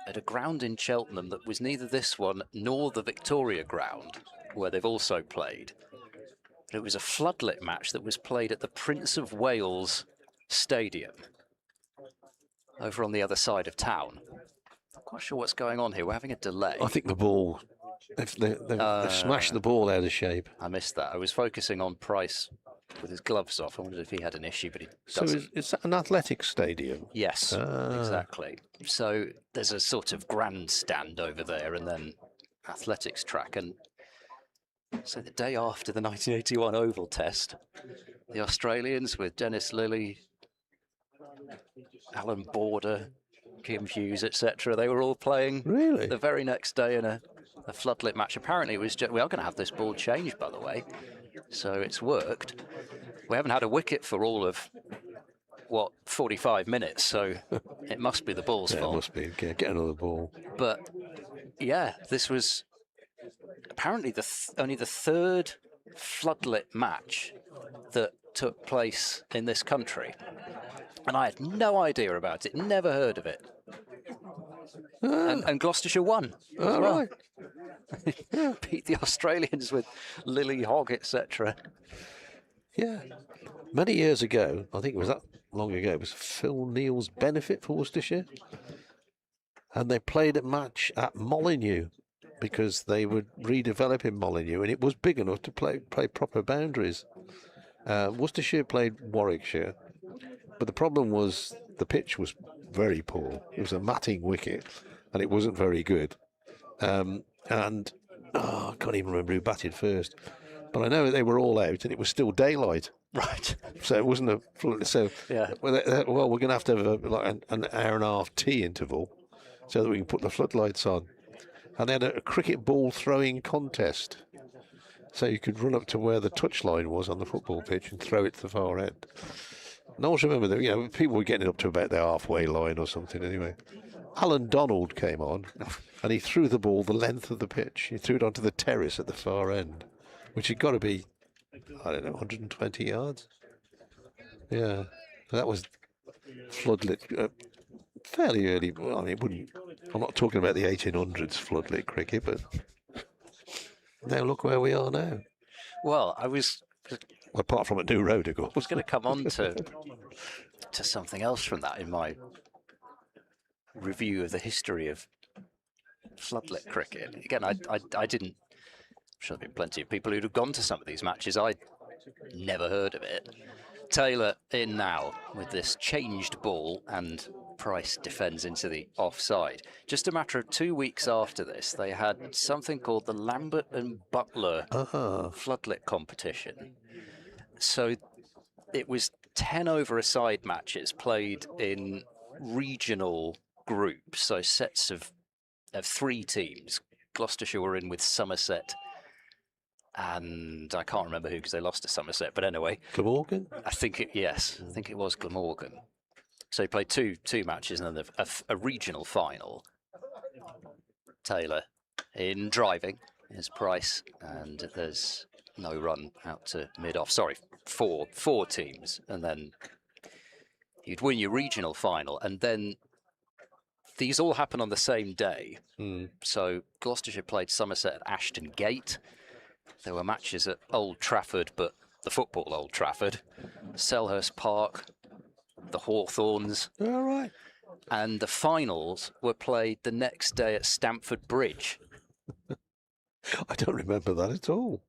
S1: at a ground in Cheltenham that was neither this one nor the Victoria ground, where they've also played. But it was a floodlit match that was played at the Prince of Wales Stadium, over on the other side of town. I'm quite sure what's going on here. We're having a delay.
S4: I think the ball, they've smashed the ball out of shape.
S1: I missed that. I was focusing on Price with his gloves off. I wondered if he had an issue, but he doesn't.
S4: So is that an athletics stadium?
S1: Yes, exactly. So there's a sort of grandstand over there and then athletics track. And so the day after the 1981 Oval Test, the Australians with Dennis Lilly, Alan Border, Kim Hughes, etc., they were all playing the very next day in a floodlit match. Apparently it was just, we are going to have this ball changed, by the way, so it's worked. We haven't had a wicket for all of, 45 minutes, so it must be the ball's fault.
S4: It must be. Get another ball.
S1: But yeah, this was apparently only the 3rd floodlit match that took place in this country. And I had no idea about it, never heard of it. And Gloucestershire won.
S4: Right.
S1: Beat the Australians with Lily Hogg, etc.
S4: Yeah. Many years ago, I think it was that long ago, it was Phil Neal's benefit for Worcestershire. And they played a match at Molineux because they were redeveloping Molineux, and it was big enough to play proper boundaries. Worcestershire played Warwickshire, but the problem was the pitch was very poor. It was a matting wicket, and it wasn't very good. I can't even remember who batted first, but I know that they were all out, and it was still daylight.
S1: Right.
S4: So it wasn't a so.
S1: Yeah.
S4: Well, we're going to have an hour and a half tea interval, so that we can put the floodlights on. And they had a cricket ball throwing contest, so you could run up to where the touchline was on the football pitch and throw it to the far end. And I always remember that, people were getting up to about the halfway line or something anyway. Alan Donald came on, and he threw the ball the length of the pitch. He threw it onto the terrace at the far end, which had got to be, 120 yards. Yeah, that was floodlit fairly early. Well, I mean, it wouldn't. I'm not talking about the 1800s floodlit cricket, but now look where we are now.
S1: Well, I was...
S4: Apart from a new road, of course.
S1: I was going to come on to something else from that in my review of the history of floodlit cricket. Again, I didn't... I'm sure there've been plenty of people who'd have gone to some of these matches. I'd never heard of it. Taylor in now with this changed ball, and Price defends into the offside. Just a matter of 2 weeks after this, they had something called the Lambert and Butler floodlit competition. So it was 10 over-a-side matches played in regional groups, so sets of of 3 teams. Gloucestershire were in with Somerset, and I can't remember who because they lost to Somerset. But anyway,
S4: Glamorgan?
S1: I think it was Glamorgan. So he played two matches and then a regional final. Taylor in driving is Price, and there's no run out to mid-off. Sorry, four teams, and then you'd win your regional final, and then these all happen on the same day. So Gloucestershire played Somerset at Ashton Gate. There were matches at Old Trafford, but the football Old Trafford, Selhurst Park, the Hawthorns.
S4: All right.
S1: And the finals were played the next day at Stamford Bridge.
S4: I don't remember that at all.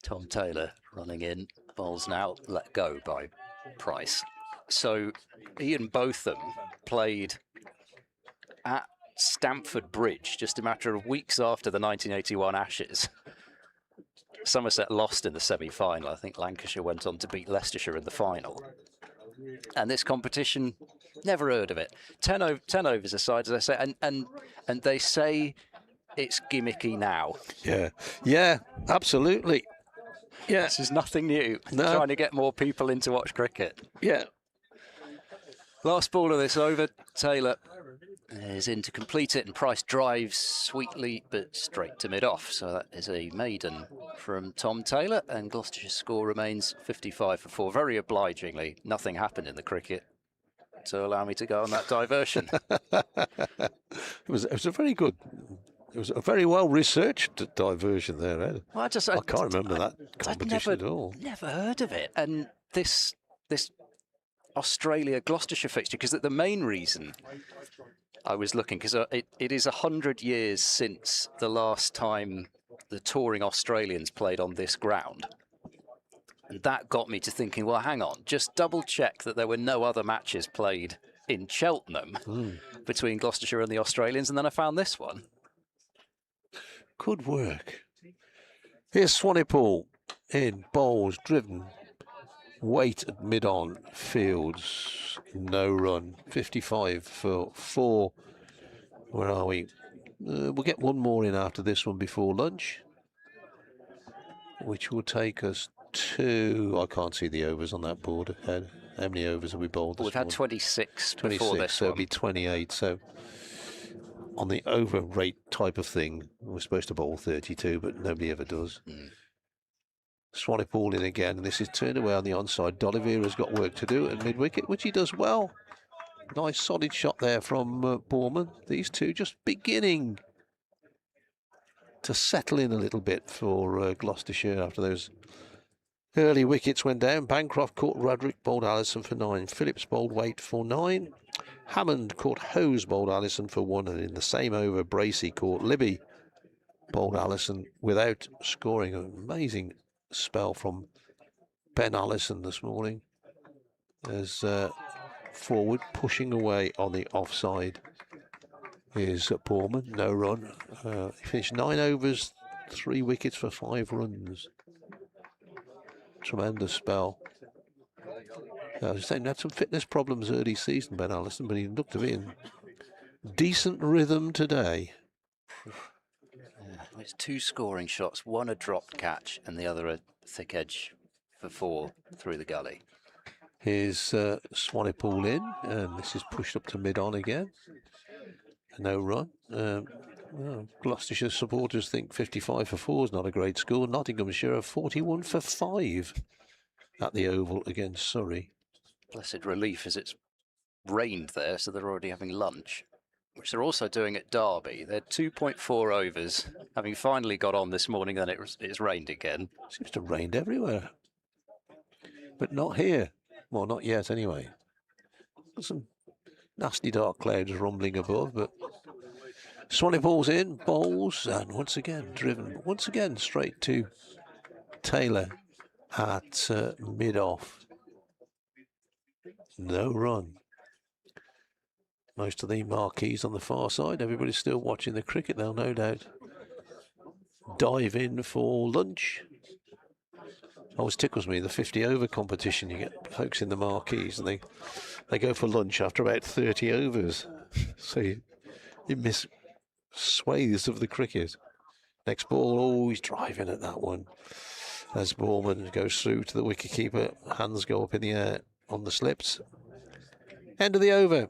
S1: Tom Taylor running in, ball's now let go by Price. So Ian Botham played at Stamford Bridge just a matter of weeks after the 1981 Ashes. Somerset lost in the semi-final. I think Lancashire went on to beat Leicestershire in the final. And this competition, never heard of it. 10 overs aside, as I say, and they say it's gimmicky now.
S4: Yeah, absolutely. Yeah,
S1: this is nothing new.
S4: No.
S1: Trying to get more people in to watch cricket.
S4: Yeah.
S1: Last ball of this over, Taylor is in to complete it, and Price drives sweetly but straight to mid-off. So that is a maiden from Tom Taylor, and Gloucestershire's score remains 55 for 4. Very obligingly, nothing happened in the cricket to allow me to go on that diversion.
S4: It was a very good. It was a very well researched diversion there, Ed.
S1: Well,
S4: I can't remember that competition at all.
S1: Never heard of it, and this Australia Gloucestershire fixture, because the main reason I was looking, because it is 100 years since the last time the touring Australians played on this ground. And that got me to thinking, well, hang on, just double check that there were no other matches played in Cheltenham between Gloucestershire and the Australians, and then I found this one.
S4: Good work. Here's Swanepoel in, bowls driven, weight at mid-on, Fields, no run, 55 for 4. Where are we? We'll get one more in after this one before lunch, which will take us to, I can't see the overs on that board. How many overs have we bowled this
S1: We've had
S4: morning?
S1: 26 before this
S4: so
S1: one.
S4: it'll be 28. So on the over rate type of thing, we're supposed to bowl 32, but nobody ever does. Swanepoel in again, and this is turned away on the onside. D'Oliveira's got work to do at mid-wicket, which he does well. Nice solid shot there from Borman. These two just beginning to settle in a little bit for Gloucestershire after those early wickets went down. Bancroft caught Roderick, bowled Allison for 9. Phillips bowled Waite for 9. Hammond caught Hose, bowled Allison for 1. And in the same over, Bracey caught Libby, bowled Allison without scoring. An amazing spell from Ben Allison this morning as forward pushing away on the offside is Borman. No run. He finished 9 overs, 3 wickets for 5 runs. Tremendous spell. I was saying he had some fitness problems early season, Ben Allison, but he looked to be in decent rhythm today.
S1: It's 2 scoring shots, one a dropped catch and the other a thick edge for 4 through the gully.
S4: Here's Swanepoel in, and this is pushed up to mid-on again. No run. Gloucestershire supporters think 55 for 4 is not a great score. Nottinghamshire 41 for 5 at the Oval against Surrey.
S1: Blessed relief as it's rained there, so they're already having lunch, which they're also doing at Derby. They're 2.4 overs, having finally got on this morning, then it's rained again.
S4: Seems to have rained everywhere, but not here. Well, not yet anyway. Some nasty dark clouds rumbling above, but Swanepoel's in, bowls, and once again driven, once again straight to Taylor at mid-off. No run. Most of the marquees on the far side, everybody's still watching the cricket. They'll no doubt dive in for lunch. Always tickles me, the 50 over competition. You get folks in the marquees and they go for lunch after about 30 overs. So he missed swathes of the cricket. Next ball, oh, he's driving at that one. As Borman goes through to the wicketkeeper, hands go up in the air on the slips. End of the over.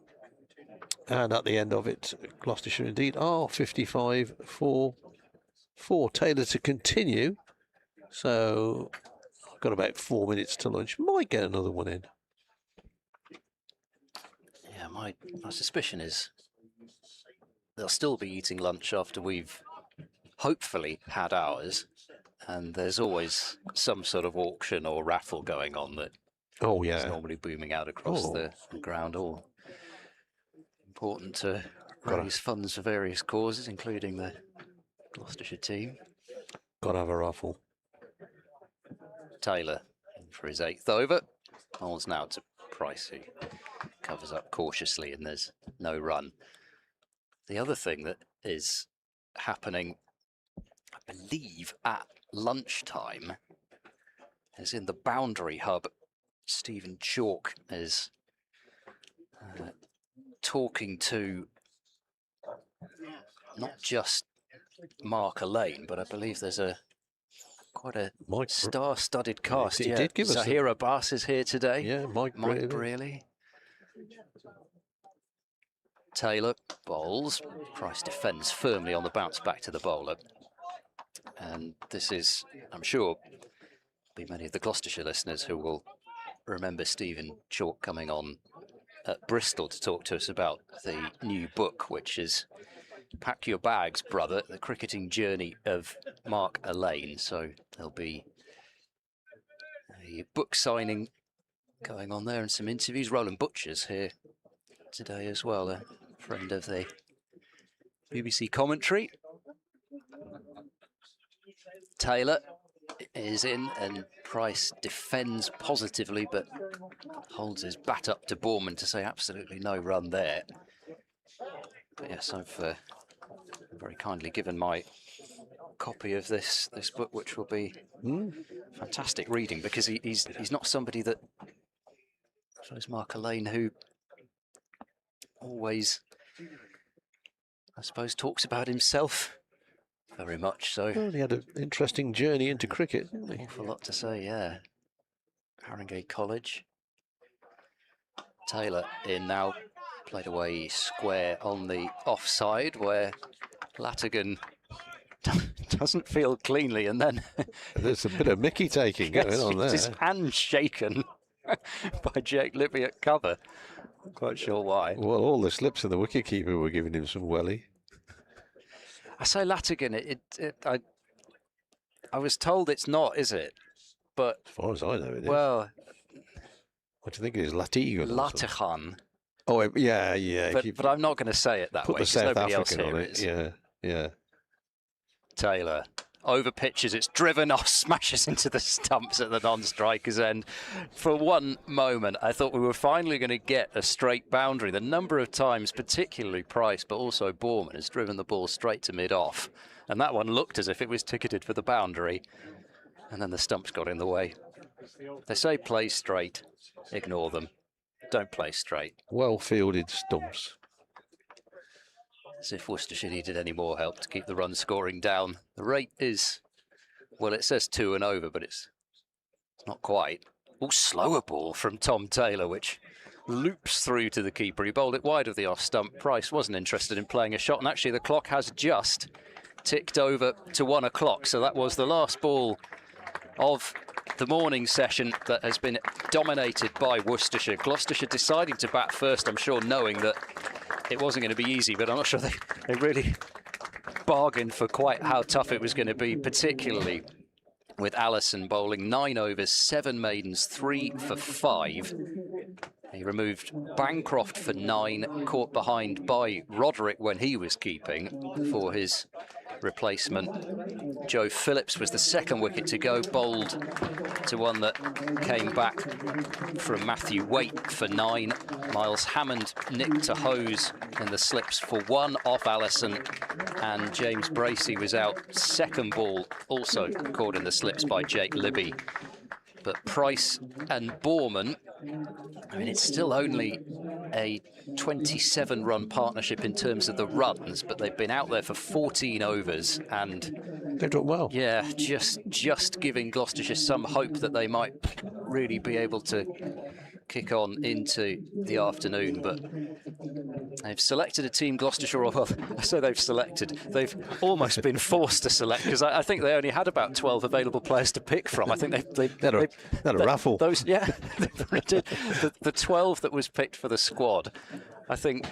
S4: And at the end of it, Gloucestershire indeed are 55 for Taylor to continue. So I've got about 4 minutes to lunch. Might get another one in.
S1: Yeah, my suspicion is they'll still be eating lunch after we've hopefully had ours. And there's always some sort of auction or raffle going on that is normally booming out across the ground. All important to raise funds for various causes, including the Gloucestershire team.
S4: Got to have a raffle.
S1: Taylor for his 8th over. Bowls now to Price, who covers up cautiously, and there's no run. The other thing that is happening, I believe, at lunchtime is in the boundary hub. Stephen Chalk is talking to not just Mark Elaine, but I believe there's quite a star-studded cast.
S4: He did give us
S1: Zahir Abbas is here today.
S4: Yeah, Mike Brearley.
S1: Taylor bowls. Price defends firmly on the bounce back to the bowler. And this is, I'm sure, be many of the Gloucestershire listeners who will remember Stephen Chalk coming on at Bristol to talk to us about the new book, which is Pack Your Bags, Brother, The Cricketing Journey of Mark Elaine. So there'll be a book signing going on there and some interviews. Roland Butcher's here today as well, a friend of the BBC commentary. Taylor is in and Price defends positively, but holds his bat up to Borman to say absolutely no run there. But yes, I've very kindly given my copy of this book, which will be fantastic reading, because he's not somebody that, I suppose, Mark Elaine, who always, I suppose, talks about himself very much. So
S4: well, he had an interesting journey into cricket, didn't he?
S1: Awful lot to say, yeah. Haringey College. Taylor in now, played away square on the offside, where Latigan doesn't feel cleanly, and then
S4: there's a bit of Mickey taking going on there.
S1: His hand shaken by Jake Libby at cover. Not quite sure why.
S4: Well, all the slips of the wicketkeeper were giving him some welly.
S1: I say Latigan, I was told it's not, is it? But
S4: as far as I know, it is.
S1: Well,
S4: what do you think it is? Latigan?
S1: Latigan.
S4: Oh, yeah.
S1: But I'm not going to say it that way.
S4: Put the South
S1: nobody
S4: African
S1: else
S4: on it.
S1: is.
S4: Yeah.
S1: Taylor over pitches, it's driven off, smashes into the stumps at the non-striker's end. For one moment, I thought we were finally going to get a straight boundary. The number of times, particularly Price, but also Borman, has driven the ball straight to mid-off. And that one looked as if it was ticketed for the boundary. And then the stumps got in the way. They say play straight, ignore them. Don't play straight.
S4: Well-fielded stumps.
S1: As if Worcestershire needed any more help to keep the run scoring down. The rate is, well, it says 2 and over, but it's not quite. Oh, slower ball from Tom Taylor, which loops through to the keeper. He bowled it wide of the off stump. Price wasn't interested in playing a shot, and actually the clock has just ticked over to 1 o'clock. So that was the last ball of the morning session that has been dominated by Worcestershire. Gloucestershire deciding to bat first, I'm sure, knowing that it wasn't going to be easy, but I'm not sure they really bargained for quite how tough it was going to be, particularly with Allison bowling 9 overs, 7 maidens, 3 for 5. He removed Bancroft for 9, caught behind by Roderick when he was keeping for his replacement. Joe Phillips was the second wicket to go, bowled to one that came back from Matthew Waite for 9. Miles Hammond nicked to hose in the slips for 1 off Allison, and James Bracey was out. Second ball also caught in the slips by Jake Libby. But Price and Borman, I mean, it's still only a 27-run partnership in terms of the runs, but they've been out there for 14 overs, and
S4: They've done well.
S1: yeah, just giving Gloucestershire some hope that they might really be able to kick on into the afternoon. But they've selected a team, Gloucestershire, or well, I say they've almost been forced to select, because I think they only had about 12 available players to pick from. I think they
S4: had a raffle.
S1: Those, yeah, the 12 that was picked for the squad, I think,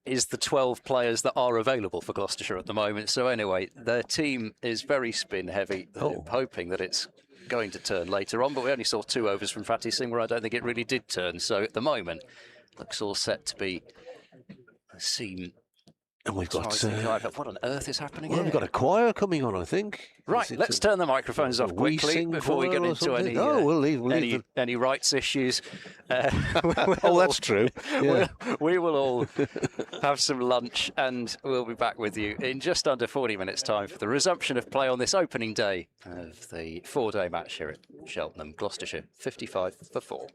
S1: is the 12 players that are available for Gloucestershire at the moment. So anyway, their team is very spin heavy, hoping that it's going to turn later on, but we only saw 2 overs from Fatih Singh where I don't think it really did turn. So at the moment, looks all set to be seen.
S4: And we've got
S1: what on earth is happening
S4: well,
S1: here?
S4: we've got a choir coming on, I think.
S1: Right, let's turn the microphones off quickly before we get into any
S4: we'll leave
S1: any rights issues.
S4: That's true. Yeah.
S1: We will all have some lunch, and we'll be back with you in just under 40 minutes' time for the resumption of play on this opening day of the 4-day match here at Cheltenham, Gloucestershire, 55 for 4.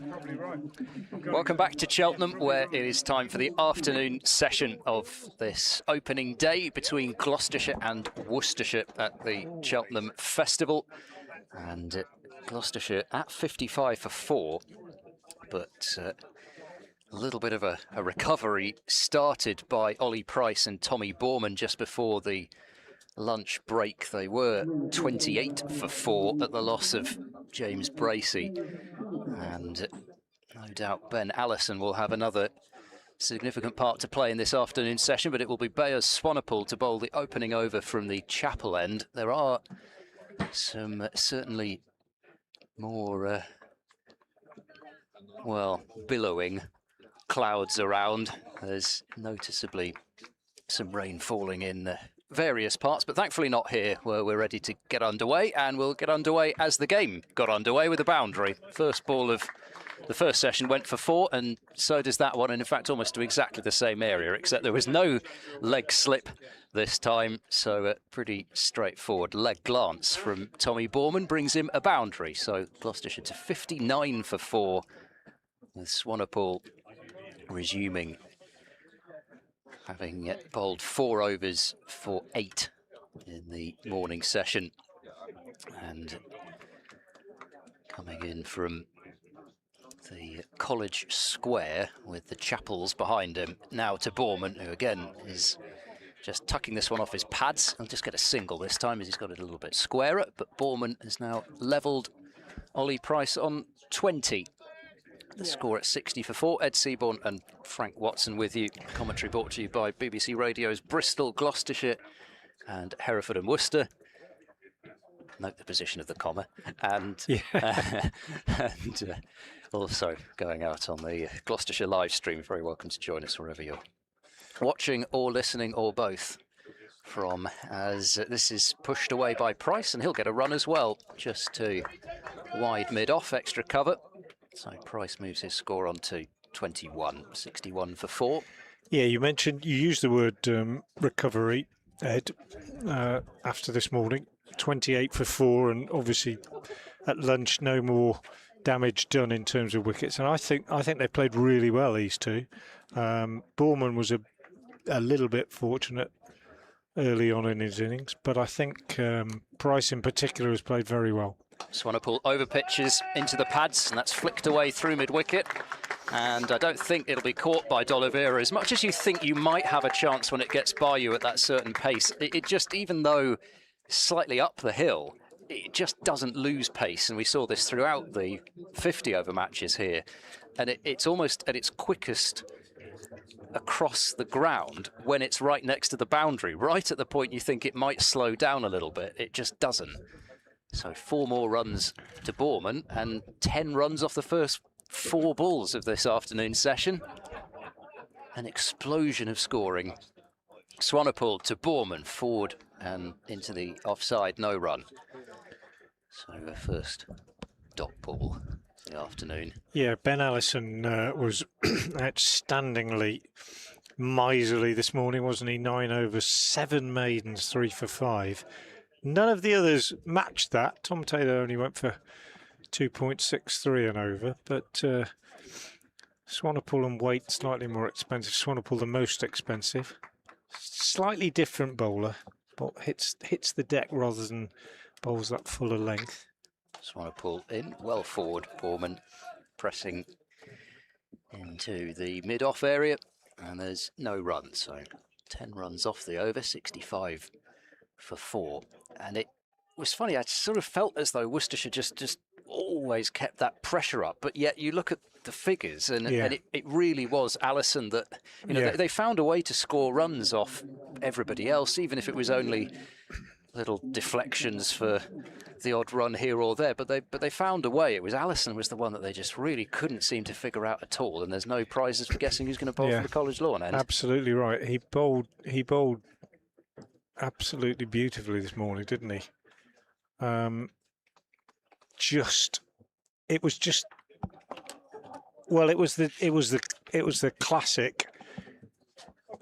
S3: Probably right.
S1: Welcome back to Cheltenham, where it is time for the afternoon session of this opening day between Gloucestershire and Worcestershire at the Cheltenham Festival. And Gloucestershire at 55 for 4, but a little bit of a recovery started by Ollie Price and Tommy Borman just before the lunch break. They were 28 for 4 at the loss of James Bracey, and no doubt Ben Allison will have another significant part to play in this afternoon session, but it will be Bayers Swanepoel to bowl the opening over from the chapel end. There are some certainly more billowing clouds around. There's noticeably some rain falling in various parts, but thankfully not here, where we're ready to get underway, and we'll get underway as the game got underway with a boundary. First ball of the first session went for 4, and so does that one, and in fact almost to exactly the same area, except there was no leg slip this time, so pretty straightforward. Leg glance from Tommy Borman brings him a boundary, so Gloucestershire to 59 for 4, with Swanepoel resuming, having bowled 4 overs for 8 in the morning session, and coming in from the College Square with the chapels behind him. Now to Borman, who again is just tucking this one off his pads. He'll just get a single this time as he's got it a little bit squarer, but Borman has now levelled Ollie Price on 20. The score at 60 for 4. Ed Seaborn and Frank Watson with you. Commentary brought to you by BBC Radio's Bristol, Gloucestershire and Hereford and Worcester. Note the position of the comma. And, and also going out on the Gloucestershire live stream. Very welcome to join us wherever you're watching or listening or both from, as this is pushed away by Price, and he'll get a run as well, just to wide mid-off, extra cover. So Price moves his score on to 21, 61 for 4.
S3: Yeah, you used the word recovery, Ed, after this morning. 28 for 4, and obviously at lunch no more damage done in terms of wickets. And I think they played really well, these two. Borman was a little bit fortunate early on in his innings, but I think Price in particular has played very well.
S1: Swanepoel over pitches into the pads, and that's flicked away through mid-wicket. And I don't think it'll be caught by D'Oliveira. As much as you think you might have a chance when it gets by you at that certain pace, it just, even though slightly up the hill, it just doesn't lose pace. And we saw this throughout the 50-over matches here. And it's almost at its quickest across the ground when it's right next to the boundary. Right at the point you think it might slow down a little bit, it just doesn't. So 4 more runs to Borman and 10 runs off the first 4 balls of this afternoon session. An explosion of scoring. Swanepoel to Borman, forward and into the offside, no run. So the first dot ball of the afternoon.
S3: Yeah, Ben Allison was outstandingly miserly this morning, wasn't he? 9 overs, 7 maidens, 3 for 5. None of the others matched that. Tom Taylor only went for 2.63 an over, but Swanepoel and Waite slightly more expensive. Swanepoel the most expensive. Slightly different bowler, but hits the deck rather than bowls that fuller length.
S1: Swanepoel in, well forward. Borman pressing into the mid-off area, and there's no run, so 10 runs off the over, 65 for 4. And it was funny, I sort of felt as though Worcestershire just always kept that pressure up, but yet you look at the figures and it really was Allison that, they found a way to score runs off everybody else, even if it was only little deflections for the odd run here or there, but they found a way. It was Allison was the one that they just really couldn't seem to figure out at all, and there's no prizes for guessing who's going to bowl for the college lawn end.
S3: Absolutely right. He bowled absolutely beautifully this morning, didn't he? It was the classic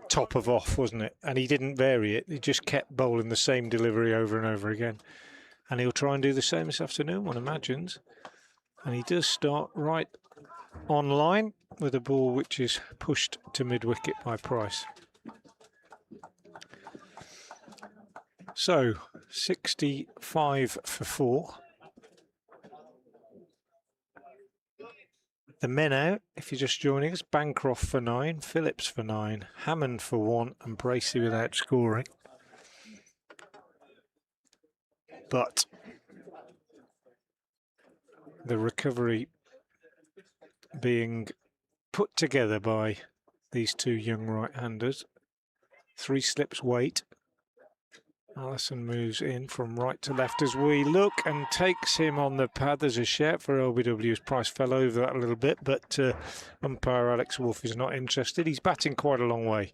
S3: top of off, wasn't it? And he didn't vary it. He just kept bowling the same delivery over and over again. And he'll try and do the same this afternoon, one imagines. And he does start right on line with a ball which is pushed to mid-wicket by Price. So, 65 for 4. The men out, if you're just joining us, Bancroft for 9, Phillips for 9, Hammond for 1, and Bracey without scoring. But the recovery being put together by these two young right-handers. 3 slips wait. Allison moves in from right to left as we look and takes him on the pad. There's a shout for LBW's. Price fell over that a little bit, but umpire Alex Wolf is not interested. He's batting quite a long way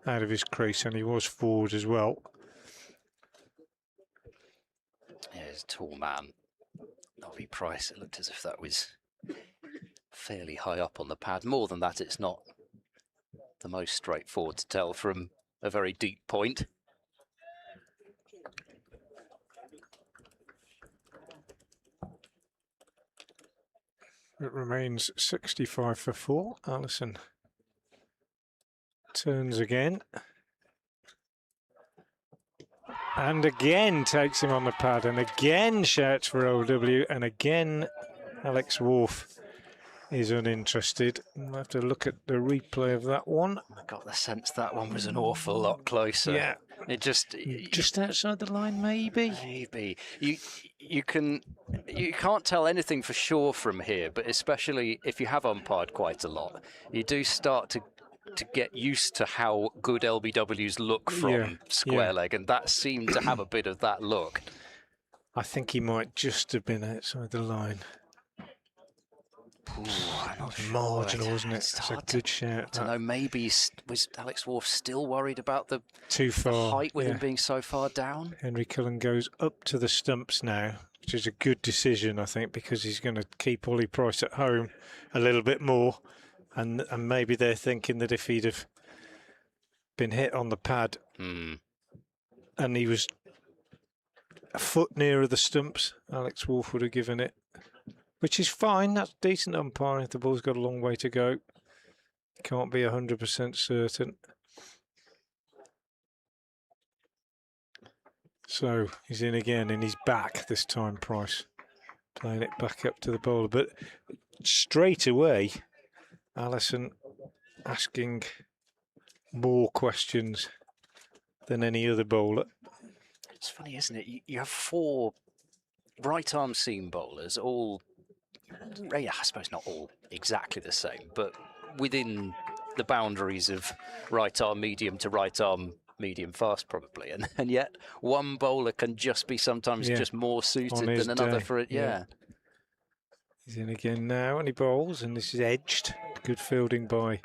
S3: out of his crease, and he was forward as well.
S1: Yeah, he's a tall man. Nobby Price, it looked as if that was fairly high up on the pad. More than that, it's not the most straightforward to tell from a very deep point.
S3: It remains 65 for 4. Allison turns again. And again takes him on the pad, and again shouts for LW, and again Alex Wolf is uninterested. We'll have to look at the replay of that one.
S1: I got the sense that one was an awful lot closer.
S3: Yeah.
S1: It just
S3: outside the line, maybe.
S1: Maybe you can't tell anything for sure from here, but especially if you have umpired quite a lot, you do start to get used to how good LBWs look from square leg, and that seemed to have a bit of that look.
S3: I think he might just have been outside the line.
S1: Ooh, I'm not sure.
S3: Marginal, wasn't it? It's a good shout.
S1: I don't know, maybe was Alex Wolf still worried about the height with him being so far down?
S3: Henry Cullen goes up to the stumps now, which is a good decision, I think, because he's going to keep Ollie Price at home a little bit more. And maybe they're thinking that if he'd have been hit on the pad and he was a foot nearer the stumps, Alex Wolf would have given it. Which is fine, that's decent umpiring if the ball's got a long way to go. Can't be 100% certain. So he's in again, and he's back this time, Price. Playing it back up to the bowler. But straight away, Allison asking more questions than any other bowler.
S1: It's funny, isn't it? You have 4 right-arm seam bowlers, all... I suppose not all exactly the same, but within the boundaries of right arm medium to right arm medium fast probably, and yet one bowler can just be sometimes just more suited than another for it.
S3: He's in again now and he bowls, and this is edged. Good fielding by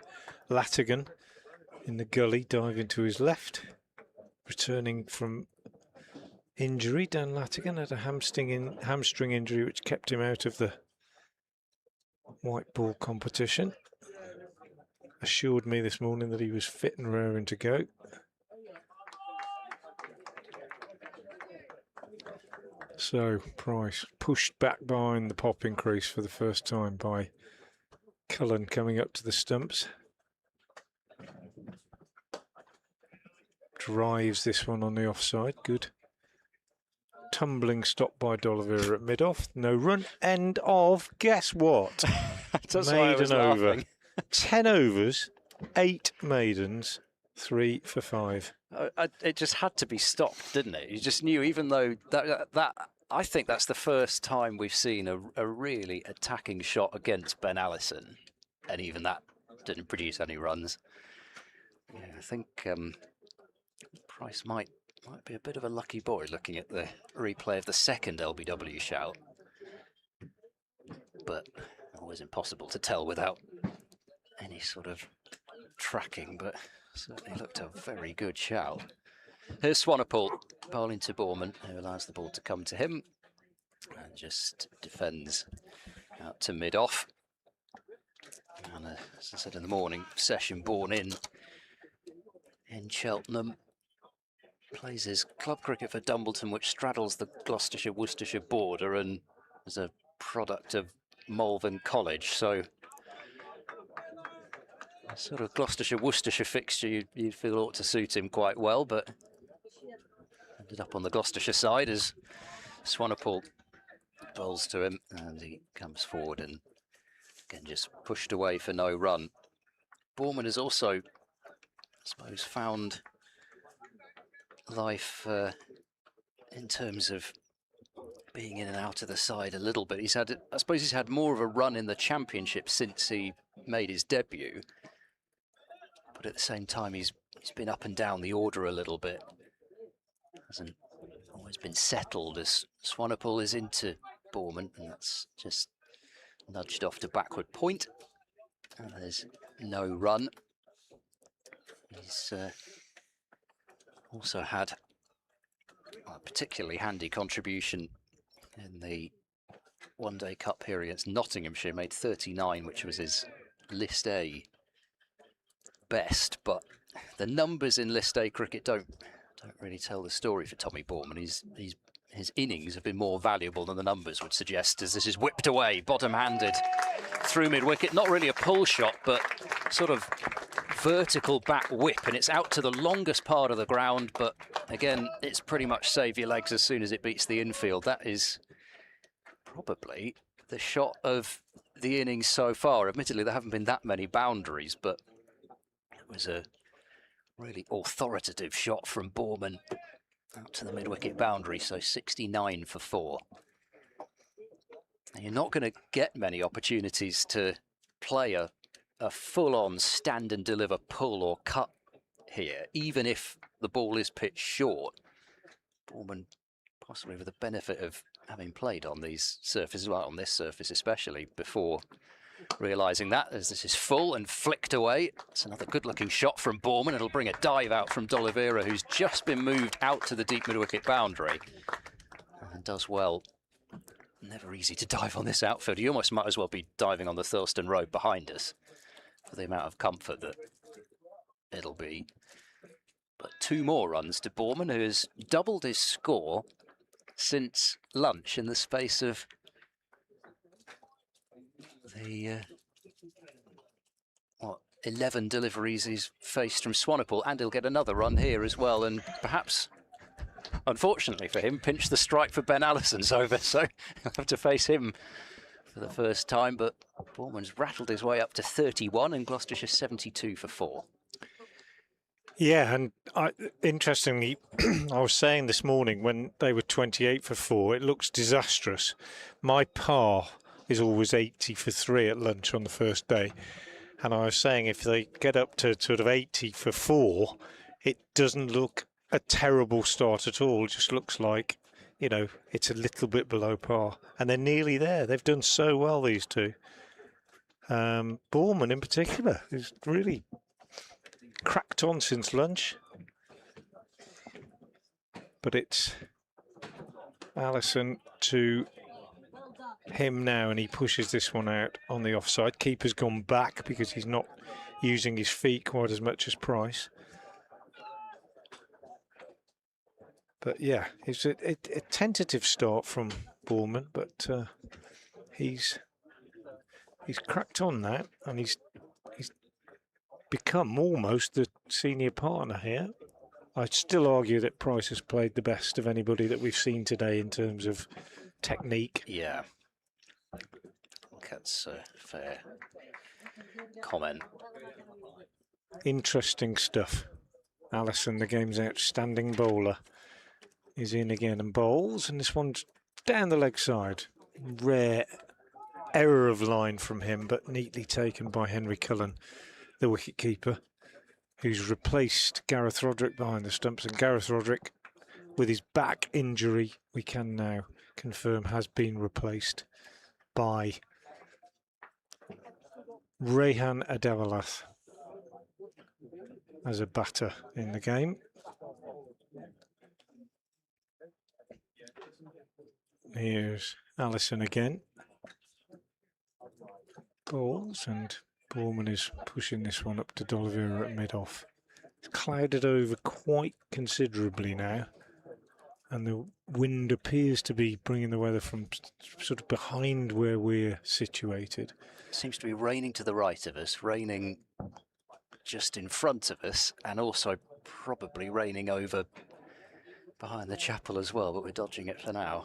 S3: Latigan in the gully, diving to his left, returning from injury. Dan Latigan had a hamstring injury which kept him out of the white ball competition. Assured me this morning that he was fit and raring to go. So Price pushed back behind the popping crease for the first time by Cullen coming up to the stumps. Drives this one on the offside. Good. Tumbling stop by D'Oliveira at mid-off. No run. End of, guess what? Maiden over. 10 overs, 8 maidens, 3 for 5.
S1: It just had to be stopped, didn't it? You just knew, even though that I think that's the first time we've seen a really attacking shot against Ben Allison, and even that didn't produce any runs. Yeah, I think Price might be a bit of a lucky boy looking at the replay of the second LBW shout, but always impossible to tell without any sort of tracking, but certainly looked a very good shout. Here's Swanepoel bowling to Borman, who allows the ball to come to him and just defends out to mid-off. And as I said in the morning, session born in Cheltenham. plays his club cricket for Dumbleton, which straddles the Gloucestershire-Worcestershire border and is a product of Malvern College. So a sort of Gloucestershire-Worcestershire fixture you'd feel ought to suit him quite well, but ended up on the Gloucestershire side as Swanepoel bowls to him, and he comes forward and again just pushed away for no run. Bourman has also, I suppose, found life in terms of being in and out of the side a little bit. I suppose he's had more of a run in the Championship since he made his debut, but at the same time he's been up and down the order a little bit. Hasn't always been settled as Swanepoel is into Bourman, and that's just nudged off to backward point, and there's no run. He's also had a particularly handy contribution in the one-day cup here against Nottinghamshire, made 39, which was his List A best, but the numbers in List A cricket don't really tell the story for Tommy Bourman. His innings have been more valuable than the numbers would suggest, as this is whipped away, bottom-handed through mid-wicket. Not really a pull shot, but sort of vertical back whip, and it's out to the longest part of the ground, but again, it's pretty much save your legs as soon as it beats the infield. That is probably the shot of the innings so far. Admittedly, there haven't been that many boundaries, but it was a really authoritative shot from Bourman out to the mid-wicket boundary, so 69 for 4. And you're not going to get many opportunities to play a full-on stand and deliver pull or cut here, even if the ball is pitched short. Bourman, possibly with the benefit of having played on these surfaces, well, on this surface especially, before realising that, as this is full and flicked away. It's another good-looking shot from Bourman. It'll bring a dive out from D'Oliveira, who's just been moved out to the deep mid-wicket boundary and does well. Never easy to dive on this outfield. You almost might as well be diving on the Thurleston Road behind us for the amount of comfort that it'll be. But 2 more runs to Bourman, who has doubled his score since lunch in the space of the 11 deliveries he's faced from Swanepoel, and he'll get another run here as well, and perhaps, unfortunately for him, pinch the strike for Ben Allison's over, so he'll have to face him for the first time. But Bourman's rattled his way up to 31 and Gloucestershire 72 for 4.
S3: Yeah, and interestingly, I was saying this morning when they were 28 for 4, it looks disastrous. My par is always 80 for 3 at lunch on the first day. And I was saying if they get up to sort of 80 for 4, it doesn't look a terrible start at all. It just looks like, you know, it's a little bit below par. And they're nearly there. They've done so well, these two. Bourman in particular is really cracked on since lunch. But it's Allison to him now, and he pushes this one out on the offside. Keeper's gone back because he's not using his feet quite as much as Price. But yeah, it's a tentative start from Bourman, but he's cracked on now, and he's become almost the senior partner here. I'd still argue that Price has played the best of anybody that we've seen today in terms of technique.
S1: Yeah, that's a fair comment.
S3: Interesting stuff. Allison, the game's outstanding bowler, is in again and bowls, and this one's down the leg side. Rare error of line from him, but neatly taken by Henry Cullen, the wicketkeeper, who's replaced Gareth Roderick behind the stumps. And Gareth Roderick, with his back injury, we can now confirm has been replaced by Rehan Adewalath as a batter in the game. Here's Allison again. Balls, and Bourman is pushing this one up to D'Oliveira at mid-off. It's clouded over quite considerably now, and the wind appears to be bringing the weather from sort of behind where we're situated.
S1: Seems to be raining to the right of us, raining just in front of us, and also probably raining over behind the chapel as well, but we're dodging it for now.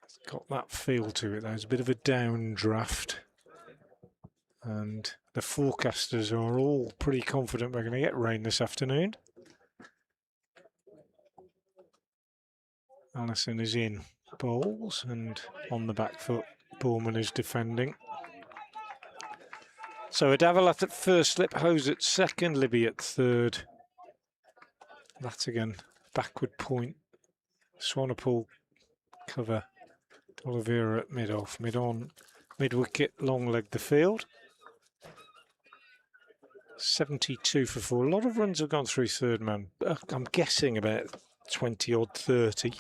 S3: It's got that feel to it. There's a bit of a downdraft, and the forecasters are all pretty confident we're going to get rain this afternoon. Allison is in bowls, and on the back foot, Borman is defending. So Adavilat at first, Slip Hose at second, Libby at third. Latigan backward point, Swanepoel cover, Oliveira at mid-off, mid-on, mid-wicket, long leg the field. 72 for 4. A lot of runs have gone through third man. I'm guessing about 20 odd 30.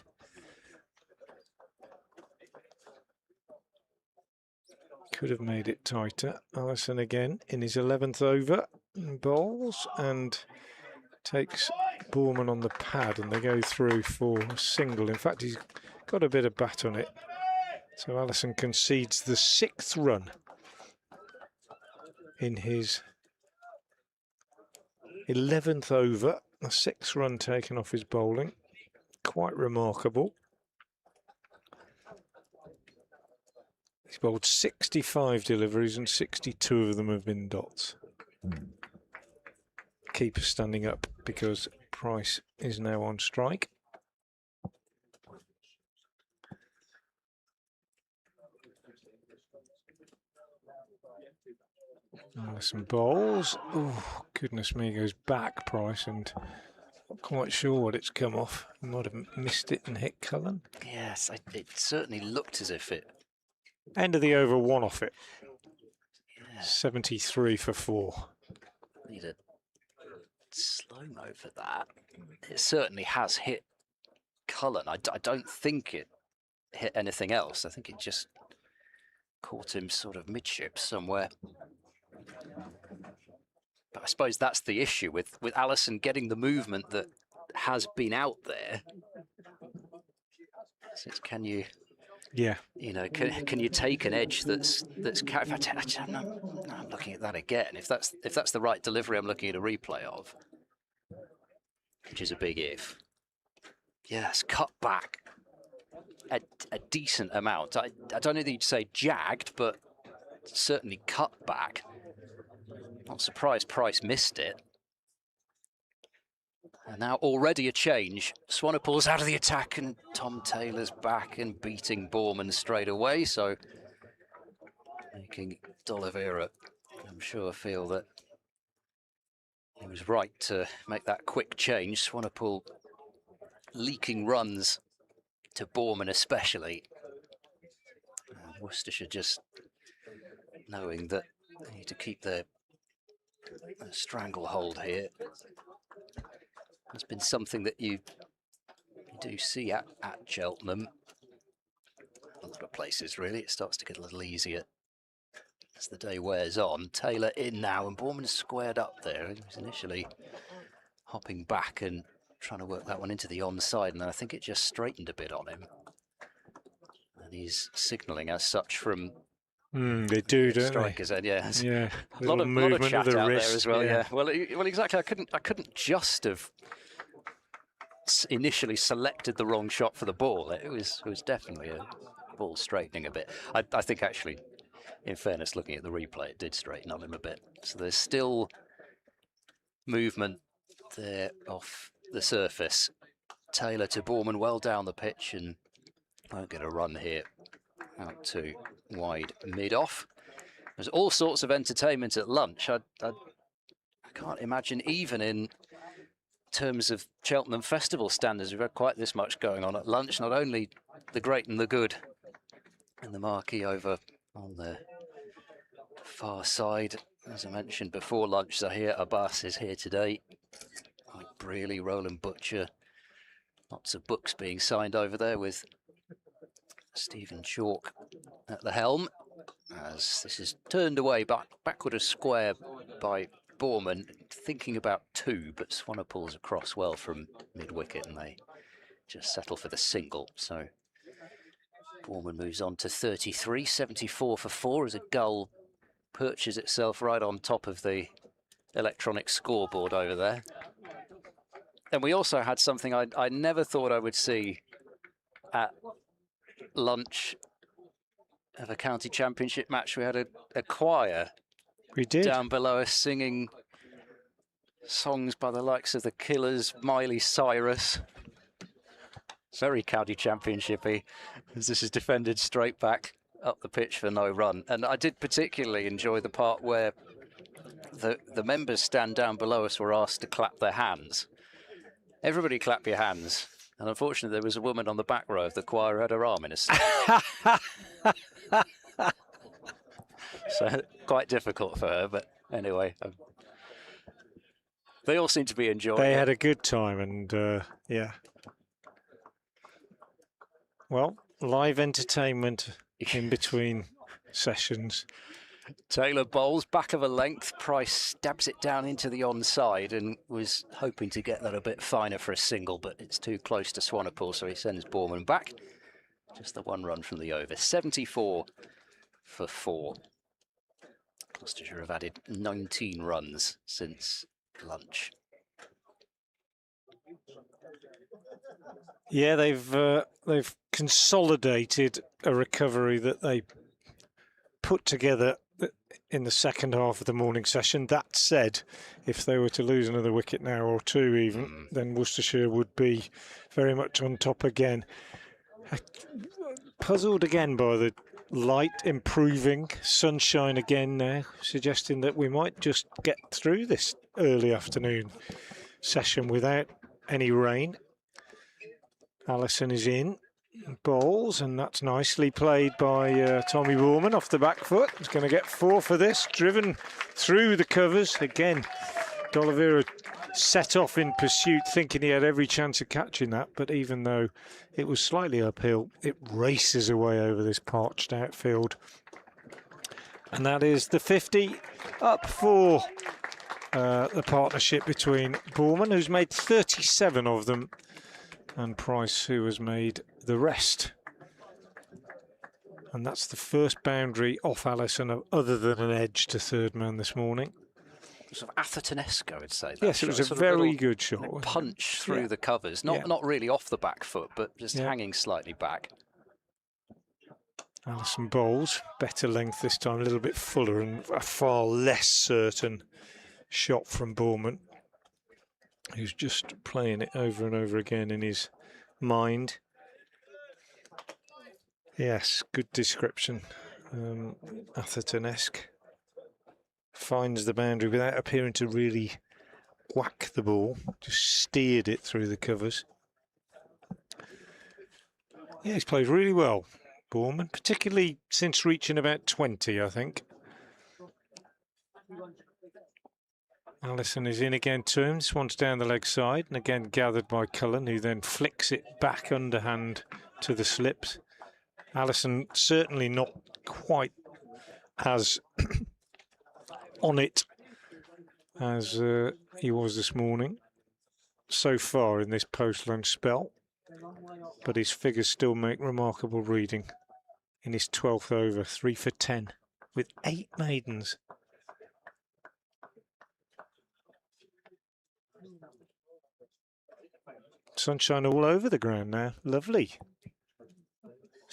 S3: Could have made it tighter. Allison again in his 11th over, bowls and takes Borman on the pad, and they go through for a single. In fact, he's got a bit of bat on it. So Allison concedes the 6th run in his 11th over. A 6th run taken off his bowling. Quite remarkable. He's bowled 65 deliveries and 62 of them have been dots. Keeper standing up because Price is now on strike. Some bowls. Oh, goodness me, goes back Price, and not quite sure what it's come off. Might have missed it and hit Cullen.
S1: Yes, it certainly looked as if it...
S3: End of the over, one off it.
S1: Yeah.
S3: 73 for 4.
S1: Need a slow-mo for that. It certainly has hit Cullen. I don't think it hit anything else. I think it just caught him sort of midship somewhere. But I suppose that's the issue with Allison getting the movement that has been out there. So it's, can you...
S3: Yeah,
S1: you know, can you take an edge that's I'm looking at that again. If that's the right delivery, I'm looking at a replay of, which is a big if. Yes, cut back a decent amount. I don't know that you'd say jagged, but certainly cut back. Not surprised Price missed it. And now already a change. Swanepoel's out of the attack and Tom Taylor's back and beating Borman straight away. So making D'Oliveira, I'm sure, feel that he was right to make that quick change. Swanepoel leaking runs to Borman especially. Worcestershire just knowing that they need to keep their stranglehold here. It's been something that you do see at Cheltenham. A lot of places, really. It starts to get a little easier as the day wears on. Taylor in now, and Borman's squared up there. He was initially hopping back and trying to work that one into the onside, and I think it just straightened a bit on him. And he's signalling as such from...
S3: they do, don't
S1: strikers' end, yeah.
S3: Yeah,
S1: a lot of chat out
S3: wrist,
S1: there as well,
S3: yeah.
S1: Well, exactly. I couldn't just have initially selected the wrong shot for the ball. It was definitely a ball straightening a bit. I think actually, in fairness, looking at the replay, it did straighten on him a bit. So there's still movement there off the surface. Taylor to Borman, well down the pitch, and won't get a run here out to wide mid-off. There's all sorts of entertainment at lunch. I can't imagine, even in terms of Cheltenham Festival standards, we've had quite this much going on at lunch. Not only the great and the good, and the marquee over on the far side. As I mentioned before lunch, Zahir Abbas is here today. Mike Brearley, Roland Butcher. Lots of books being signed over there with Stephen Chalk at the helm, as this is turned away backward a square by Bournemouth, thinking about 2, but Swanepoel's across well from mid-wicket and they just settle for the single. So Bournemouth moves on to 33, 74 for 4 as a gull perches itself right on top of the electronic scoreboard over there. And we also had something I never thought I would see at lunch of a county championship match. We had a choir down below us singing songs by the likes of the Killers, Miley Cyrus. Very county championship-y, as this is defended straight back up the pitch for no run. And I did particularly enjoy the part where the members stand down below us were asked to clap their hands. Everybody clap your hands. And unfortunately, there was a woman on the back row of the choir who had her arm in a sling. So quite difficult for her, but anyway. They all seem to be enjoying it.
S3: They had a good time, and yeah. Well, live entertainment in between sessions.
S1: Taylor bowls back of a length. Price stabs it down into the onside and was hoping to get that a bit finer for a single, but it's too close to Swanepoel, so he sends Bournemouth back. Just the 1 run from the over. 74 for 4. Gloucestershire have added 19 runs since lunch.
S3: Yeah, they've consolidated a recovery that they put together in the second half of the morning session. That said, if they were to lose another wicket now or 2 even, then Worcestershire would be very much on top again. Puzzled again by the light improving, sunshine again now, suggesting that we might just get through this early afternoon session without any rain. Allison is in, bowls, and that's nicely played by Tommy Bournemouth off the back foot. He's going to get 4 for this, driven through the covers. Again, D'Oliveira set off in pursuit, thinking he had every chance of catching that, but even though it was slightly uphill, it races away over this parched outfield. And that is the 50 up for the partnership between Bournemouth, who's made 37 of them, and Price, who has made the rest. And that's the first boundary off Allison other than an edge to third man this morning.
S1: Sort of Atherton-esque, I would say.
S3: Yes, it was a very good shot.
S1: Punch through the covers, not really off the back foot, but just hanging slightly back.
S3: Allison bowls, better length this time, a little bit fuller and a far less certain shot from Bournemouth, who's just playing it over and over again in his mind. Yes, good description. Atherton-esque. Finds the boundary without appearing to really whack the ball, just steered it through the covers. Yeah, he's played really well, Bournemouth, particularly since reaching about 20, I think. Allison is in again to him. This one's down the leg side, and again gathered by Cullen, who then flicks it back underhand to the slips. Allison certainly not quite as on it as he was this morning so far in this post-lunch spell, but his figures still make remarkable reading in his 12th over, 3 for 10 with 8 maidens. Sunshine all over the ground now, lovely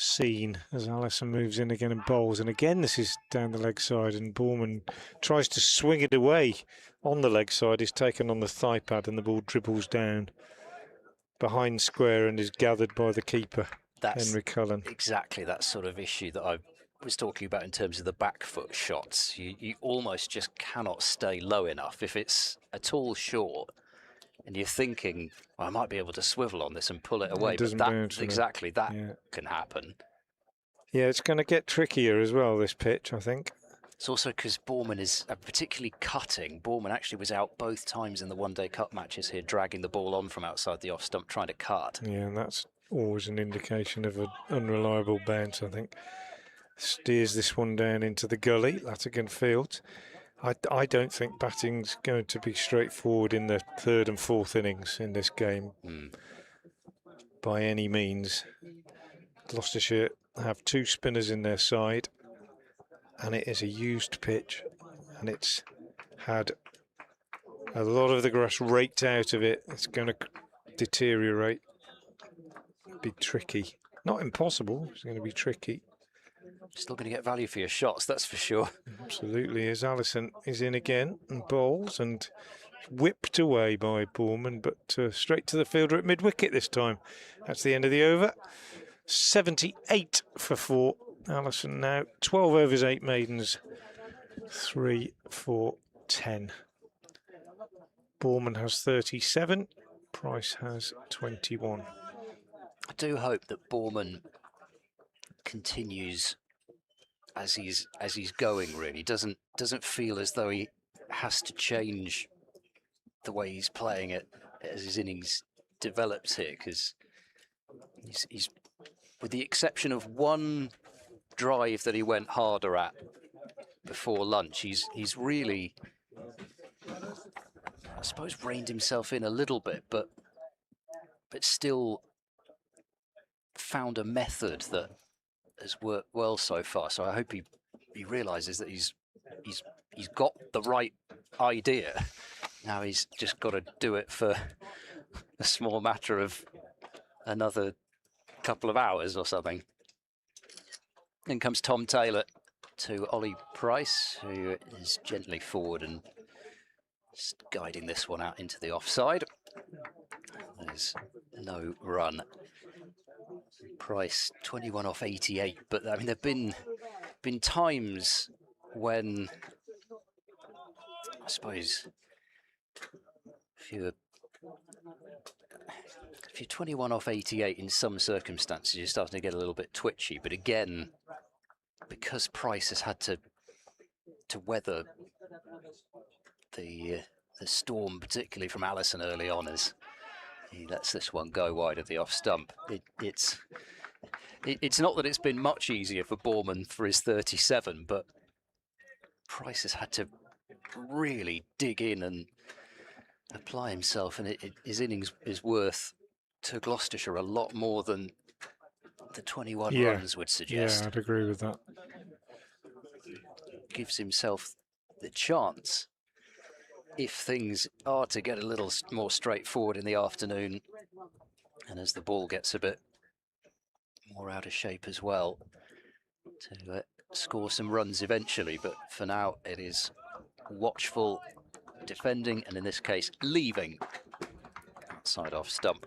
S3: scene as Allison moves in again and bowls, and again this is down the leg side, and Bournemouth tries to swing it away on the leg side. Is taken on the thigh pad and the ball dribbles down behind square and is gathered by the keeper, Henry Cullen.
S1: Exactly that sort of issue that I was talking about in terms of the back foot shots. You almost just cannot stay low enough. If it's at all short and you're thinking, well, I might be able to swivel on this and pull it away, but that can happen.
S3: Yeah, it's going to get trickier as well, this pitch, I think.
S1: It's also because Bournemouth is particularly cutting. Bournemouth actually was out both times in the one-day cup matches here, dragging the ball on from outside the off-stump, trying to cut.
S3: Yeah, and that's always an indication of an unreliable bounce, I think. Steers this one down into the gully, Latigan Fields. I don't think batting's going to be straightforward in the third and fourth innings in this game by any means. Gloucestershire have 2 spinners in their side, and it is a used pitch, and it's had a lot of the grass raked out of it. It's going to deteriorate, be tricky. Not impossible, it's going to be tricky.
S1: Still going to get value for your shots, that's for sure.
S3: Absolutely, as Allison is in again and bowls and whipped away by Borman, but straight to the fielder at mid-wicket this time. That's the end of the over. 78 for 4. Allison now 12 overs, 8 maidens, 3 for 10. Borman has 37, Price has 21.
S1: I do hope that Borman continues as he's going. Really doesn't feel as though he has to change the way he's playing it as his innings develops here, because he's with the exception of one drive that he went harder at before lunch, he's really, I suppose, reined himself in a little bit, but still found a method that has worked well so far. So I hope he realizes that he's got the right idea. Now he's just got to do it for a small matter of another couple of hours or something. In comes Tom Taylor to Ollie Price, who is gently forward and just guiding this one out into the offside. There's no run. Price 21 off 88, but I mean there've been times when I suppose if you're 21 off 88 in some circumstances, you're starting to get a little bit twitchy. But again, because Price has had to weather the storm, particularly from Allison early on, as he lets this one go wide of the off stump. It's not that it's been much easier for Borman for his 37, but Price has had to really dig in and apply himself, and his innings is worth to Gloucestershire a lot more than the 21 runs would suggest.
S3: Yeah, I'd agree with that.
S1: Gives himself the chance, if things are to get a little more straightforward in the afternoon, and as the ball gets a bit more out of shape as well, to score some runs eventually. But for now, it is watchful defending, and in this case, leaving outside off stump.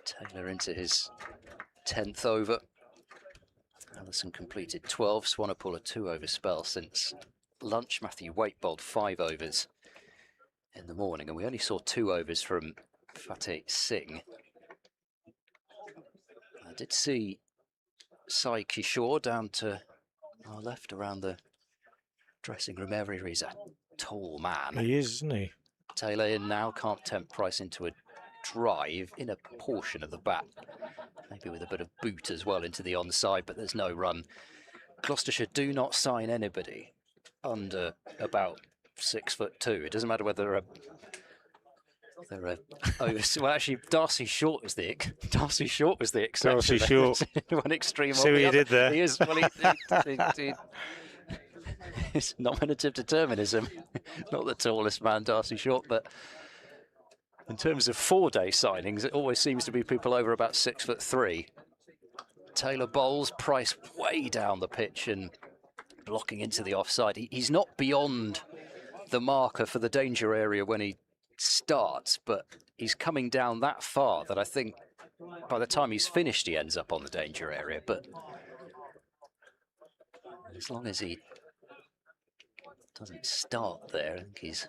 S1: Taylor into his 10th over. Allison completed 12. Swanepoel a 2-over spell since lunch. Matthew Waite bowled 5 overs in the morning, and we only saw 2 overs from Fateh Singh. I did see Sai Kishore down to our left around the dressing room area. He's a tall man.
S3: He is, isn't he?
S1: Taylor in now, can't tempt Price into a drive in a portion of the bat, maybe with a bit of boot as well into the onside, but there's no run. Gloucestershire do not sign anybody under about 6'2". It doesn't matter whether they're well, actually, Darcy Short was the exception.
S3: Darcy Short.
S1: One extreme.
S3: See what you did there.
S1: He is. Well, it's nominative determinism. Not the tallest man, Darcy Short, but in terms of 4-day signings, it always seems to be people over about 6'3". Taylor bowls, Price way down the pitch and blocking into the offside. He's not beyond the marker for the danger area when he starts, but he's coming down that far that I think by the time he's finished, he ends up on the danger area. But as long as he doesn't start there, I think he's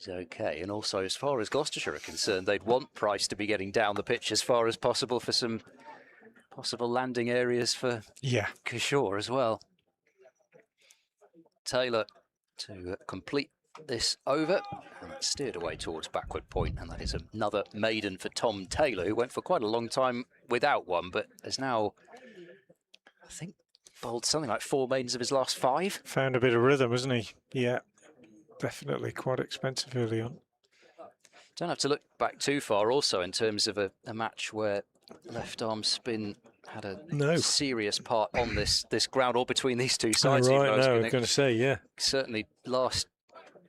S1: okay. And also, as far as Gloucestershire are concerned, they'd want Price to be getting down the pitch as far as possible for some possible landing areas for Kishore as well. Taylor to complete this over, and that's steered away towards backward point, and that is another maiden for Tom Taylor, who went for quite a long time without one, but is now, I think, bowled something like 4 maidens of his last 5.
S3: Found a bit of rhythm, hasn't he? Yeah, definitely quite expensive early on.
S1: Don't have to look back too far also in terms of a match where left arm spin had a serious part on this ground or between these two sides.
S3: Right, I was going to say, yeah.
S1: Certainly last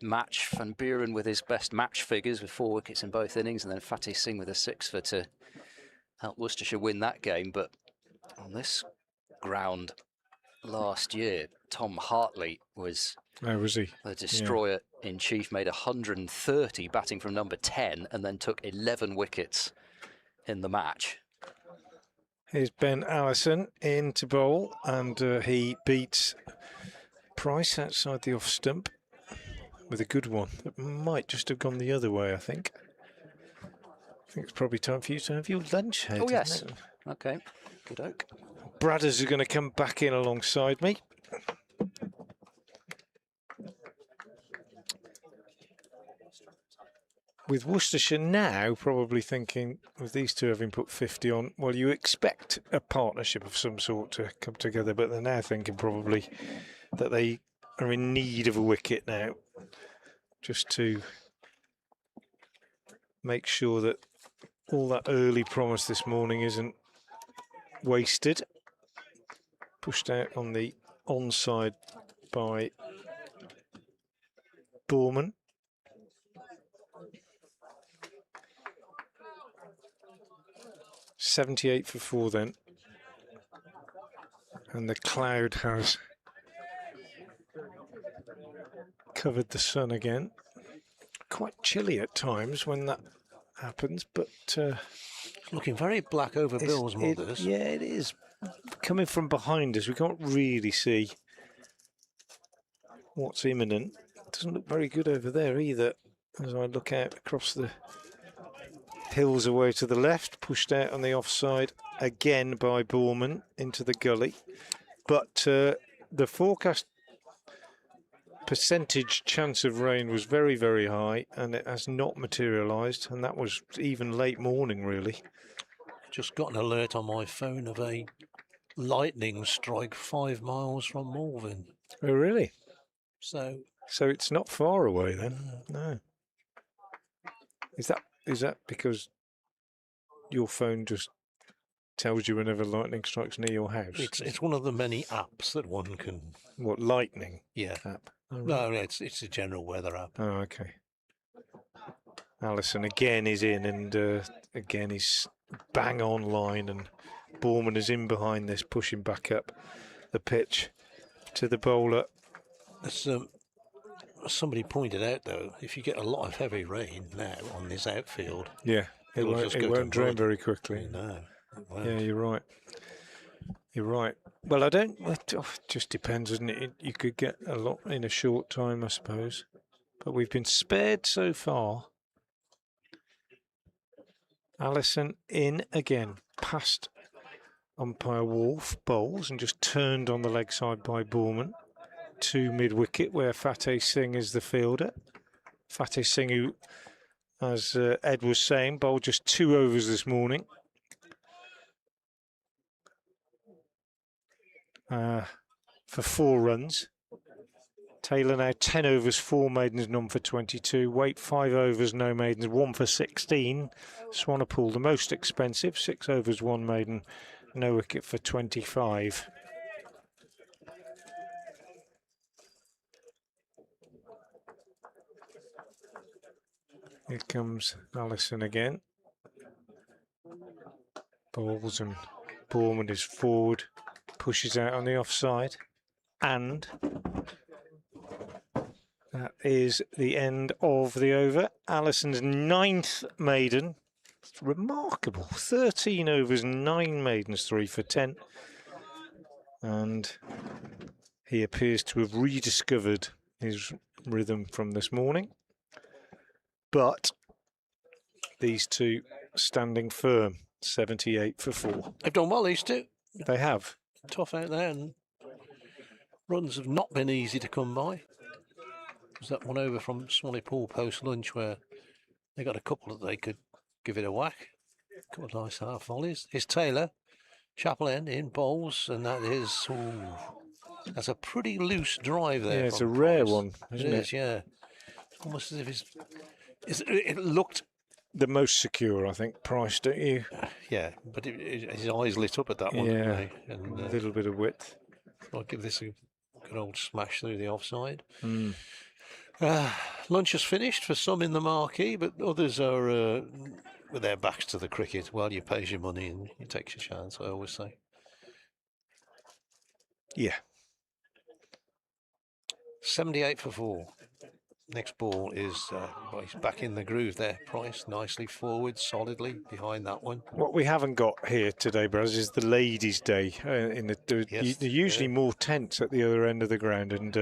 S1: match, Van Buren with his best match figures with 4 wickets in both innings, and then Fateh Singh with a 6-for to help Worcestershire win that game. But on this ground last year, Tom Hartley was
S3: he?
S1: The destroyer in chief, made 130 batting from number 10 and then took 11 wickets in the match.
S3: Here's Ben Allison in to bowl, and he beats Price outside the off stump with a good one that might just have gone the other way, I think. I think it's probably time for you to have your lunch, Head.
S1: Oh, yes. Okay, good oak.
S3: Bradders are going to come back in alongside me. With Worcestershire now probably thinking, with these two having put 50 on, well, you expect a partnership of some sort to come together, but they're now thinking probably that they are in need of a wicket now, just to make sure that all that early promise this morning isn't wasted. Pushed out on the onside by Borman. .78 for 4 then, and the cloud has covered the sun again. Quite chilly at times when that happens, but
S4: looking very black over Bill's Mothers.
S3: Yeah, it is. Coming from behind us, we can't really see what's imminent. It doesn't look very good over there either, as I look out across the hills away to the left, pushed out on the offside again by Borman into the gully. But the forecast percentage chance of rain was very, very high, and it has not materialised, and that was even late morning, really.
S4: Just got an alert on my phone of a lightning strike 5 miles from Malvern.
S3: Oh, really?
S4: So
S3: it's not far away then? No. Is that because your phone just tells you whenever lightning strikes near your house?
S4: It's one of the many apps that one can...
S3: What, lightning?
S4: Yeah.
S3: App? Oh, right.
S4: No, it's a general weather app.
S3: Oh, okay. Allison again is in, and again he's bang on line, and Borman is in behind this, pushing back up the pitch to the bowler.
S4: As somebody pointed out, though, if you get a lot of heavy rain now on this outfield,
S3: yeah, it won't drain very quickly.
S4: No,
S3: yeah, you're right. You're right. Well, it just depends, doesn't it? You could get a lot in a short time, I suppose. But we've been spared so far. Allison in again, past umpire Wolf, bowls, and just turned on the leg side by Borman to mid-wicket, where Fateh Singh is the fielder. Fateh Singh, who, as Ed was saying, bowled just 2 overs this morning. For 4 runs. Taylor now 10 overs, 4 maidens, none for 22. Waite 5 overs, no maidens, 1 for 16. Swanepoel the most expensive, 6 overs, 1 maiden, no wicket for 25. Here comes Allison again. Bowls, and Borman is forward, pushes out on the offside, and that is the end of the over. Allison's 9th maiden. It's remarkable. 13 overs, 9 maidens, 3 for 10. And he appears to have rediscovered his rhythm from this morning. But these two standing firm, 78 for 4.
S4: They've done well, these two.
S3: They have.
S4: Tough out there, and runs have not been easy to come by. Was that one over from Swanepoel post-lunch where they got a couple that they could give it a whack? A couple of nice half volleys. Here's Taylor, Chapel End in bowls, and that is, that's a pretty loose drive there.
S3: Yeah, it's a
S4: from
S3: rare
S4: Price.
S3: one, isn't it?
S4: Yeah. Almost as if it looked.
S3: The most secure, I think, Price, don't you?
S4: Yeah, but his eyes lit up at that one.
S3: Yeah,
S4: Didn't they? And
S3: a little bit of width.
S4: I'll give this a good old smash through the offside.
S3: Mm.
S4: Lunch is finished for some in the marquee, but others are with their backs to the cricket. Well, you pays your money and you take your chance, I always say.
S3: Yeah.
S4: 78 for 4. Next ball is he's back in the groove there. Price nicely forward, solidly behind that one.
S3: What we haven't got here today, Braz, is the ladies' day. They're usually more tents at the other end of the ground, and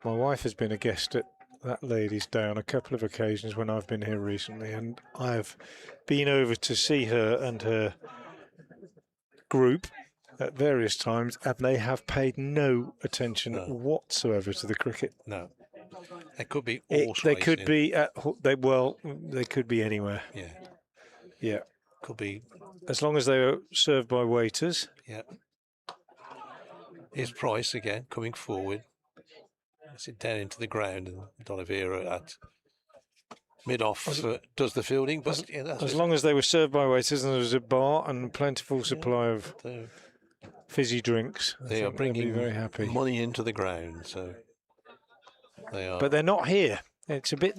S3: my wife has been a guest at that ladies' day on a couple of occasions when I've been here recently, and I've been over to see her and her group at various times, and they have paid no attention whatsoever to the cricket.
S4: No. They could be horse
S3: They
S4: racing.
S3: could be they could be anywhere.
S4: Yeah.
S3: Yeah.
S4: Could be.
S3: As long as they are served by waiters.
S4: Yeah. Here's Price again, coming forward. Sit down into the ground, and D'Oliveira at mid-off does the fielding. But
S3: as long as they were served by waiters and there was a bar and a plentiful supply of fizzy drinks,
S4: they are bringing
S3: very happy.
S4: money into the ground, so they are.
S3: But they're not here. It's a bit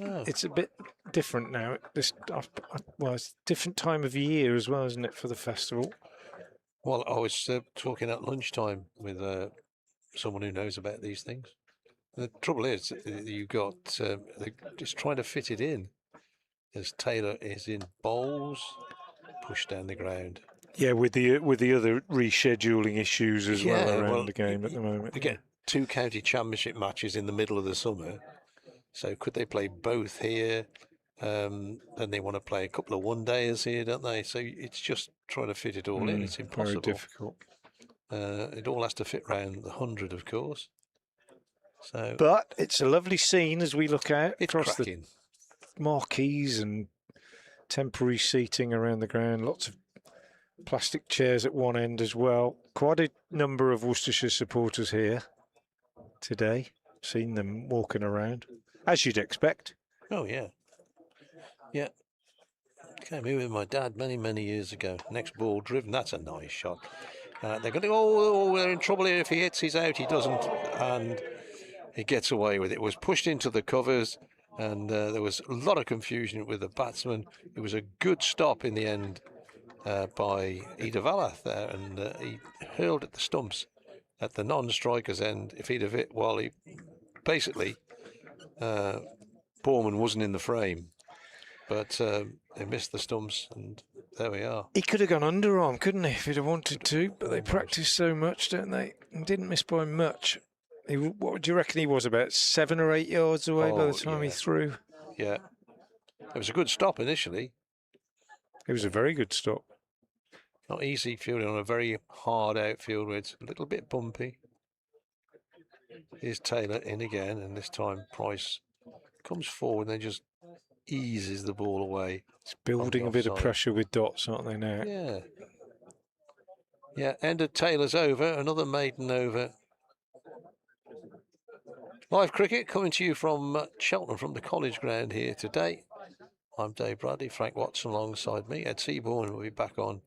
S3: different now. It's a different time of year as well, isn't it, for the festival?
S4: Well, I was talking at lunchtime with someone who knows about these things. The trouble is, you've got they're just trying to fit it in. As Taylor is in bowls, pushed down the ground.
S3: Yeah, with the other rescheduling issues as well around the game at the moment.
S4: They get 2 county championship matches in the middle of the summer, so could they play both here? Then they want to play a couple of one-dayers here, don't they? So it's just trying to fit it all in. It's impossible.
S3: Very difficult.
S4: It all has to fit round the 100, of course. So,
S3: but it's a lovely scene as we look out across
S4: cracking.
S3: The marquees and temporary seating around the ground. Lots of plastic chairs at one end as well. Quite a number of Worcestershire supporters here today. Seen them walking around, as you'd expect.
S4: Oh, yeah. Yeah. Came here with my dad many years ago. Next ball driven. That's a nice shot. They're going to go, they're in trouble here. If he hits, he's out. He doesn't. And he gets away with it. It was pushed into the covers, and there was a lot of confusion with the batsman. It was a good stop in the end by Ida Valath there, and he hurled at the stumps at the non-striker's end. If he'd have hit, well, he basically Borman wasn't in the frame, but he missed the stumps, and there we are.
S3: He could have gone underarm, couldn't he, if he'd have wanted to? But they practice so much, don't they? And didn't miss by much. What do you reckon he was, about 7 or 8 yards away by the time he threw?
S4: Yeah. It was a good stop initially.
S3: It was a very good stop.
S4: Not easy fielding on a very hard outfield where it's a little bit bumpy. Here's Taylor in again, and this time Price comes forward and then just eases the ball away.
S3: It's building a bit of pressure with dots, aren't they now?
S4: Yeah. Yeah, end of Taylor's over, another maiden over. Live cricket coming to you from Cheltenham, from the college ground here today. I'm Dave Bradley, Frank Watson alongside me. Ed Seaborn will be back on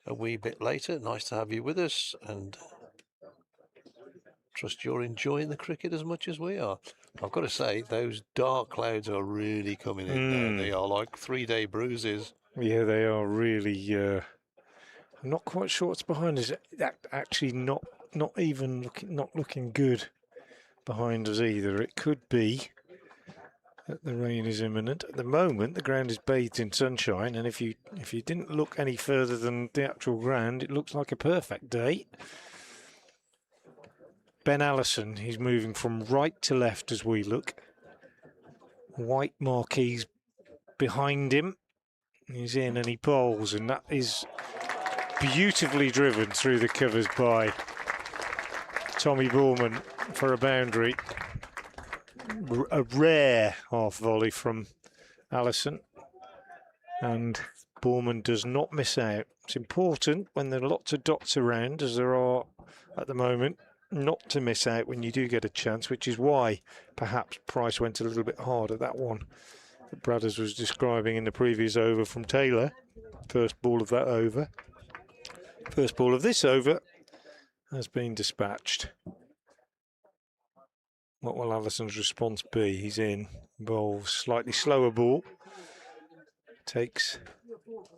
S4: a wee bit later. Nice to have you with us, and trust you're enjoying the cricket as much as we are. I've got to say, those dark clouds are really coming in. They are like 3-day bruises.
S3: Yeah, they are really. I'm not quite sure what's behind us. Actually, not looking good behind us either. It could be that the rain is imminent. At the moment, the ground is bathed in sunshine, and if you didn't look any further than the actual ground, it looks like a perfect day. Ben Allison, he's moving from right to left as we look. White marquees behind him. He's in and he bowls, and that is beautifully driven through the covers by Tommy Borman for a boundary. A rare half volley from Allison, and Borman does not miss out. It's important when there are lots of dots around, as there are at the moment, not to miss out when you do get a chance, which is why perhaps Price went a little bit hard at that one that Bradders was describing in the previous over from Taylor. First ball of that over. First ball of this over has been dispatched. What will Allison's response be? He's in. Bowls slightly slower ball. Takes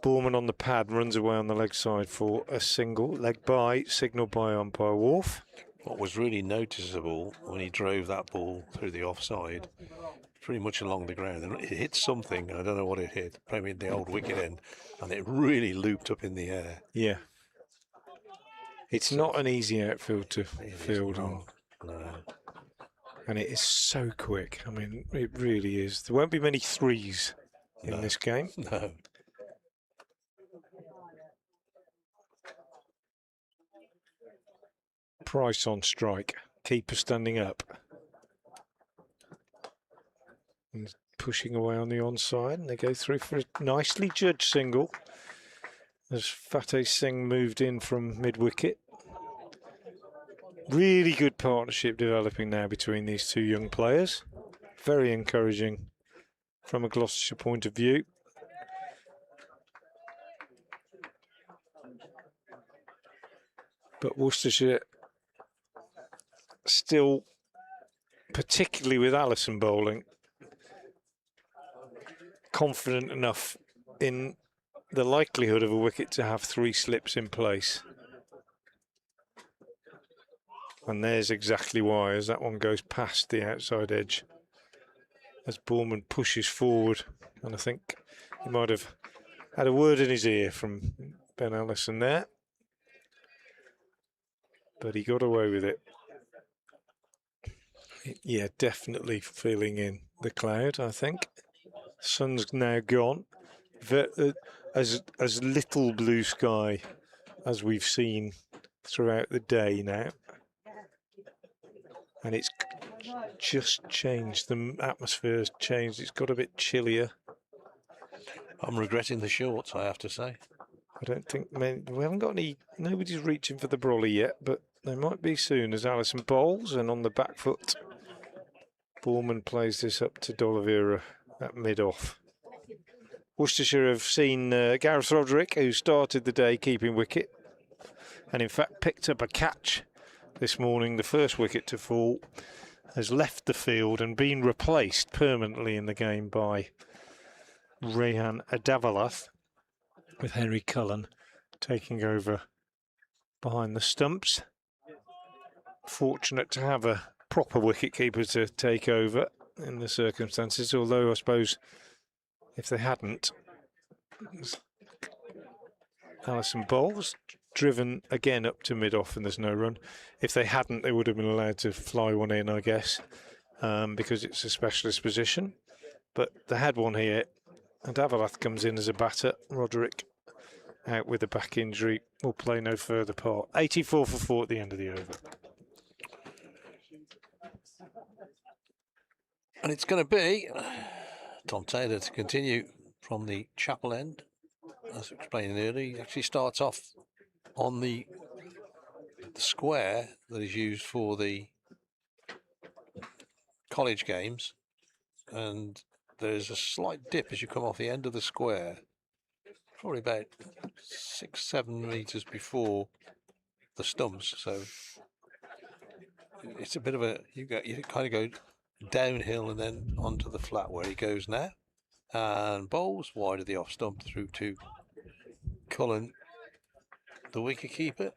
S3: Borman on the pad, runs away on the leg side for a single. Leg by, signalled by umpire Wharf.
S4: What was really noticeable when he drove that ball through the offside, pretty much along the ground, and it hit something, I don't know what it hit, probably the old wicket end, and it really looped up in the air.
S3: Yeah. It's not an easy outfield to field on.
S4: No.
S3: And it is so quick. I mean, it really is. There won't be many threes in this game.
S4: No.
S3: Price on strike. Keeper standing up. And pushing away on the onside. And they go through for a nicely judged single. As Fateh Singh moved in from mid-wicket. Really good partnership developing now between these two young players. Very encouraging from a Gloucestershire point of view. But Worcestershire still, particularly with Allison bowling, confident enough in the likelihood of a wicket to have 3 slips in place. And there's exactly why, as that one goes past the outside edge. As Borman pushes forward, and I think he might have had a word in his ear from Ben Allison there. But he got away with it. Yeah, definitely feeling in the cloud, I think. Sun's now gone. As little blue sky as we've seen throughout the day now. And it's just changed. The atmosphere's changed. It's got a bit chillier.
S4: I'm regretting the shorts, I have to say.
S3: I don't think we haven't got any. Nobody's reaching for the brolly yet, but they might be soon as Allison bowls. And on the back foot, Borman plays this up to D'Oliveira at mid-off. Worcestershire have seen Gareth Roderick, who started the day keeping wicket, and in fact picked up a catch this morning, the first wicket to fall, has left the field and been replaced permanently in the game by Rehan Adavalath, with Henry Cullen taking over behind the stumps. Fortunate to have a proper wicketkeeper to take over in the circumstances, although I suppose if they hadn't, Allison bowls, driven again up to mid-off and there's no run. If they hadn't, they would have been allowed to fly one in, I guess, because it's a specialist position. But they had one here, and Avalath comes in as a batter. Roderick, out with a back injury, will play no further part. 84 for 4 at the end of the over.
S4: And it's going to be Tom Taylor to continue from the chapel end. As explained earlier, he actually starts off on the square that is used for the college games, and there's a slight dip as you come off the end of the square, probably about 6-7 meters before the stumps. So it's a bit of a you kind of go downhill and then onto the flat where he goes now, and bowls wide of the off stump through to Cullen, the wicketkeeper.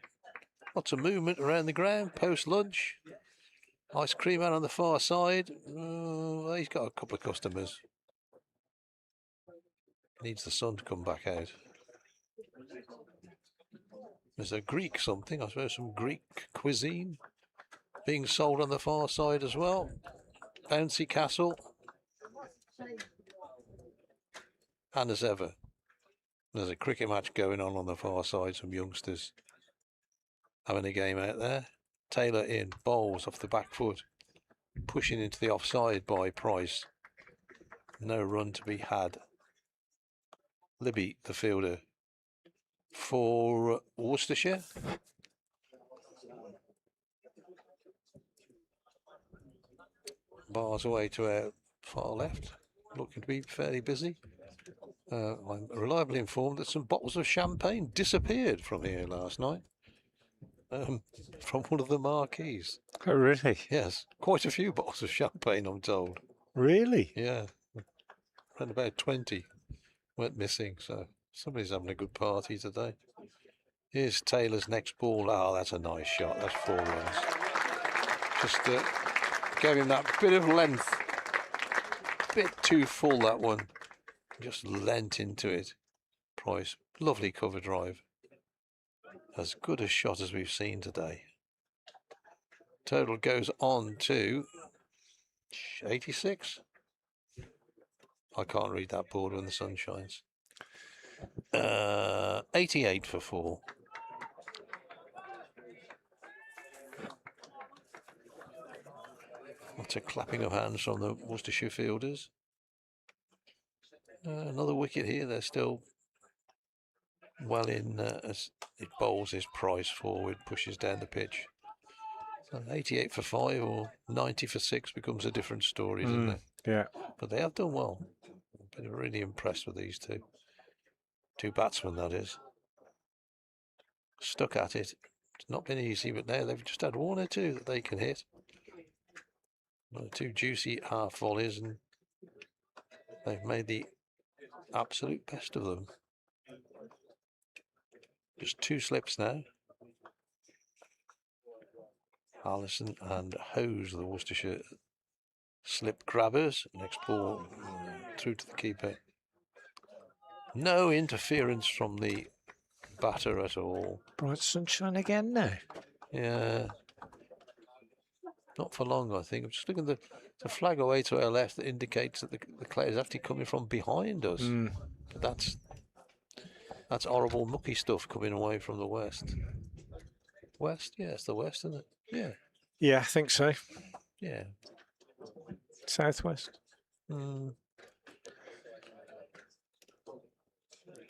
S4: Lots of movement around the ground post lunch. Ice cream man on the far side. He's got a couple of customers. Needs the sun to come back out. There's a Greek something, I suppose, some Greek cuisine being sold on the far side as well. Bouncy castle. And as ever, there's a cricket match going on the far side. Some youngsters having a game out there. Taylor in, bowls off the back foot, pushing into the offside by Price. No run to be had. Libby, the fielder for Worcestershire. Bars away to our far left, looking to be fairly busy. I'm reliably informed that some bottles of champagne disappeared from here last night, from one of the marquees.
S3: Oh, really?
S4: Yes, quite a few bottles of champagne, I'm told.
S3: Really?
S4: Yeah, around about 20 went missing, so somebody's having a good party today. Here's Taylor's next ball. Oh, that's a nice shot. That's 4 runs. Just gave him that bit of length. Bit too full, that one. Just lent into it. Price. Lovely cover drive. As good a shot as we've seen today. Total goes on to 86. I can't read that board when the sun shines. 88 for 4. Lots of clapping of hands from the Worcestershire fielders. Another wicket here. They're still well in as it bowls his Price forward, pushes down the pitch. So 88 for 5 or 90 for 6 becomes a different story, doesn't it?
S3: Yeah.
S4: But they have done well. I've been really impressed with these two batsmen, that is. Stuck at it. It's not been easy, but now they've just had 1 or 2 that they can hit. 2 juicy half volleys, and they've made the absolute best of them. Just 2 slips now. Allison and Hose, the Worcestershire slip grabbers. Next ball through to the keeper. No interference from the batter at all.
S3: Bright sunshine again now.
S4: Yeah. Not for long, I think. I'm just looking at the flag away to our left that indicates that the cloud is actually coming from behind us. But that's horrible mucky stuff coming away from the west. West? Yeah, it's the west, isn't it? Yeah.
S3: Yeah, I think so.
S4: Yeah.
S3: Southwest.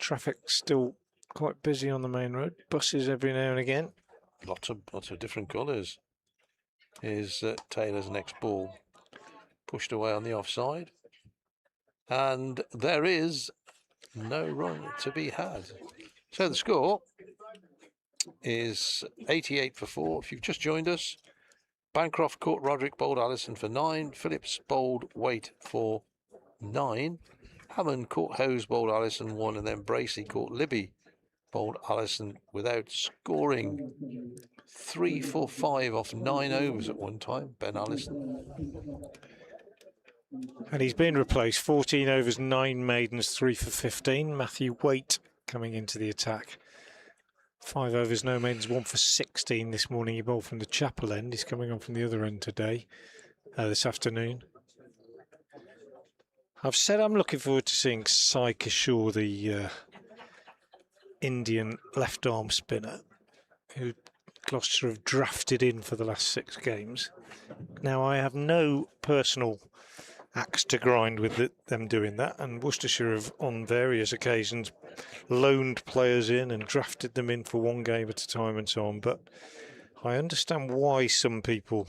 S3: Traffic still quite busy on the main road. Buses every now and again.
S4: Lots of different colours. Here's Taylor's next ball. Pushed away on the offside. And there is no run to be had. So the score is 88 for 4. If you've just joined us, Bancroft caught Roderick, bowled Allison for 9. Phillips bowled Waite for 9. Hammond caught Hose, bowled Allison 1. And then Bracey caught Libby, bowled Allison without scoring. 3 for 5 off 9 overs at one time, Ben Allison.
S3: And he's been replaced. 14 overs, 9 maidens, 3 for 15. Matthew Waite coming into the attack. 5 overs, no maidens, 1 for 16 this morning. He bowled from the Chapel end. He's coming on from the other end today, this afternoon. I've said I'm looking forward to seeing Sai Kishore, the Indian left-arm spinner, who Gloucestershire have drafted in for the last 6 games. Now, I have no personal axe to grind with them doing that, and Worcestershire have on various occasions loaned players in and drafted them in for 1 game at a time and so on, but I understand why some people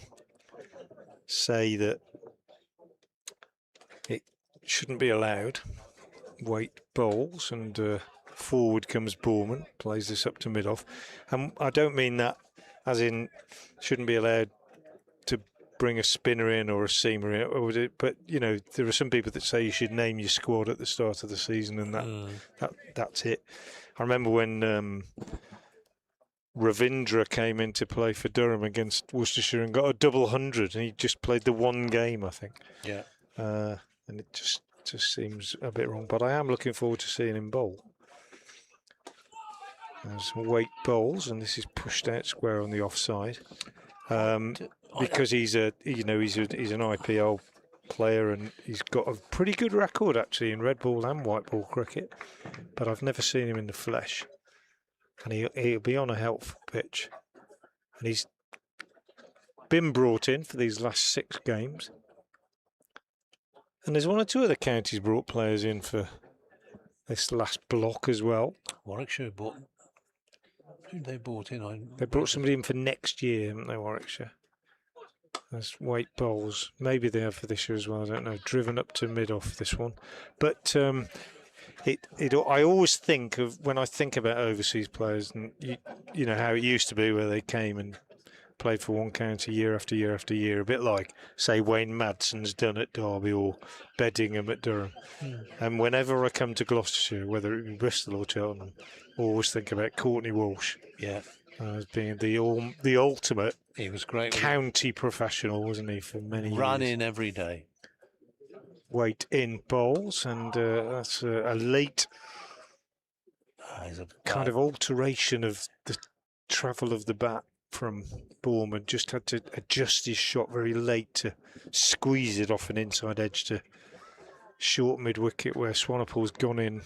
S3: say that it shouldn't be allowed. Waite bowls and forward comes Borman, plays this up to mid-off, and I don't mean that as in shouldn't be allowed to bring a spinner in or a seamer in, or would it, but you know, there are some people that say you should name your squad at the start of the season, and that's it. I remember when Ravindra came in to play for Durham against Worcestershire and got a double 100, and he just played the 1 game, I think.
S4: Yeah.
S3: And it just seems a bit wrong, but I am looking forward to seeing him bowl. As Waite bowls, and this is pushed out square on the offside. Because he's an IPL player, and he's got a pretty good record actually in red ball and white ball cricket, but I've never seen him in the flesh, and he'll be on a helpful pitch, and he's been brought in for these last 6 games, and there's 1 or 2 other counties brought players in for this last block as well.
S4: Warwickshire bought. Who they bought in?
S3: They brought somebody in for next year, haven't they, Warwickshire? That's Waite Bowles. Maybe they have for this year as well. I don't know. Driven up to mid-off this one, but I always think of when I think about overseas players, and you know how it used to be where they came and played for one county year after year after year, a bit like say Wayne Madson's done at Derby or Beddingham at Durham. And whenever I come to Gloucestershire, whether it be Bristol or Cheltenham, I always think about Courtney Walsh.
S4: Yeah.
S3: As being the ultimate.
S4: He was great.
S3: County professional, wasn't he, for many years?
S4: Ran in every day.
S3: Waite in bowls, and that's a late kind of alteration of the travel of the bat from Bournemouth. Just had to adjust his shot very late to squeeze it off an inside edge to short mid-wicket, where Swanepoel's gone in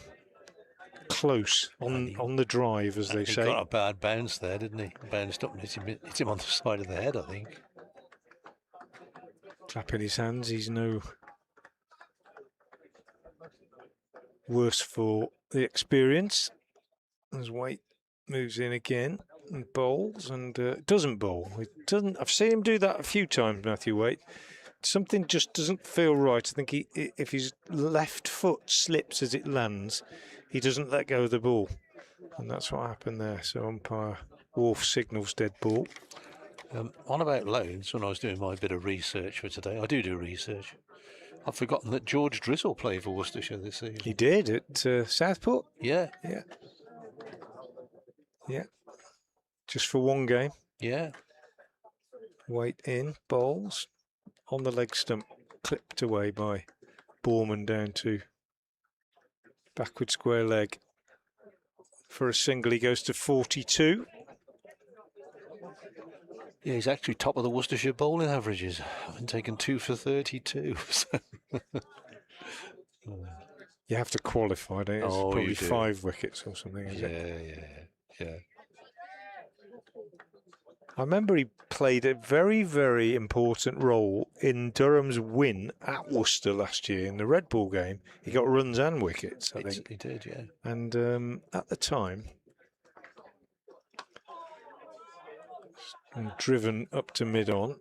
S3: close on the drive, as they say.
S4: He got a bad bounce there, didn't he? Bounced up and hit him on the side of the head, I think.
S3: Clapping his hands, he's no worse for the experience. As Waite moves in again and bowls, and doesn't bowl. I've seen him do that a few times, Matthew Waite. Something just doesn't feel right. I think if his left foot slips as it lands, he doesn't let go of the ball. And that's what happened there. So umpire Wolf signals dead ball.
S4: On about loans, when I was doing my bit of research for today, I do research. I've forgotten that George Drizzle played for Worcestershire this season.
S3: He did at Southport?
S4: Yeah.
S3: Just for one game.
S4: Yeah.
S3: Waite in, bowls on the leg stump, clipped away by Borman down to backward square leg. For a single, he goes to 42.
S4: Yeah, he's actually top of the Worcestershire bowling averages, having taken 2 for 32.
S3: You have to qualify, don't you? It's probably
S4: you do.
S3: 5 wickets or something, is it?
S4: Yeah.
S3: I remember he played a very, very important role in Durham's win at Worcester last year in the Red Bull game. He got runs and wickets, I think.
S4: He did, yeah.
S3: And at the time, and driven up to mid-on,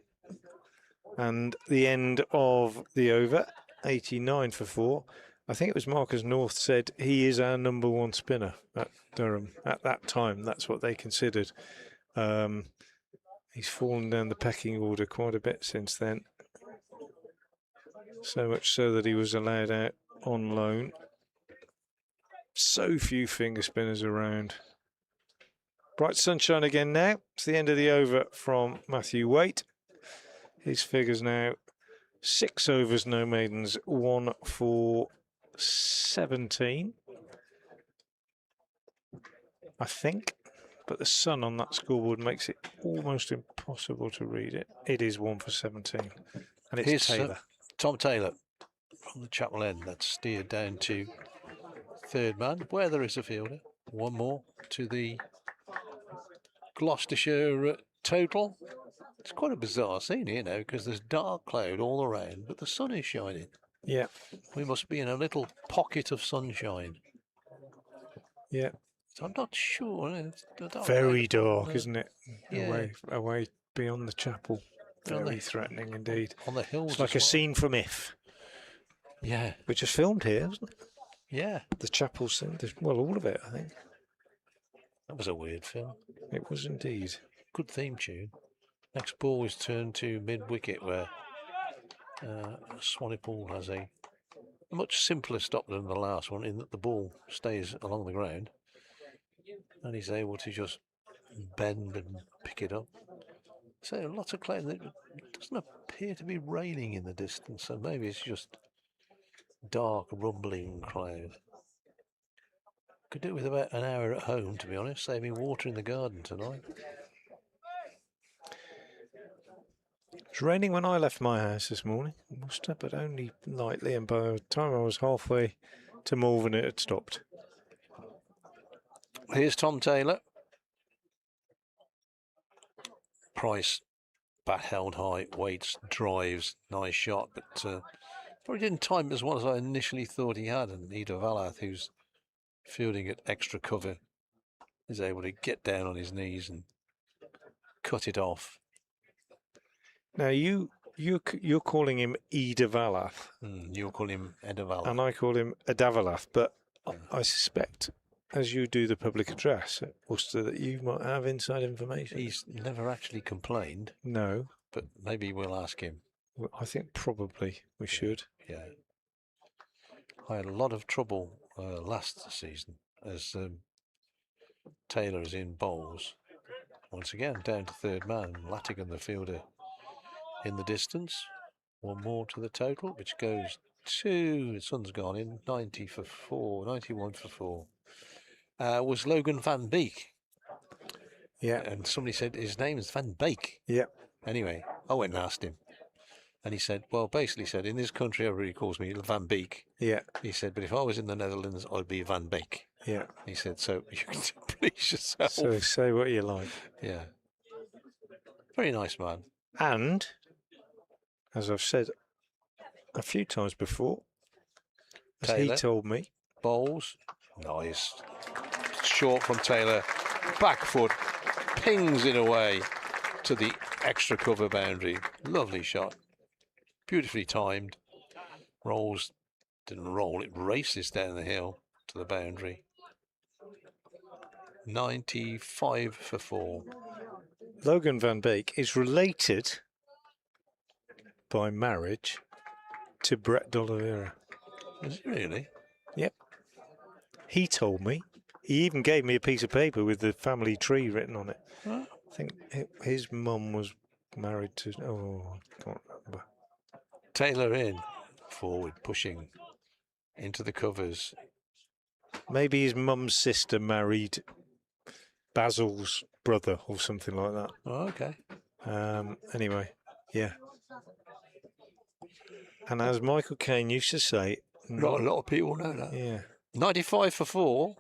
S3: and the end of the over, 89 for 4. I think it was Marcus North said he is our number 1 spinner at Durham. At that time, that's what they considered. He's fallen down the pecking order quite a bit since then. So much so that he was allowed out on loan. So few finger spinners around. Bright sunshine again now. It's the end of the over from Matthew Waite. His figures now 6 overs, no maidens, 1 for 17. I think. But the sun on that scoreboard makes it almost impossible to read it. It is 1 for 17. And it's
S4: Here's
S3: Taylor.
S4: Tom Taylor from the Chapel End. That's steered down to third man, where there is a fielder. One more to the Gloucestershire total. It's quite a bizarre scene here now because there's dark cloud all around, but the sun is shining.
S3: Yeah.
S4: We must be in a little pocket of sunshine.
S3: Yeah.
S4: So I'm not sure.
S3: Very dark, isn't it?
S4: Yeah.
S3: Away beyond the chapel. Very threatening indeed.
S4: On the hills.
S3: It's like a scene from If.
S4: Yeah.
S3: Which is filmed here, wasn't it?
S4: Yeah.
S3: The chapel scene. Well, all of it, I think.
S4: That was a weird film.
S3: It was indeed.
S4: Good theme tune. Next ball is turned to mid-wicket where Swanepoel has a much simpler stop than the last one in that the ball stays along the ground and he's able to just bend and pick it up. So lots of cloud. It doesn't appear to be raining in the distance, so maybe it's just dark, rumbling cloud. Could do with about an hour at home, to be honest, saving water in the garden tonight.
S3: It was raining when I left my house this morning, Worcester, but only lightly, and by the time I was halfway to Malvern it had stopped.
S4: Here's Tom Taylor. Price, bat held high, Waits, drives, nice shot, but probably didn't time it as well as I initially thought he had. And Ida Valath, who's fielding at extra cover, is able to get down on his knees and cut it off.
S3: Now you're calling him Edavalath,
S4: You'll call him Edaval.
S3: and I call him Adavalath, but I suspect, as you do the public address at Worcester, that you might have inside information.
S4: He's never actually complained,
S3: No,
S4: but maybe we'll ask him.
S3: well, I think probably we should.
S4: Yeah. I had a lot of trouble last season as Taylor is in bowls. Once again, down to third man. Latigan, the fielder, in the distance. One more to the total, which goes to, the sun's gone in, 90 for 4, 91 for 4. Was Logan Van Beek.
S3: Yeah.
S4: And somebody said his name is Van Beek.
S3: Yeah.
S4: Anyway, I went and asked him. And he said, well, basically said, in this country, everybody calls me Van Beek.
S3: Yeah.
S4: He said, but if I was in the Netherlands, I'd be Van Beek.
S3: Yeah.
S4: He said, so you can please yourself.
S3: So say what you like.
S4: Yeah. Very nice man.
S3: And, as I've said a few times before, as he
S4: Taylor.
S3: told me,
S4: Bowls. Nice. Short from Taylor. Back foot. Pings it away to the extra cover boundary. Lovely shot. Beautifully timed. Rolls. Didn't roll. It races down the hill to the boundary. 95 for 4.
S3: Logan Van Beek is related by marriage to Brett D'Oliveira.
S4: Is it really?
S3: Yep. He told me. He even gave me a piece of paper with the family tree written on it.
S4: Huh?
S3: I think his mum was married to... Oh, I can't remember.
S4: Taylor in. Forward, pushing into the covers.
S3: Maybe his mum's sister married Basil's brother or something like that.
S4: Oh, okay.
S3: Anyway, yeah. And as Michael Caine used to say...
S4: Not a lot of people know that.
S3: Yeah.
S4: 95 for 4.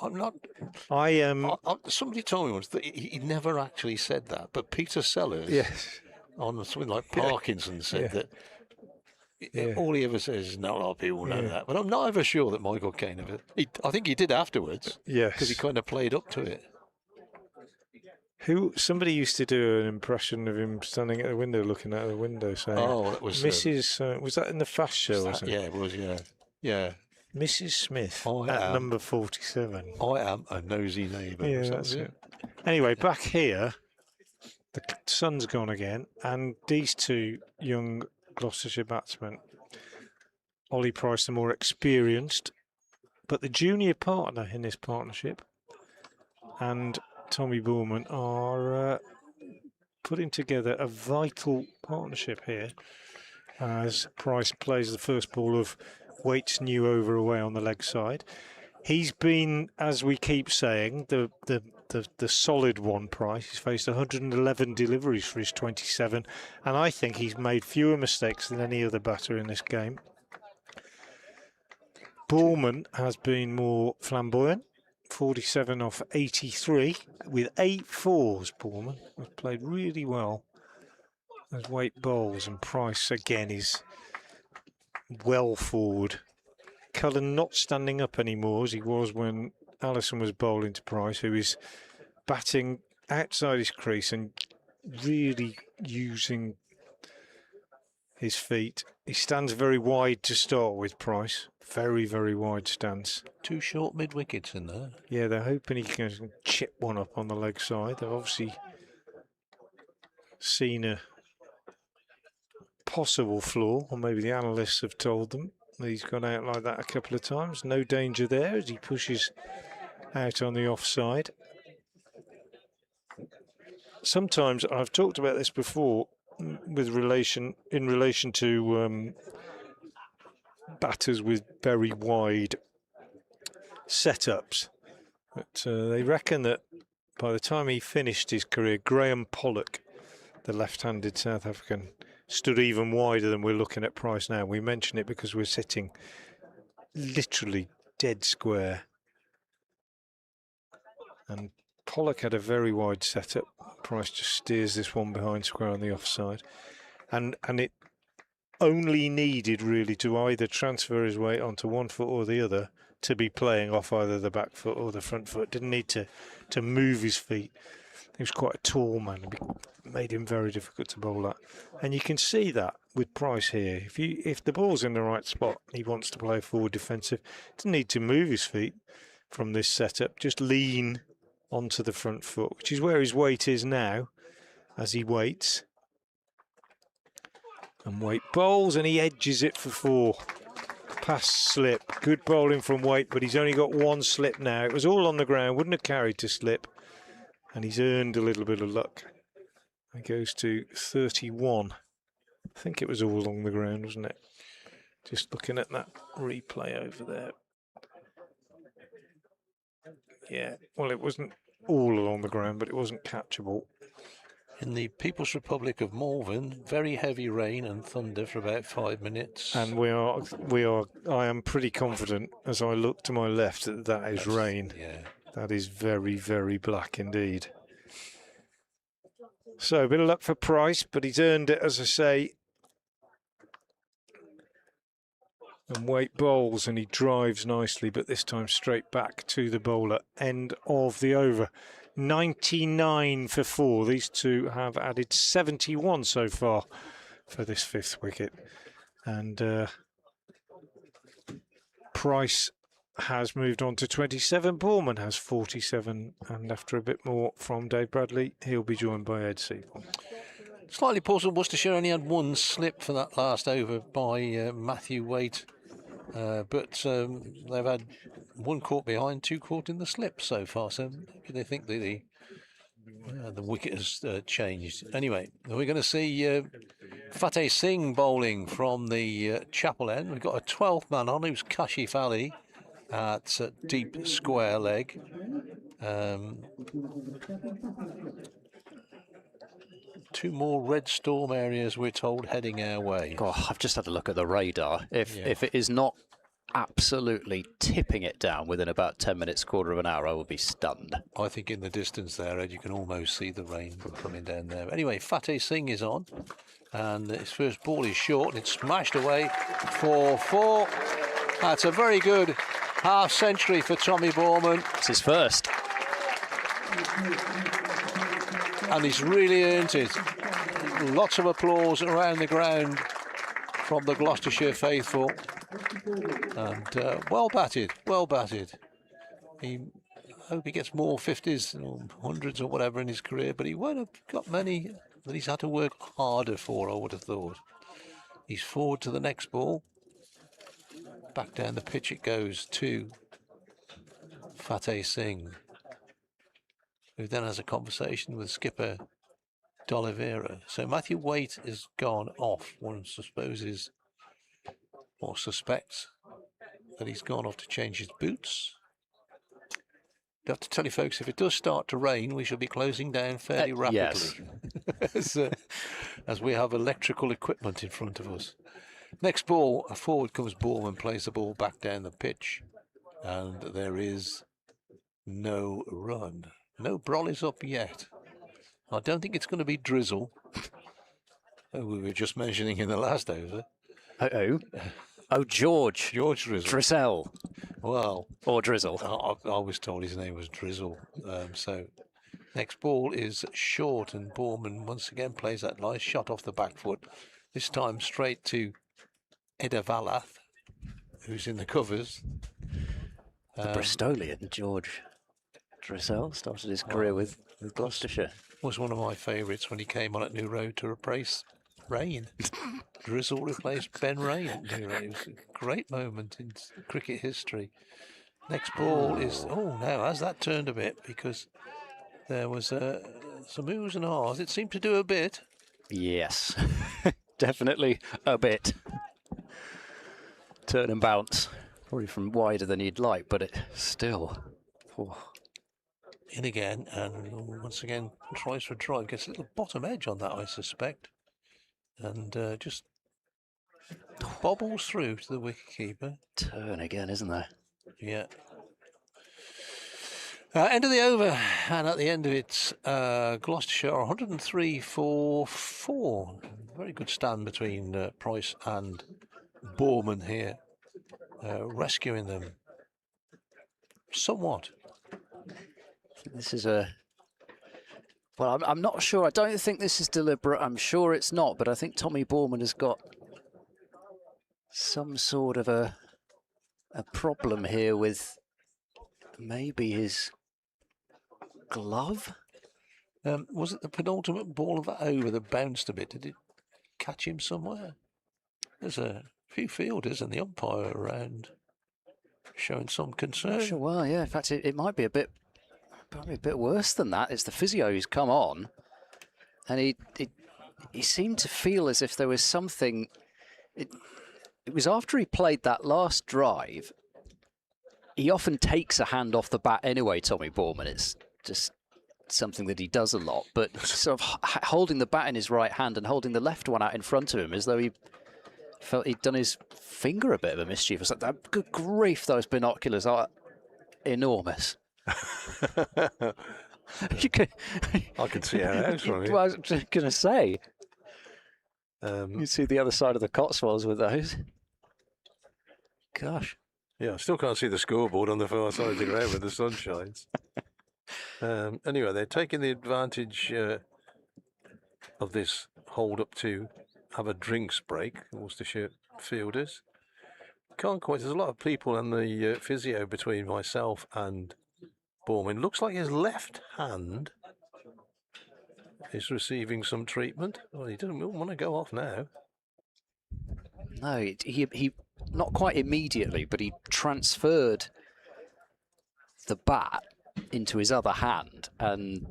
S4: I'm not... somebody told me once that he never actually said that, but Peter Sellers
S3: Yes.
S4: on something like Parkinson said that all he ever says is not a lot of people know that. But I'm not ever sure that Michael Caine ever... I think he did afterwards.
S3: Yes.
S4: Because he kind of played up to it.
S3: Somebody used to do an impression of him standing at the window, looking out the window, saying,
S4: Oh, that was...
S3: Mrs. was that in the Fast Show or something?
S4: Yeah, it was, yeah. Yeah.
S3: Mrs. Smith
S4: I
S3: at
S4: am-
S3: number 47.
S4: I am a nosy neighbour.
S3: Yeah,
S4: Was that
S3: that's
S4: it?
S3: it. Anyway, back here, the sun's gone again, and these two young Gloucestershire batsmen, Ollie Price, the more experienced, but the junior partner in this partnership, and Tommy Boorman are putting together a vital partnership here as Price plays the first ball of Waite's new over away on the leg side. He's been, as we keep saying, the solid one, Price. He's faced 111 deliveries for his 27, and I think he's made fewer mistakes than any other batter in this game. Boorman has been more flamboyant, 47 off 83, with 8 fours. Boorman has played really well as Waite bowls, and Price again is well forward. Cullen not standing up anymore as he was when Allison was bowling to Price, who is batting outside his crease and really using his feet. He stands very wide to start with, Price. Very, very wide stance.
S4: 2 short mid-wickets in there.
S3: Yeah, they're hoping he can chip one up on the leg side. They've obviously seen a possible flaw, or maybe the analysts have told them that he's gone out like that a couple of times. No danger there as he pushes out on the offside. Sometimes, I've talked about this before, in relation to batters with very wide setups. But they reckon that by the time he finished his career, Graham Pollock, the left-handed South African, stood even wider than we're looking at Price now. We mention it because we're sitting literally dead square. And Pollock had a very wide setup. Price just steers this one behind square on the offside. And it only needed really to either transfer his weight onto one foot or the other to be playing off either the back foot or the front foot. Didn't need to move his feet. He was quite a tall man. It made him very difficult to bowl at. And you can see that with Price here. If the ball's in the right spot, he wants to play forward defensive. Doesn't need to move his feet from this setup. Just lean onto the front foot, which is where his weight is now as he waits. And Waite bowls and he edges it for 4. Pass slip. Good bowling from Waite, but he's only got 1 slip now. It was all on the ground, wouldn't have carried to slip. And he's earned a little bit of luck. He goes to 31. I think it was all along the ground, wasn't it? Just looking at that replay over there. Yeah, well, it wasn't all along the ground, but it wasn't catchable.
S4: In the People's Republic of Malvern, very heavy rain and thunder for about 5 minutes.
S3: And I am pretty confident as I look to my left that is rain.
S4: Yeah.
S3: That is very, very black indeed. So a bit of luck for Price, but he's earned it, as I say. And Waite bowls and he drives nicely, but this time straight back to the bowler. End of the over. 99 for 4. These two have added 71 so far for this 5th wicket. And Price has moved on to 27. Bourman has 47. And after a bit more from Dave Bradley, he'll be joined by Ed Seaborn.
S4: Slightly puzzled, Worcestershire only had 1 slip for that last over by Matthew Waite. But they've had 1 caught behind, 2 caught in the slip so far. So maybe they think the wicket has changed. Anyway, we're going to see Fateh Singh bowling from the Chapel end. We've got a 12th man on, who's Kashif Ali at deep square leg. 2 more red storm areas, we're told, heading our way.
S1: Oh, I've just had a look at the radar. If it is not absolutely tipping it down within about 10 minutes, quarter of an hour, I will be stunned.
S4: I think in the distance there, Ed, you can almost see the rain coming down there. Anyway, Fateh Singh is on, and his first ball is short, and it's smashed away for 4. That's a very good half century for Tommy Bourman.
S1: It's his first.
S4: And he's really earned it. Lots of applause around the ground from the Gloucestershire faithful. And well batted, well batted. I hope he gets more 50s or 100s or whatever in his career, but he won't have got many that he's had to work harder for, I would have thought. He's forward to the next ball. Back down the pitch it goes to Fateh Singh, who then has a conversation with skipper D'Oliveira. So Matthew Waite is gone off. One supposes or suspects that he's gone off to change his boots. I have to tell you folks, if it does start to rain, we shall be closing down fairly rapidly.
S1: Yes.
S4: as we have electrical equipment in front of us. Next ball, forward comes Bourman, plays the ball back down the pitch, and there is no run. No brollies up yet. I don't think it's going to be drizzle. We were just mentioning in the last over.
S1: Oh, George.
S4: George Drizzle.
S1: Drizzle.
S4: Well.
S1: Or Drizzle.
S4: I was told his name was Drizzle. So next ball is short, and Bourman once again plays that nice shot off the back foot. This time straight to Eda Valath, who's in the covers.
S1: The Bristolian George Drizzle started his career with Gloucestershire.
S4: Was one of my favourites when he came on at New Road to replace Rain. Drizzle replaced Ben Rain at New Road. It was a great moment in cricket history. Next ball is... Oh, now, has that turned a bit? Because there was some oohs and ahs. It seemed to do a bit.
S1: Yes, definitely a bit. Turn and bounce. Probably from wider than you'd like, but it still... Oh.
S4: In again, and once again tries for a drive. Gets a little bottom edge on that, I suspect. And just bobbles through to the wicketkeeper.
S1: Turn again, isn't there?
S4: Yeah. End of the over, and at the end of it, Gloucestershire are 103 for 4. Very good stand between Price and Bourman here, rescuing them
S2: somewhat.
S1: This is a... Well, I'm not sure. I don't think this is deliberate. I'm sure it's not, but I think Tommy Borman has got some sort of a problem here with maybe his glove.
S2: Was it the penultimate ball of that over that bounced a bit? Did it catch him somewhere? There's a few fielders and the umpire around showing some concern.
S1: Sure, well, yeah. In fact, it might be probably a bit worse than that. It's the physio who's come on, and he seemed to feel as if there was something. It was after he played that last drive. He often takes a hand off the bat anyway, Tommy Borman. It's just something that he does a lot, but sort of holding the bat in his right hand and holding the left one out in front of him as though he felt he'd done his finger a bit of a mischief. It's like, that, good grief, those binoculars are enormous.
S2: I can see our house from here.
S1: Well, I was just going to say, you see the other side of the Cotswolds with those. Gosh.
S2: Yeah, I still can't see the scoreboard on the far side of the ground when the sun shines. Anyway, they're taking the advantage of this hold-up to have a drinks break, Worcestershire fielders. Can't quite, there's a lot of people and the physio between myself and Borman. Looks like his left hand is receiving some treatment. Well, he doesn't want to go off now.
S1: No, he not quite immediately, but he transferred the bat into his other hand and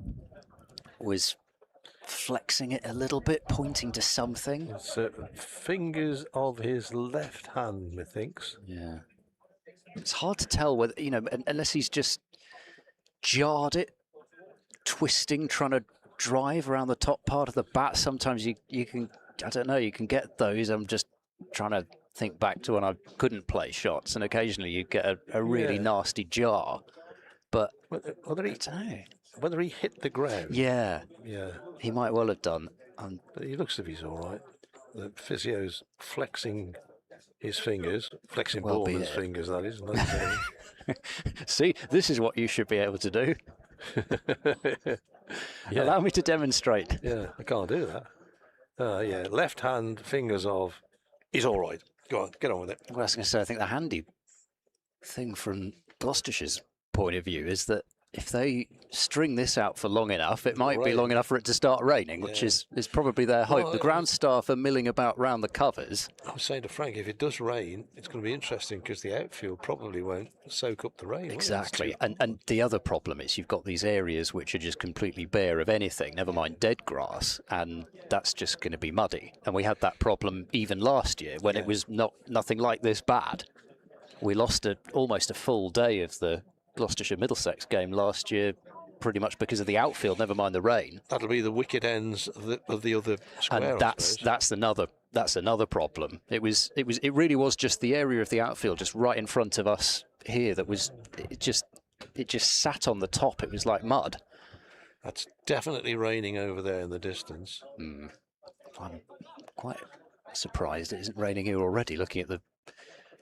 S1: was flexing it a little bit, pointing to something.
S2: It's fingers of his left hand, methinks.
S1: Yeah. It's hard to tell whether, unless he's just jarred it, twisting, trying to drive around the top part of the bat. Sometimes you can, I don't know, you can get those. I'm just trying to think back to when I couldn't play shots, and occasionally you get a really nasty jar. But
S2: whether he hit the ground.
S1: Yeah, he might well have done.
S2: But he looks as if he's all right. The physio's flexing his fingers, flexing Borman's fingers, that is.
S1: See, this is what you should be able to do. Allow me to demonstrate.
S2: Yeah, I can't do that. Left hand fingers of, he's all right. Go on, get on with it.
S1: Well, I was going to say, I think the handy thing from Gloucestershire's point of view is that if they string this out for long enough, it might be long enough for it to start raining, which is probably their hope. Well, the ground staff are milling about round the covers.
S2: I was saying to Frank, if it does rain, it's going to be interesting because the outfield probably won't soak up the rain.
S1: Exactly. And the other problem is you've got these areas which are just completely bare of anything, never mind dead grass, and that's just going to be muddy. And we had that problem even last year when it was nothing like this bad. We lost almost a full day of the Gloucestershire-Middlesex game last year, pretty much because of the outfield. Never mind the rain.
S2: That'll be the wicket ends of the other square.
S1: And that's another problem. It really was just the area of the outfield, just right in front of us here. It just sat on the top. It was like mud.
S2: That's definitely raining over there in the distance.
S1: I'm quite surprised it isn't raining here already. Looking at the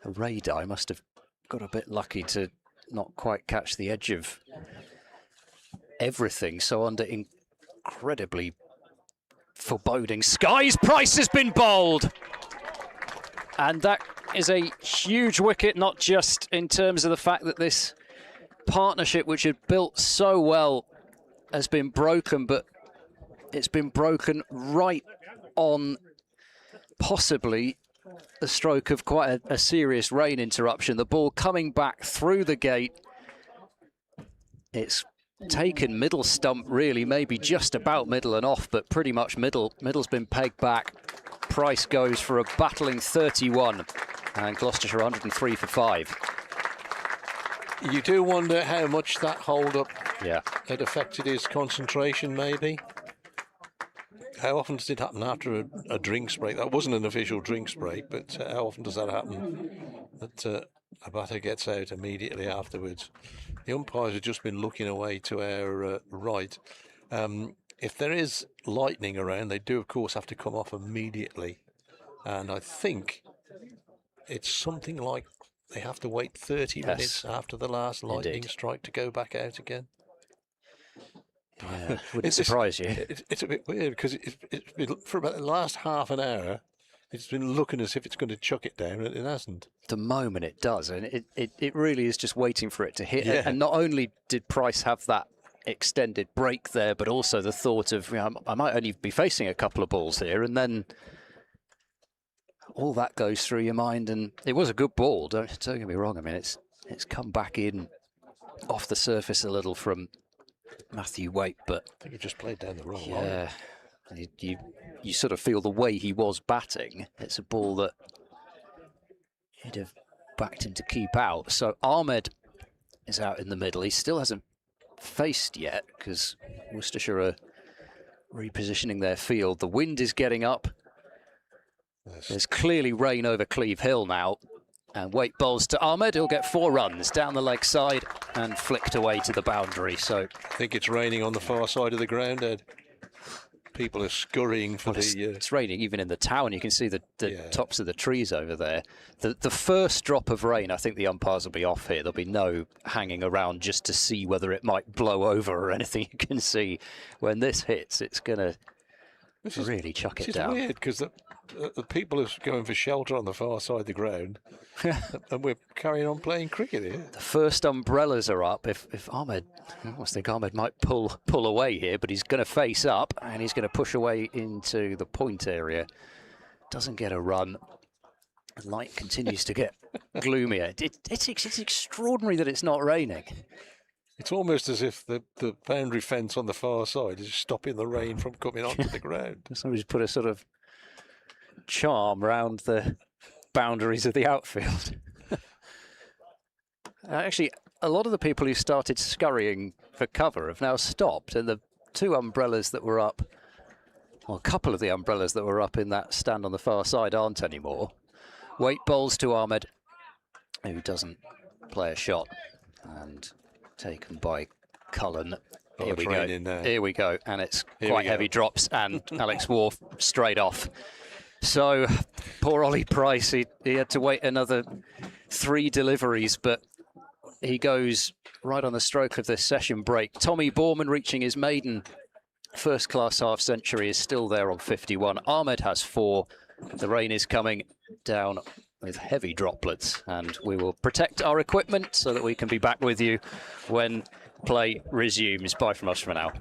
S1: radar, I must have got a bit lucky to not quite catch the edge of everything. So under incredibly foreboding skies, Price has been bowled. And that is a huge wicket, not just in terms of the fact that this partnership, which had built so well, has been broken, but it's been broken right on possibly the stroke of quite a serious rain interruption. The ball coming back through the gate. It's taken middle stump, really, maybe just about middle and off, but pretty much middle. Middle's been pegged back. Price goes for a battling 31, and Gloucestershire 103 for 5.
S2: You do wonder how much that hold-up had affected his concentration, maybe. How often does it happen after a drinks break? That wasn't an official drinks break, but how often does that happen? That a batter gets out immediately afterwards. The umpires have just been looking away to our right. If there is lightning around, they do, of course, have to come off immediately. And I think it's something like
S4: they have to wait 30 minutes after the last lightning strike to go back out again.
S1: Yeah, wouldn't surprise you.
S4: It's a bit weird because it's been, for about the last half an hour, it's been looking as if it's going to chuck it down, and it hasn't.
S1: The moment it does, and it really is just waiting for it to hit.
S4: Yeah.
S1: And not only did Price have that extended break there, but also the thought of, you know, I might only be facing a couple of balls here, and then all that goes through your mind. And it was a good ball, don't get me wrong. I mean, it's come back in off the surface a little from Matthew Waite, but
S4: I think he just played down the wrong line.
S1: Yeah, you sort of feel the way he was batting. It's a ball that he'd have backed him to keep out. So Ahmed is out in the middle. He still hasn't faced yet because Worcestershire are repositioning their field. The wind is getting up.
S4: Yes.
S1: There's clearly rain over Cleve Hill now. And Waite bowls to Ahmed. He'll get 4 runs down the leg side and flicked away to the boundary. So
S4: I think it's raining on the far side of the ground, Ed. People are scurrying for
S1: it's raining even in the town. You can see the tops of the trees over there. The first drop of rain, I think the umpires will be off here. There'll be no hanging around just to see whether it might blow over or anything. You can see when this hits, it's going to really chuck it down.
S4: It's weird because the people are going for shelter on the far side of the ground, and we're carrying on playing cricket here.
S1: The first umbrellas are up. If Ahmed, I almost think Ahmed might pull away here, but he's going to face up and he's going to push away into the point area. Doesn't get a run. The light continues to get gloomier. It's extraordinary that it's not raining.
S4: It's almost as if the boundary fence on the far side is stopping the rain from coming onto the ground.
S1: Somebody's put a sort of charm around the boundaries of the outfield. Actually, a lot of the people who started scurrying for cover have now stopped, and the 2 umbrellas that were up, or a couple of the umbrellas that were up in that stand on the far side aren't anymore. Waite bowls to Ahmed, who doesn't play a shot, and taken by Cullen. Here we go. Here we go, and it's quite heavy drops, and Alex Wharf straight off. So poor Ollie Price, he had to wait another 3 deliveries, but he goes right on the stroke of this session break. Tommy Borman reaching his maiden first-class half-century is still there on 51. Ahmed has 4. The rain is coming down with heavy droplets, and we will protect our equipment so that we can be back with you when play resumes. Bye from us for now.